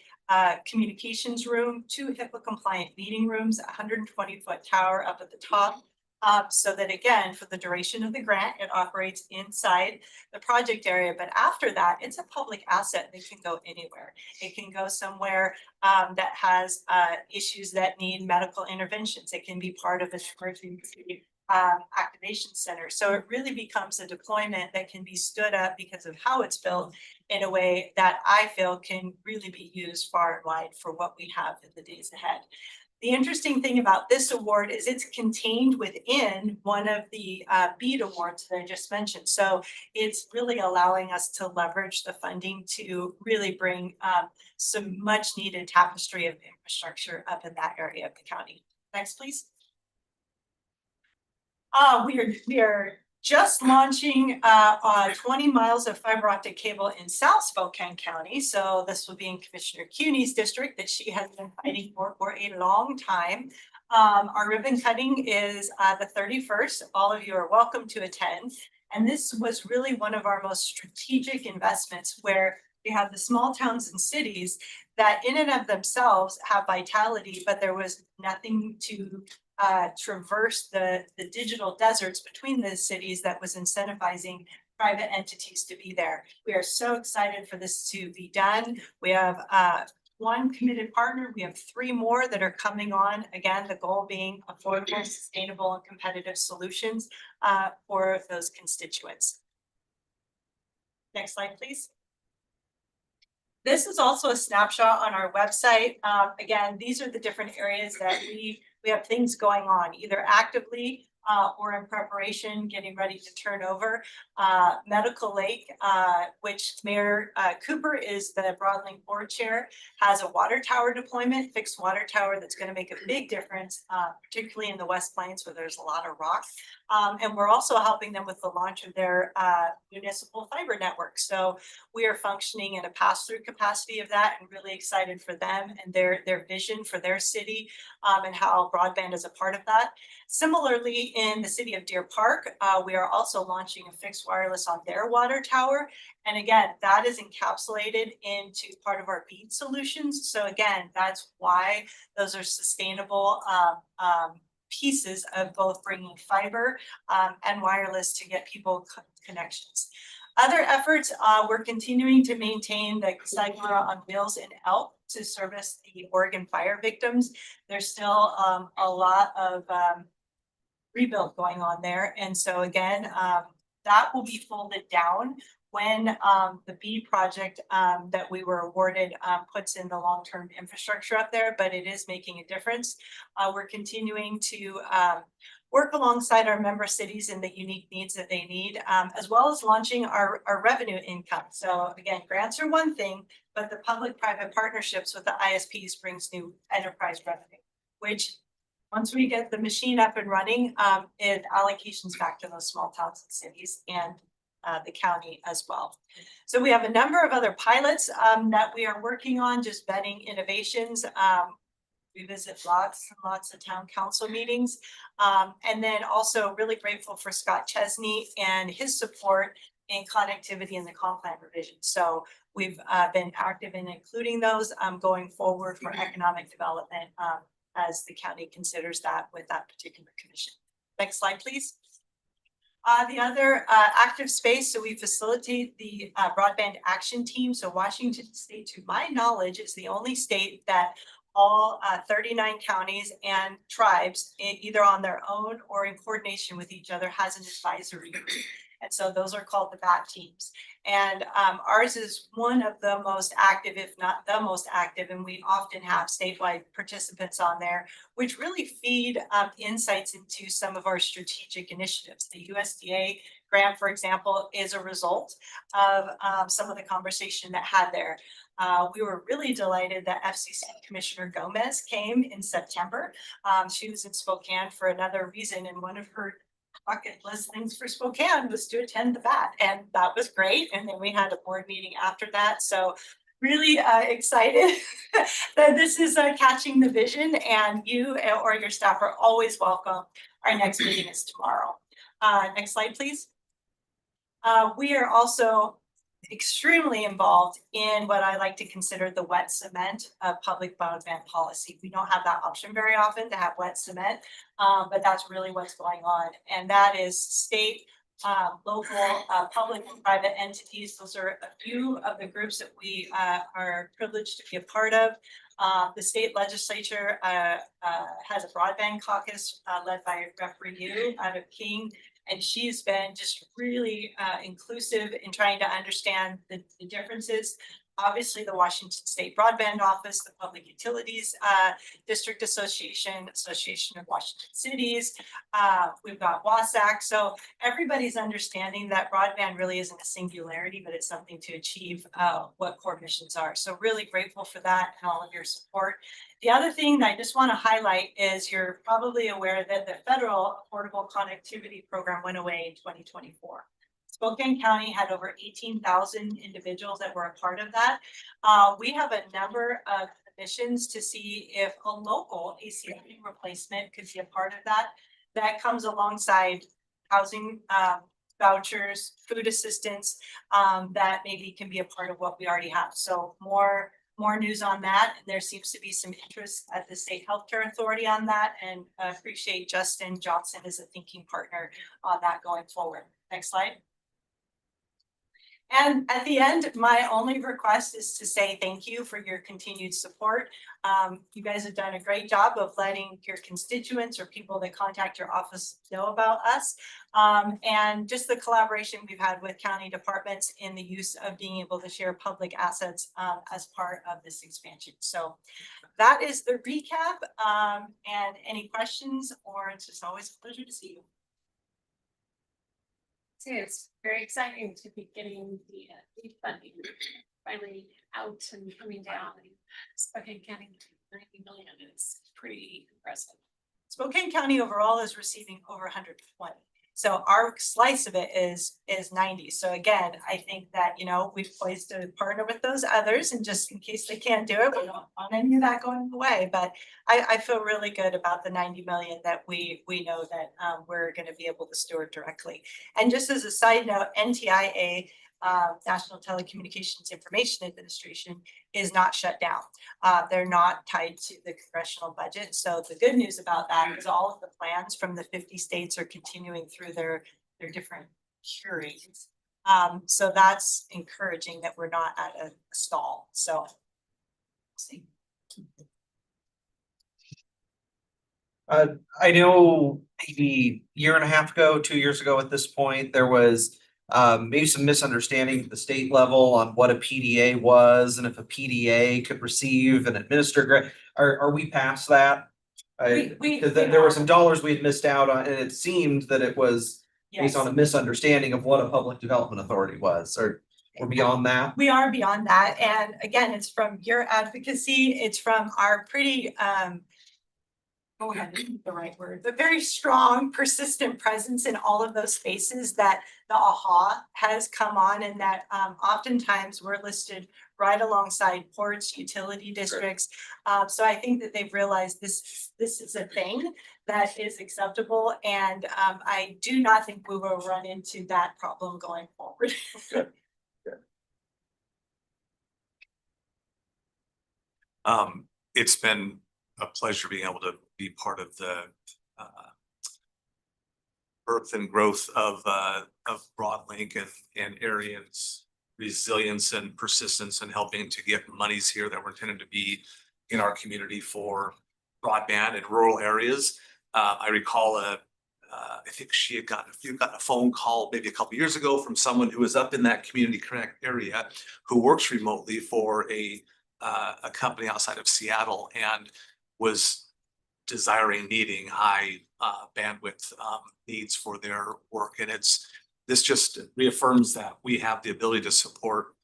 communications room, 2 HIPAA compliant meeting rooms, 120-foot tower up at the top. So that again, for the duration of the grant, it operates inside the project area. But after that, it's a public asset that can go anywhere. It can go somewhere that has issues that need medical interventions. It can be part of a emergency activation center. So it really becomes a deployment that can be stood up because of how it's built in a way that I feel can really be used far and wide for what we have in the days ahead. The interesting thing about this award is it's contained within one of the BEAD awards that I just mentioned. So it's really allowing us to leverage the funding to really bring some much needed tapestry of infrastructure up in that area of the county. Next, please. We are just launching 20 miles of fiber optic cable in South Spokane County. So this will be in Commissioner CUNY's district that she has been fighting for a long time. Our ribbon cutting is the 31st. All of you are welcome to attend. And this was really one of our most strategic investments, where we have the small towns and cities that in and of themselves have vitality, but there was nothing to traverse the digital deserts between the cities that was incentivizing private entities to be there. We are so excited for this to be done. We have 1 committed partner. We have 3 more that are coming on. Again, the goal being affordable, sustainable, and competitive solutions for those constituents. Next slide, please. This is also a snapshot on our website. Again, these are the different areas that we have things going on, either actively or in preparation, getting ready to turn over. Medical Lake, which Mayor Cooper is the Broadlink Board Chair, has a water tower deployment, fixed water tower that's going to make a big difference, particularly in the West Plains where there's a lot of rock. And we're also helping them with the launch of their municipal fiber network. So we are functioning in a pass-through capacity of that, and really excited for them and their vision for their city and how broadband is a part of that. Similarly, in the city of Deer Park, we are also launching a fixed wireless on their water tower. And again, that is encapsulated into part of our BEAD solutions. So again, that's why those are sustainable pieces of both bringing fiber and wireless to get people connections. Other efforts, we're continuing to maintain the Cyclera on Wheels in Elk to service the Oregon fire victims. There's still a lot of rebuild going on there. And so again, that will be folded down when the B project that we were awarded puts in the long-term infrastructure up there, but it is making a difference. We're continuing to work alongside our member cities and the unique needs that they need, as well as launching our revenue income. So again, grants are one thing, but the public-private partnerships with the ISPs brings new enterprise revenue, which once we get the machine up and running, it allocations back to those small towns and cities and the county as well. So we have a number of other pilots that we are working on, just vetting innovations. We visit lots and lots of town council meetings. And then also really grateful for Scott Chesney and his support in connectivity in the comp plan revision. So we've been active in including those going forward for economic development as the county considers that with that particular commission. Next slide, please. The other active space, so we facilitate the broadband action team. So Washington State, to my knowledge, is the only state that all 39 counties and tribes, either on their own or in coordination with each other, has an advisory group. And so those are called the BAT teams. And ours is one of the most active, if not the most active, and we often have statewide participants on there, which really feed insights into some of our strategic initiatives. The USDA grant, for example, is a result of some of the conversation that had there. We were really delighted that FCC Commissioner Gomez came in September. She was in Spokane for another reason, and one of her bucket list things for Spokane was to attend the BAT, and that was great. And then we had a board meeting after that. So really excited that this is catching the vision, and you or your staff are always welcome. Our next meeting is tomorrow. Next slide, please. We are also extremely involved in what I like to consider the wet cement of public broadband policy. We don't have that option very often to have wet cement, but that's really what's going on. And that is state, local, public and private entities. Those are a few of the groups that we are privileged to be a part of. The state legislature has a broadband caucus led by Referee Yu out of King. And she's been just really inclusive in trying to understand the differences. Obviously, the Washington State Broadband Office, the Public Utilities District Association, Association of Washington Cities. We've got WASAC. So everybody's understanding that broadband really isn't a singularity, but it's something to achieve what core missions are. So really grateful for that and all of your support. The other thing that I just want to highlight is you're probably aware that the federal Affordable Connectivity Program went away in 2024. Spokane County had over 18,000 individuals that were a part of that. We have a number of missions to see if a local ACP replacement could be a part of that. That comes alongside housing vouchers, food assistance, that maybe can be a part of what we already have. So more news on that. There seems to be some interest at the State Healthcare Authority on that, and I appreciate Justin Johnson as a thinking partner on that going forward. Next slide. And at the end, my only request is to say thank you for your continued support. You guys have done a great job of letting your constituents or people that contact your office know about us. And just the collaboration we've had with county departments in the use of being able to share public assets as part of this expansion. So that is the recap. And any questions, or it's just always a pleasure to see you. It's very exciting to be getting the funding finally out and coming down. Spokane County 90 million is pretty impressive. Spokane County overall is receiving over 120. So our slice of it is 90. So again, I think that, you know, we've poised to partner with those others, and just in case they can't do it, we don't want any of that going away. But I feel really good about the 90 million that we know that we're going to be able to steward directly. And just as a side note, NTIA, National Telecommunications Information Administration, is not shut down. They're not tied to the congressional budget. So the good news about that is all of the plans from the 50 states are continuing through their different hearings. So that's encouraging that we're not at a stall. So we'll see. I know maybe year and a half ago, 2 years ago at this point, there was maybe some misunderstanding at the state level on what a PDA was and if a PDA could receive and administer grant. Are we past that? Because there were some dollars we had missed out on, and it seemed that it was based on a misunderstanding of what a public development authority was, or we're beyond that. We are beyond that. And again, it's from your advocacy. It's from our pretty, go ahead, the right word, but very strong, persistent presence in all of those spaces that the AHA has come on, and that oftentimes we're listed right alongside ports, utility districts. So I think that they've realized this is a thing that is acceptable, and I do not think we will run into that problem going forward. It's been a pleasure being able to be part of the birth and growth of Broadlink and Arian's resilience and persistence in helping to get monies here that were intended to be in our community for broadband in rural areas. I recall I think she had gotten a phone call maybe a couple years ago from someone who was up in that Community Connect area who works remotely for a company outside of Seattle and was needing high bandwidth needs for their work. And this just reaffirms that we have the ability to support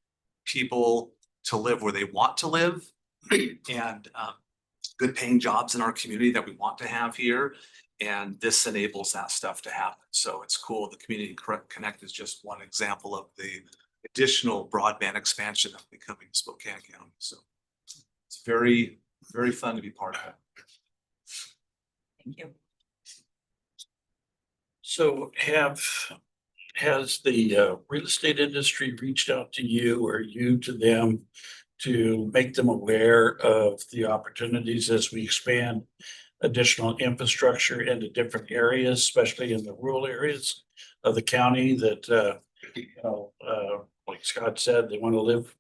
people to live where they want to live and good paying jobs in our community that we want to have here. And this enables that stuff to happen. So it's cool. The Community Connect is just one example of the additional broadband expansion that will be coming to Spokane County. So it's very, very fun to be part of it. Thank you. So has the real estate industry reached out to you or you to them to make them aware of the opportunities as we expand additional infrastructure into different areas, especially in the rural areas of the county that, like Scott said, they want to live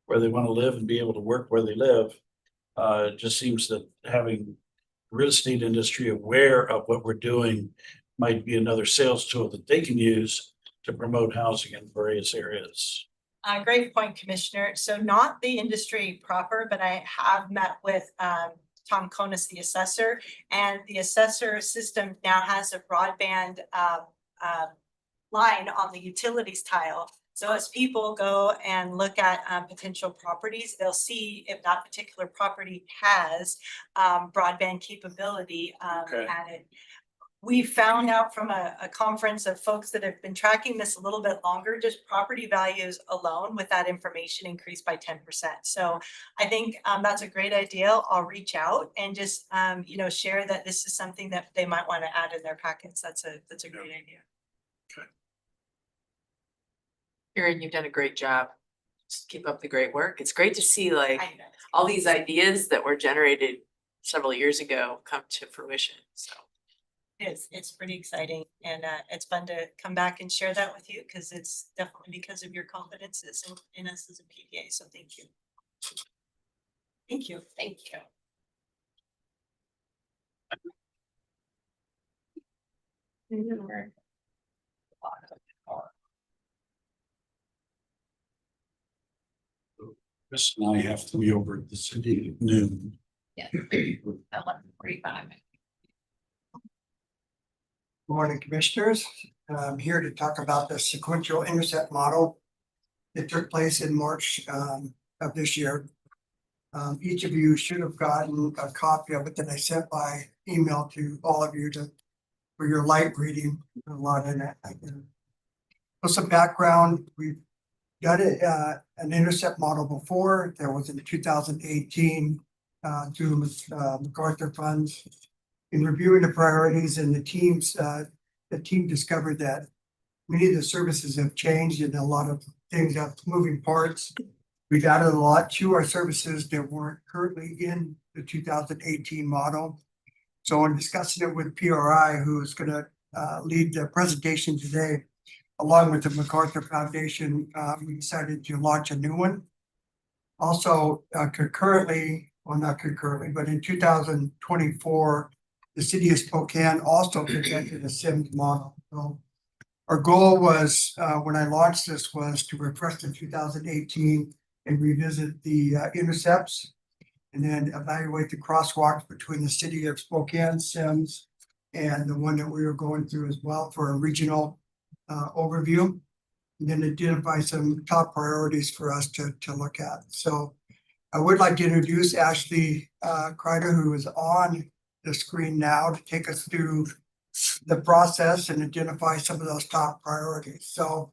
where they want to live and be able to work where they live. It just seems that having real estate industry aware of what we're doing might be another sales tool that they can use to promote housing in various areas. Great point, Commissioner. So not the industry proper, but I have met with Tom Konis, the assessor, and the assessor system now has a broadband line on the utilities tile. So as people go and look at potential properties, they'll see if that particular property has broadband capability added. We found out from a conference of folks that have been tracking this a little bit longer, just property values alone with that information increased by 10%. So I think that's a great idea. I'll reach out and just share that this is something that they might want to add in their packets. That's a great idea. Erin, you've done a great job. Just keep up the great work. It's great to see all these ideas that were generated several years ago come to fruition. So It's pretty exciting, and it's fun to come back and share that with you because it's definitely because of your confidences in us as a PDA. So thank you. Thank you. Thank you. Chris and I have to be over at the city at noon. Yeah. 11:45. Good morning, Commissioners. I'm here to talk about the sequential intercept model that took place in March of this year. Each of you should have gotten a copy of it that I sent by email to all of you for your light reading. A lot in it. For some background, we've done an intercept model before. There was in 2018 through MacArthur funds. In reviewing the priorities and the team discovered that many of the services have changed and a lot of things have moving parts. We've added a lot to our services that weren't currently in the 2018 model. So in discussing it with PRI, who's going to lead the presentation today, along with the MacArthur Foundation, we decided to launch a new one. Also concurrently, well not concurrently, but in 2024, the city of Spokane also presented a SIMS model. So our goal was, when I launched this, was to refresh in 2018 and revisit the intercepts and then evaluate the crosswalks between the city of Spokane SIMS and the one that we were going through as well for a regional overview. And then identify some top priorities for us to look at. So I would like to introduce Ashley Kreider, who is on the screen now, to take us through the process and identify some of those top priorities. So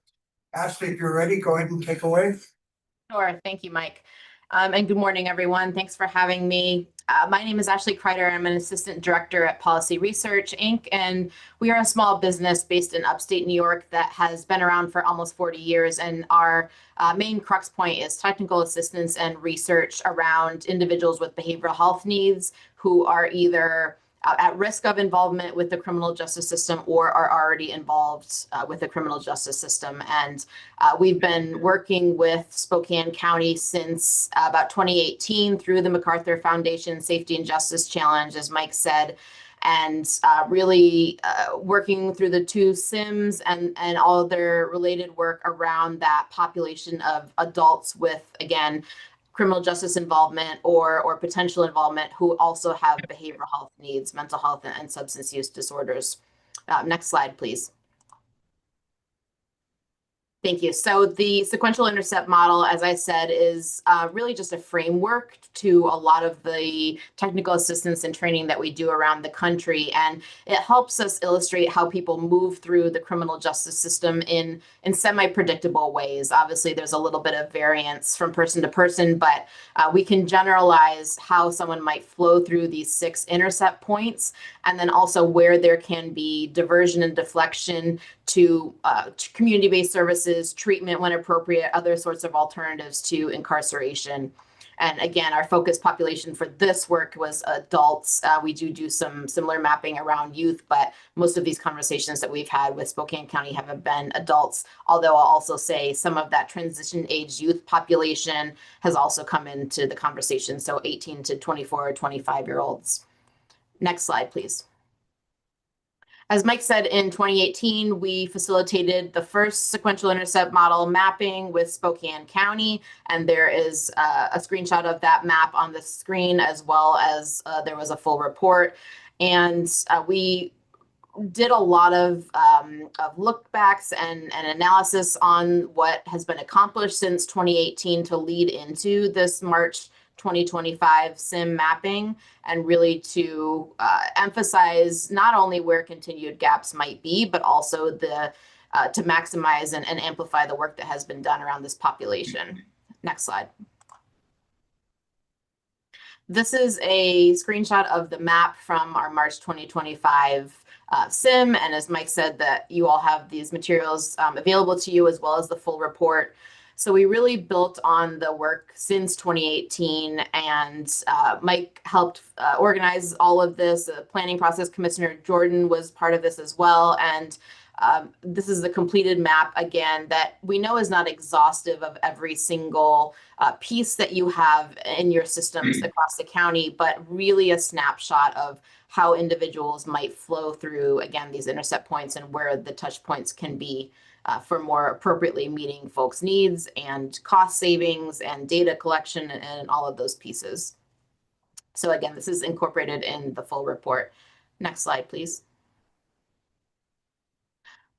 Ashley, if you're ready, go ahead and take away. Sure. Thank you, Mike. And good morning, everyone. Thanks for having me. My name is Ashley Kreider. I'm an assistant director at Policy Research, Inc. And we are a small business based in upstate New York that has been around for almost 40 years. And our main crux point is technical assistance and research around individuals with behavioral health needs who are either at risk of involvement with the criminal justice system or are already involved with the criminal justice system. And we've been working with Spokane County since about 2018 through the MacArthur Foundation Safety and Justice Challenge, as Mike said, and really working through the two SIMS and all of their related work around that population of adults with, again, criminal justice involvement or potential involvement who also have behavioral health needs, mental health and substance use disorders. Next slide, please. Thank you. So the sequential intercept model, as I said, is really just a framework to a lot of the technical assistance and training that we do around the country. And it helps us illustrate how people move through the criminal justice system in semi-predictable ways. Obviously, there's a little bit of variance from person to person, but we can generalize how someone might flow through these 6 intercept points, and then also where there can be diversion and deflection to community-based services, treatment when appropriate, other sorts of alternatives to incarceration. And again, our focus population for this work was adults. We do some similar mapping around youth, but most of these conversations that we've had with Spokane County have been adults. Although I'll also say some of that transition age youth population has also come into the conversation. So 18 to 24 or 25-year-olds. Next slide, please. As Mike said, in 2018, we facilitated the first sequential intercept model mapping with Spokane County, and there is a screenshot of that map on the screen, as well as there was a full report. And we did a lot of look backs and analysis on what has been accomplished since 2018 to lead into this March 2025 SIM mapping, and really to emphasize not only where continued gaps might be, but also the to maximize and amplify the work that has been done around this population. Next slide. This is a screenshot of the map from our March 2025 SIM, and as Mike said, that you all have these materials available to you, as well as the full report. So we really built on the work since 2018, and Mike helped organize all of this. The planning process, Commissioner Jordan was part of this as well. And this is the completed map, again, that we know is not exhaustive of every single piece that you have in your systems across the county, but really a snapshot of how individuals might flow through, again, these intercept points and where the touch points can be for more appropriately meeting folks' needs and cost savings and data collection and all of those pieces. So again, this is incorporated in the full report. Next slide, please.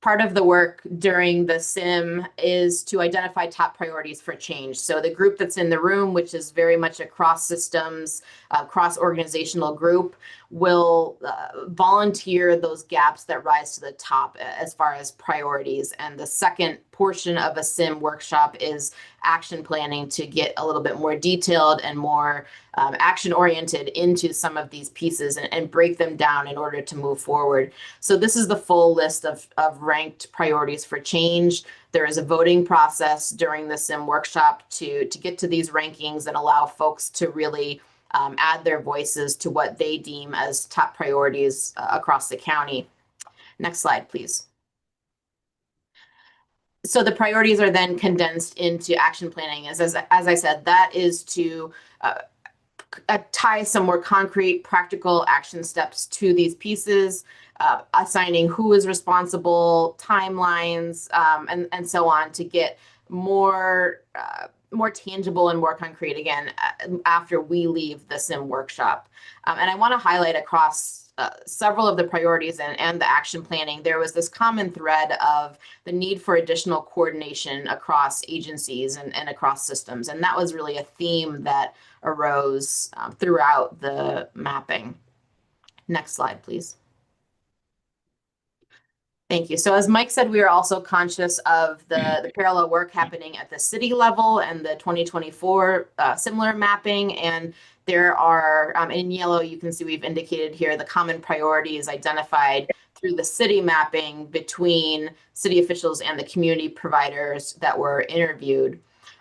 Part of the work during the SIM is to identify top priorities for change. So the group that's in the room, which is very much a cross systems, cross organizational group, will volunteer those gaps that rise to the top as far as priorities. And the second portion of a SIM workshop is action planning to get a little bit more detailed and more action oriented into some of these pieces and break them down in order to move forward. So this is the full list of ranked priorities for change. There is a voting process during the SIM workshop to get to these rankings and allow folks to really add their voices to what they deem as top priorities across the county. Next slide, please. So the priorities are then condensed into action planning. As I said, that is to tie some more concrete, practical action steps to these pieces, assigning who is responsible, timelines, and so on to get more tangible and more concrete again after we leave the SIM workshop. And I want to highlight across several of the priorities and the action planning, there was this common thread of the need for additional coordination across agencies and across systems. And that was really a theme that arose throughout the mapping. Next slide, please. Thank you. So as Mike said, we are also conscious of the parallel work happening at the city level and the 2024 similar mapping. And there are, in yellow, you can see we've indicated here the common priorities identified through the city mapping between city officials and the community providers that were interviewed.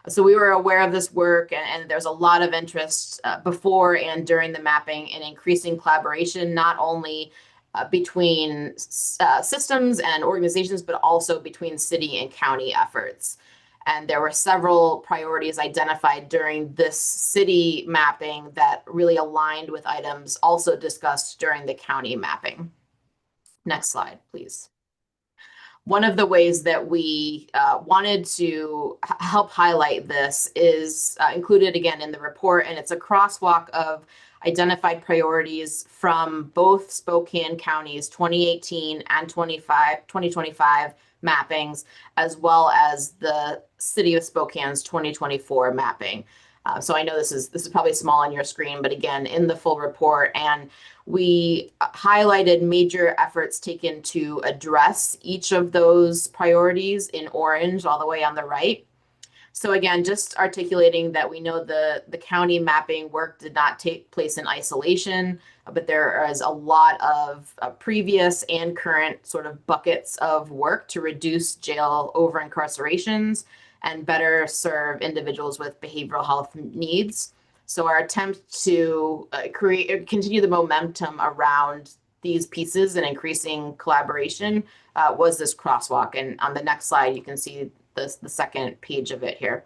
So we were aware of this work, and there's a lot of interest before and during the mapping in increasing collaboration, not only between systems and organizations, but also between city and county efforts. And there were several priorities identified during this city mapping that really aligned with items also discussed during the county mapping. Next slide, please. One of the ways that we wanted to help highlight this is included again in the report, and it's a crosswalk of identified priorities from both Spokane County's 2018 and 2025 mappings, as well as the City of Spokane's 2024 mapping. So I know this is probably small on your screen, but again, in the full report, and we highlighted major efforts taken to address each of those priorities in orange all the way on the right. So again, just articulating that we know the county mapping work did not take place in isolation, but there is a lot of previous and current sort of buckets of work to reduce jail over incarcerations and better serve individuals with behavioral health needs. So our attempt to continue the momentum around these pieces and increasing collaboration was this crosswalk. And on the next slide, you can see the second page of it here.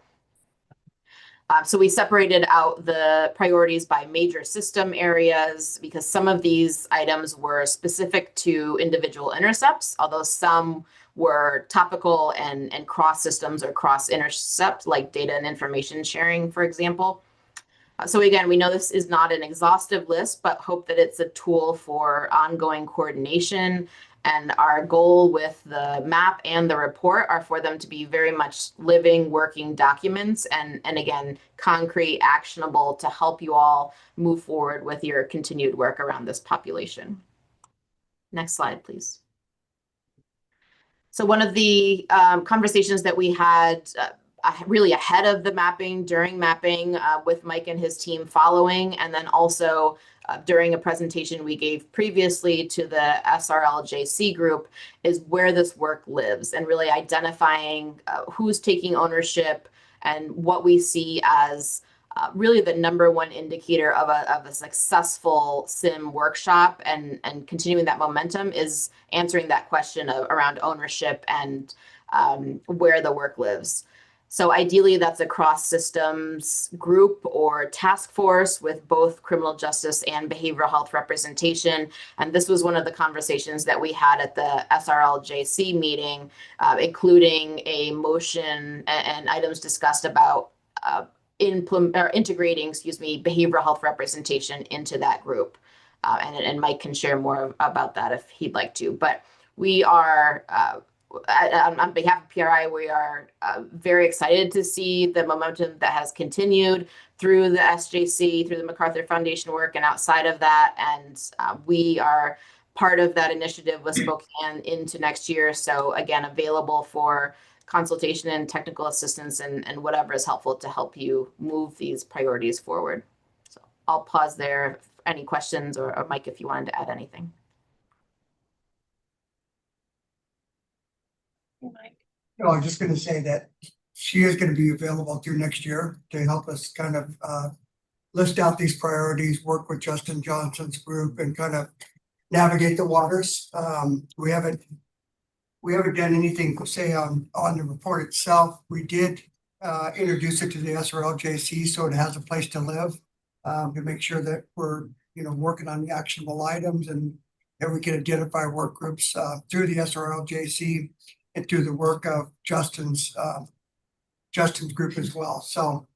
So we separated out the priorities by major system areas because some of these items were specific to individual intercepts, although some were topical and cross systems or cross intercept, like data and information sharing, for example. So again, we know this is not an exhaustive list, but hope that it's a tool for ongoing coordination. And our goal with the map and the report are for them to be very much living, working documents and again, concrete, actionable to help you all move forward with your continued work around this population. Next slide, please. So one of the conversations that we had really ahead of the mapping, during mapping with Mike and his team following, and then also during a presentation we gave previously to the SRLJC group is where this work lives and really identifying who's taking ownership and what we see as really the #1 indicator of a successful SIM workshop and continuing that momentum is answering that question around ownership and where the work lives. So ideally, that's a cross systems group or task force with both criminal justice and behavioral health representation. And this was one of the conversations that we had at the SRLJC meeting, including a motion and items discussed about integrating, behavioral health representation into that group. And Mike can share more about that if he'd like to. But we are on behalf of PRI, we are very excited to see the momentum that has continued through the SJC, through the MacArthur Foundation work and outside of that. And we are part of that initiative with Spokane into next year. So again, available for consultation and technical assistance and whatever is helpful to help you move these priorities forward. So I'll pause there. Any questions or Mike, if you wanted to add anything. No, I'm just gonna say that she is gonna be available through next year to help us kind of list out these priorities, work with Justin Johnson's group and kind of navigate the waters. We haven't done anything to say on the report itself. We did introduce it to the SRLJC, so it has a place to live. to make sure that we're, working on the actionable items and that we can identify work groups, through the SRLJC and through the work of Justin's group as well. So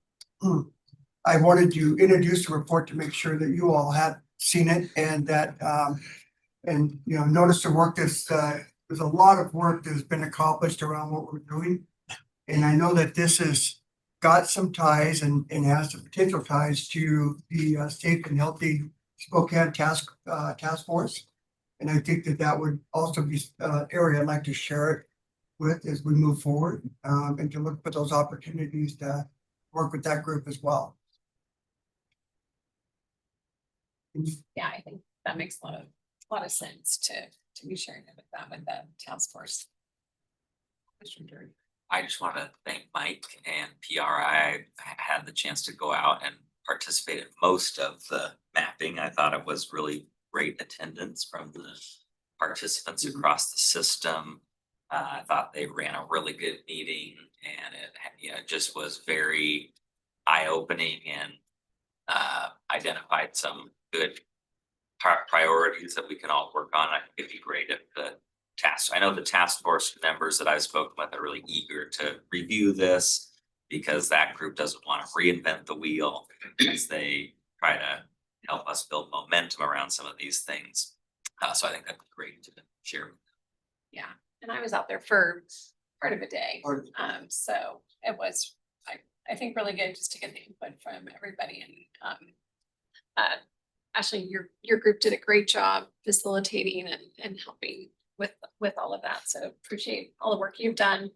I wanted to introduce the report to make sure that you all had seen it and that, notice the work that's, there's a lot of work that's been accomplished around what we're doing. And I know that this has got some ties and has the potential ties to the Safe and Healthy Spokane Task Force. And I think that that would also be an area I'd like to share it with as we move forward, and to look for those opportunities to work with that group as well. Yeah, I think that makes a lot of sense to be sharing it with that with the task force. I just want to thank Mike and PRI. I had the chance to go out and participate in most of the mapping. I thought it was really great attendance from the participants across the system. I thought they ran a really good meeting and it just was very eye-opening and identified some good priorities that we can all work on. I think it'd be great if I know the task force members that I've spoken with are really eager to review this because that group doesn't want to reinvent the wheel as they try to help us build momentum around some of these things. So I think that'd be great to share. Yeah, and I was out there for part of a day. So it was, I think really good just to get the input from everybody and Ashley, your group did a great job facilitating and helping with all of that. So appreciate all the work you've done.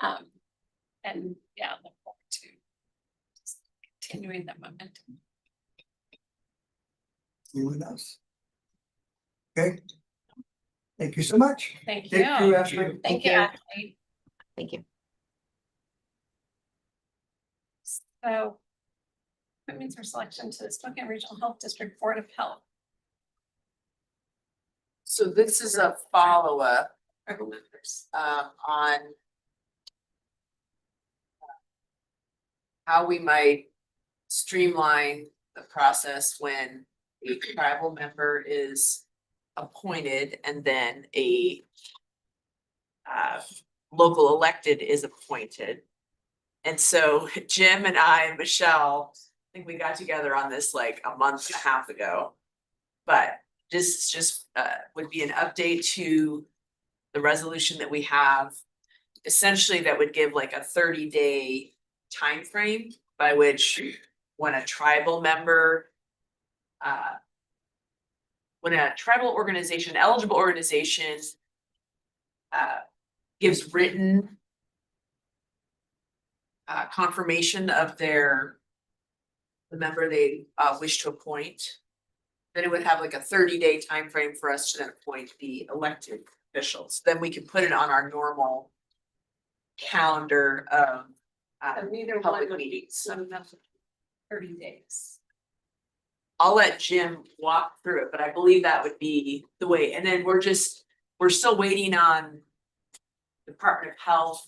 And yeah, look forward to just continuing that momentum. Anyone else? Okay. Thank you so much. Thank Thank you. you, Ashley. Thank you, Ashley. Thank you. So appointments for selection to the Spokane Regional Health District Board of Health. So this is a follow-up on how we might streamline the process when a tribal member is appointed and then a local elected is appointed. And so Jim and I and Michelle, I think we got together on this like a month and a half ago. But this just would be an update to the resolution that we have. Essentially, that would give like a 30-day time frame by which when a tribal member, when a tribal organization, eligible organization gives written confirmation of the member they wish to appoint, then it would have like a 30-day time frame for us to then appoint the elected officials. Then we can put it on our normal calendar of public meetings. 30 days. I'll let Jim walk through it, but I believe that would be the way. And then we're still waiting on Department of Health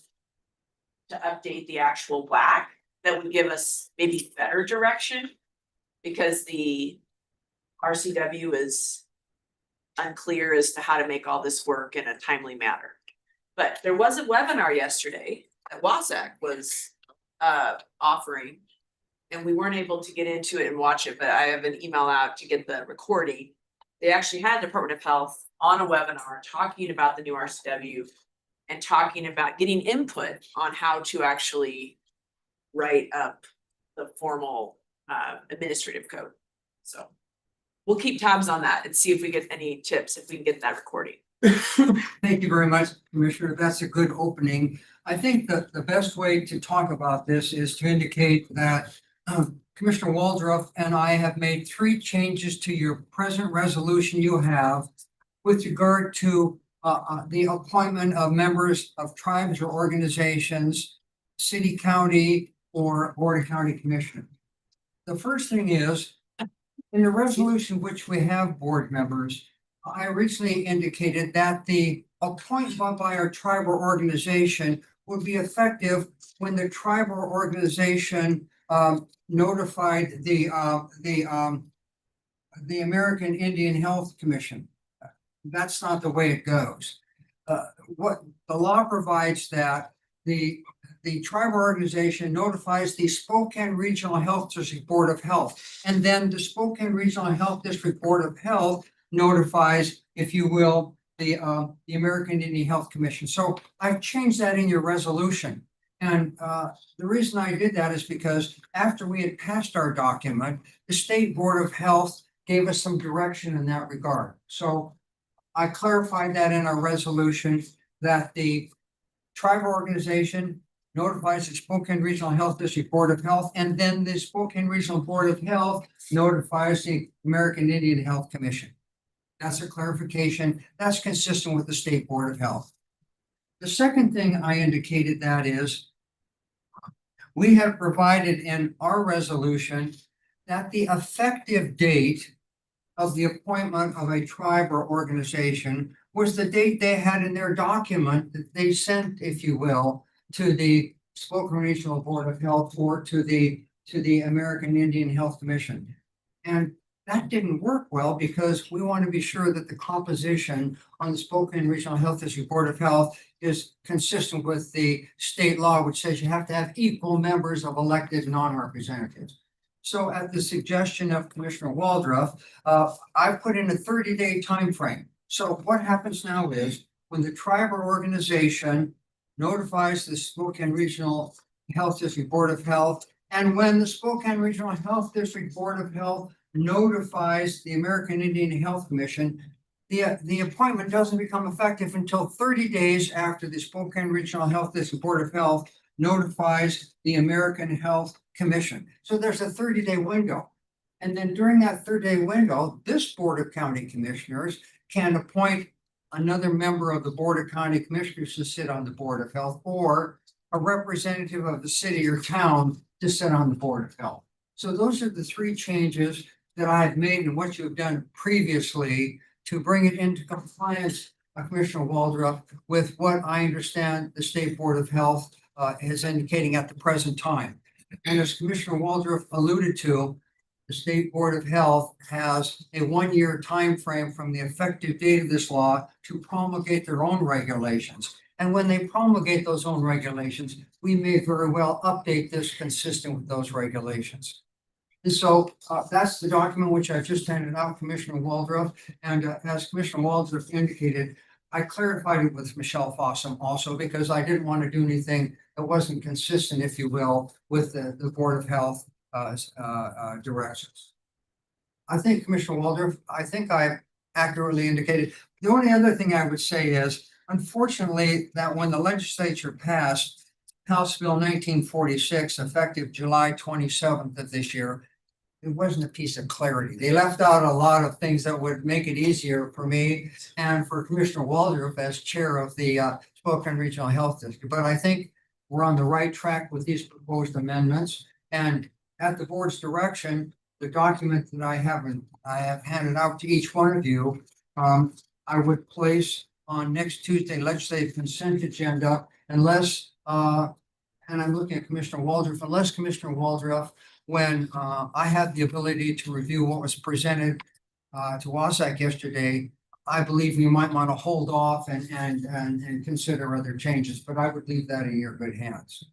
to update the actual WAC that would give us maybe better direction, because the RCW is unclear as to how to make all this work in a timely manner. But there was a webinar yesterday that WASAC was offering, and we weren't able to get into it and watch it, but I have an email out to get the recording. They actually had Department of Health on a webinar talking about the new RCW and talking about getting input on how to actually write up the formal administrative code. So we'll keep tabs on that and see if we get any tips, if we can get that recording. Thank you very much, Commissioner. That's a good opening. I think that the best way to talk about this is to indicate that Commissioner Waldrop and I have made 3 changes to your present resolution you have with regard to the appointment of members of tribes or organizations, city, county, or board of county commissioner. The first thing is, in the resolution which we have board members, I originally indicated that the appointment by our tribal organization would be effective when the tribal organization notified the American Indian Health Commission. That's not the way it goes. What the law provides that the tribal organization notifies the Spokane Regional Health District Board of Health. And then the Spokane Regional Health District Board of Health notifies, if you will, the American Indian Health Commission. So I've changed that in your resolution. And the reason I did that is because after we had passed our document, the State Board of Health gave us some direction in that regard. So I clarified that in our resolution that the tribal organization notifies the Spokane Regional Health District Board of Health, and then the Spokane Regional Board of Health notifies the American Indian Health Commission. That's a clarification. That's consistent with the State Board of Health. The second thing I indicated that is we have provided in our resolution that the effective date of the appointment of a tribe or organization was the date they had in their document that they sent, if you will, to the Spokane Regional Board of Health or to the American Indian Health Commission. And that didn't work well because we want to be sure that the composition on the Spokane Regional Health District Board of Health is consistent with the state law, which says you have to have equal members of elected non-representatives. So at the suggestion of Commissioner Waldruff, I put in a 30-day time frame. So what happens now is when the tribal organization notifies the Spokane Regional Health District Board of Health, and when the Spokane Regional Health District Board of Health notifies the American Indian Health Commission, the appointment doesn't become effective until 30 days after the Spokane Regional Health District Board of Health notifies the American Health Commission. So there's a 30-day window. And then during that 30-day window, this Board of County Commissioners can appoint another member of the Board of County Commissioners to sit on the Board of Health, or a representative of the city or town to sit on the Board of Health. So those are the three changes that I've made in what you've done previously to bring it into compliance, Commissioner Waldruff, with what I understand the State Board of Health is indicating at the present time. And as Commissioner Waldruff alluded to, the State Board of Health has a 1-year time frame from the effective date of this law to promulgate their own regulations. And when they promulgate those own regulations, we may very well update this consistent with those regulations. And so that's the document which I just handed out, Commissioner Waldruff. And as Commissioner Waldruff indicated, I clarified it with Michelle Fossum also because I didn't want to do anything that wasn't consistent, if you will, with the Board of Health directions. I think, Commissioner Waldruff, I think I accurately indicated. The only other thing I would say is, unfortunately, that when the legislature passed House Bill 1946, effective July 27th of this year, it wasn't a piece of clarity. They left out a lot of things that would make it easier for me and for Commissioner Waldruff as chair of the Spokane Regional Health District. But I think we're on the right track with these proposed amendments. And at the board's direction, the document that I have handed out to each one of you, I would place on next Tuesday legislative consent agenda unless, and I'm looking at Commissioner Waldruff, unless Commissioner Waldruff, when I had the ability to review what was presented to WASAC yesterday, I believe you might want to hold off and consider other changes, but I would leave that in your good hands.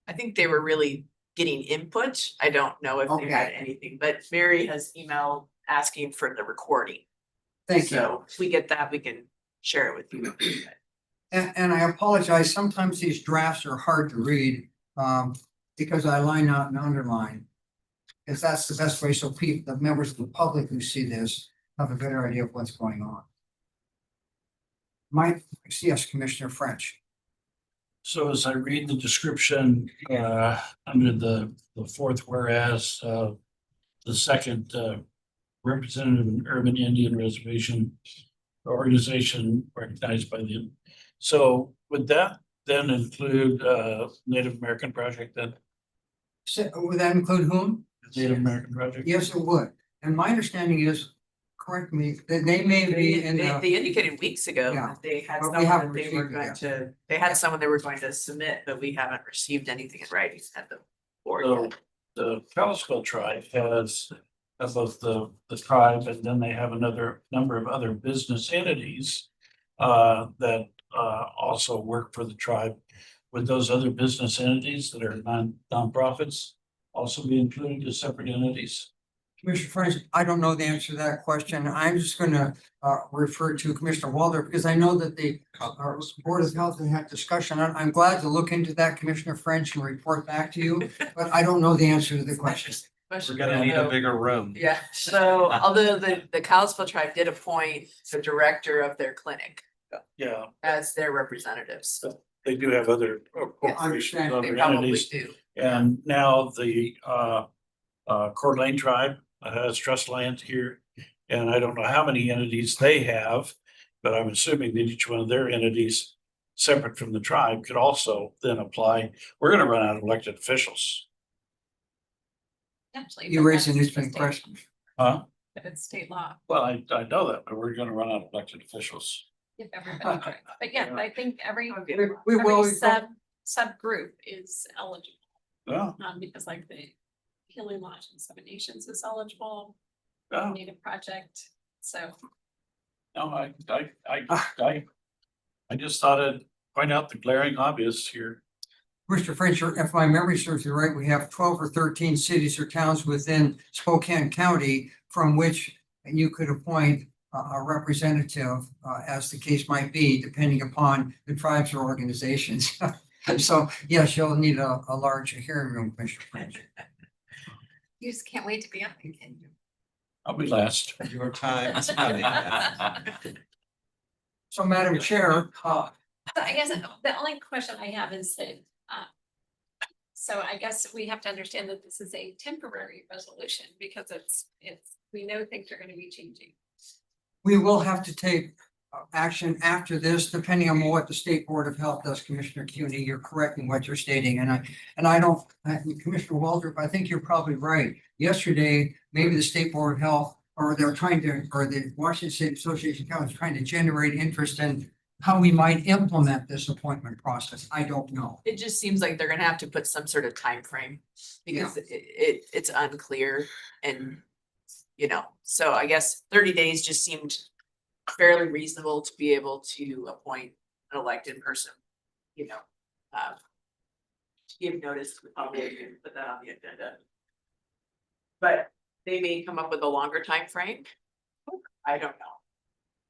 I think they were really getting input. I don't know if they had anything, but Mary has emailed asking for the recording. Thank you. So if we get that, we can share it with you. And I apologize, sometimes these drafts are hard to read because I line out and underline. Because that's the best way so people, the members of the public who see this have a better idea of what's going on. Yes, Commissioner French. So as I read the description under the fourth whereas, the second representative of an urban Indian reservation organization recognized by the, so would that then include Native American Project then? So, would that include whom? Native American Project? Yes, it would. And my understanding is, correct me, that they may be in the. They indicated weeks ago Yeah, that they had but we someone haven't that they were received it going yet. to, they had someone they were going to submit, but we haven't received anything in writing at the So the Kalispell tribe has both the tribe and then they have another number of other business entities that also work for the tribe. Would those other business entities that are nonprofits also be included as separate entities? Commissioner French, I don't know the answer to that question. I'm just gonna refer to Commissioner Walder because I know that the our Board of Health had discussion. I'm glad to look into that, Commissioner French, and report back to you, but I don't know the answer to the question. We're gonna need a bigger room. Yeah, so although the Kalispell tribe did appoint the director of their clinic Yeah, as their representatives. they do have other corporations, understand. They other probably entities. do. And now the Coeur d'Alene tribe has trust land here. And I don't know how many entities they have, but I'm assuming that each one of their entities, separate from the tribe, could also then apply. We're gonna run out of elected officials. Actually, You but raised an that's interesting the question. Huh? But it's state law, Well, I know that, but we're gonna run out of elected officials. if everybody joins. But yeah, I think every We will. subgroup is eligible. Yeah, Because like the Healing Lodge in Seven Nations is eligible, yeah. Native Project, so. No, I just thought I'd point out the glaring obvious here. Mr. French, if my memory serves you right, we have 12 or 13 cities or towns within Spokane County from which you could appoint a representative, as the case might be, depending upon the tribes or organizations. So yes, you'll need a large hearing room, Mr. French. You just can't wait to be on it, can you? I'll be last. Your time is coming. So Madam Chair, So I guess the only question I have is that, so I guess we have to understand that this is a temporary resolution because we know things are gonna be changing. we will have to take action after this, depending on what the State Board of Health does. Commissioner CUNY, you're correct in what you're stating, and I don't, Commissioner Waldrop, I think you're probably right. Yesterday, maybe the State Board of Health, or they're trying to, or the Washington State Association of Counties trying to generate interest in how we might implement this appointment process. I don't know. It just seems like they're gonna have to put some sort of time frame because it's unclear and. So I guess 30 days just seemed fairly reasonable to be able to appoint an elected person, to give notice, probably put that on the agenda. But they may come up with a longer time frame. I don't know.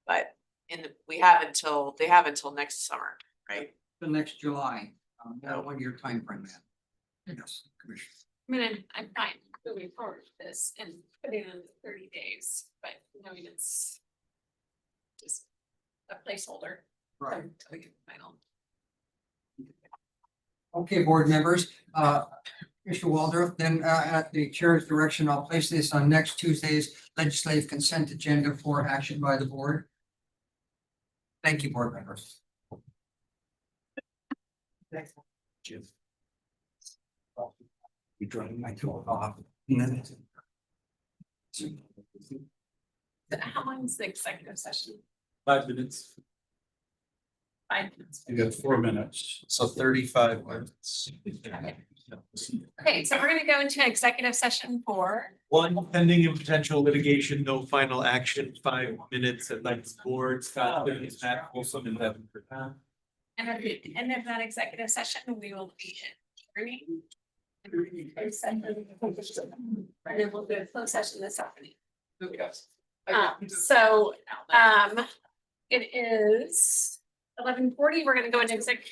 But they have until next summer, right? The next July, that 1 year timeframe. Yes, Commissioner. I mean, I'm fine moving forward with this and putting it in the 30 days, but knowing it's just a placeholder. Right. Until we get final. Okay, board members, Mr. Waldrop, then at the chair's direction, I'll place this on next Tuesday's legislative consent agenda for action by the board. Thank you, board members. Jim. You driving my tool off. How long is the executive session? 5 minutes. 5 minutes. You got 4 minutes. So 35 minutes. Okay, so we're gonna go into executive session for. One, pending and potential litigation, no final action, 5 minutes at Lights Board, Scott, Matt, Wilson, and Devin. And at the end of that executive session, we will be adjourning. And then we'll do a closed session this afternoon. So, it is 11:40. We're gonna go into executive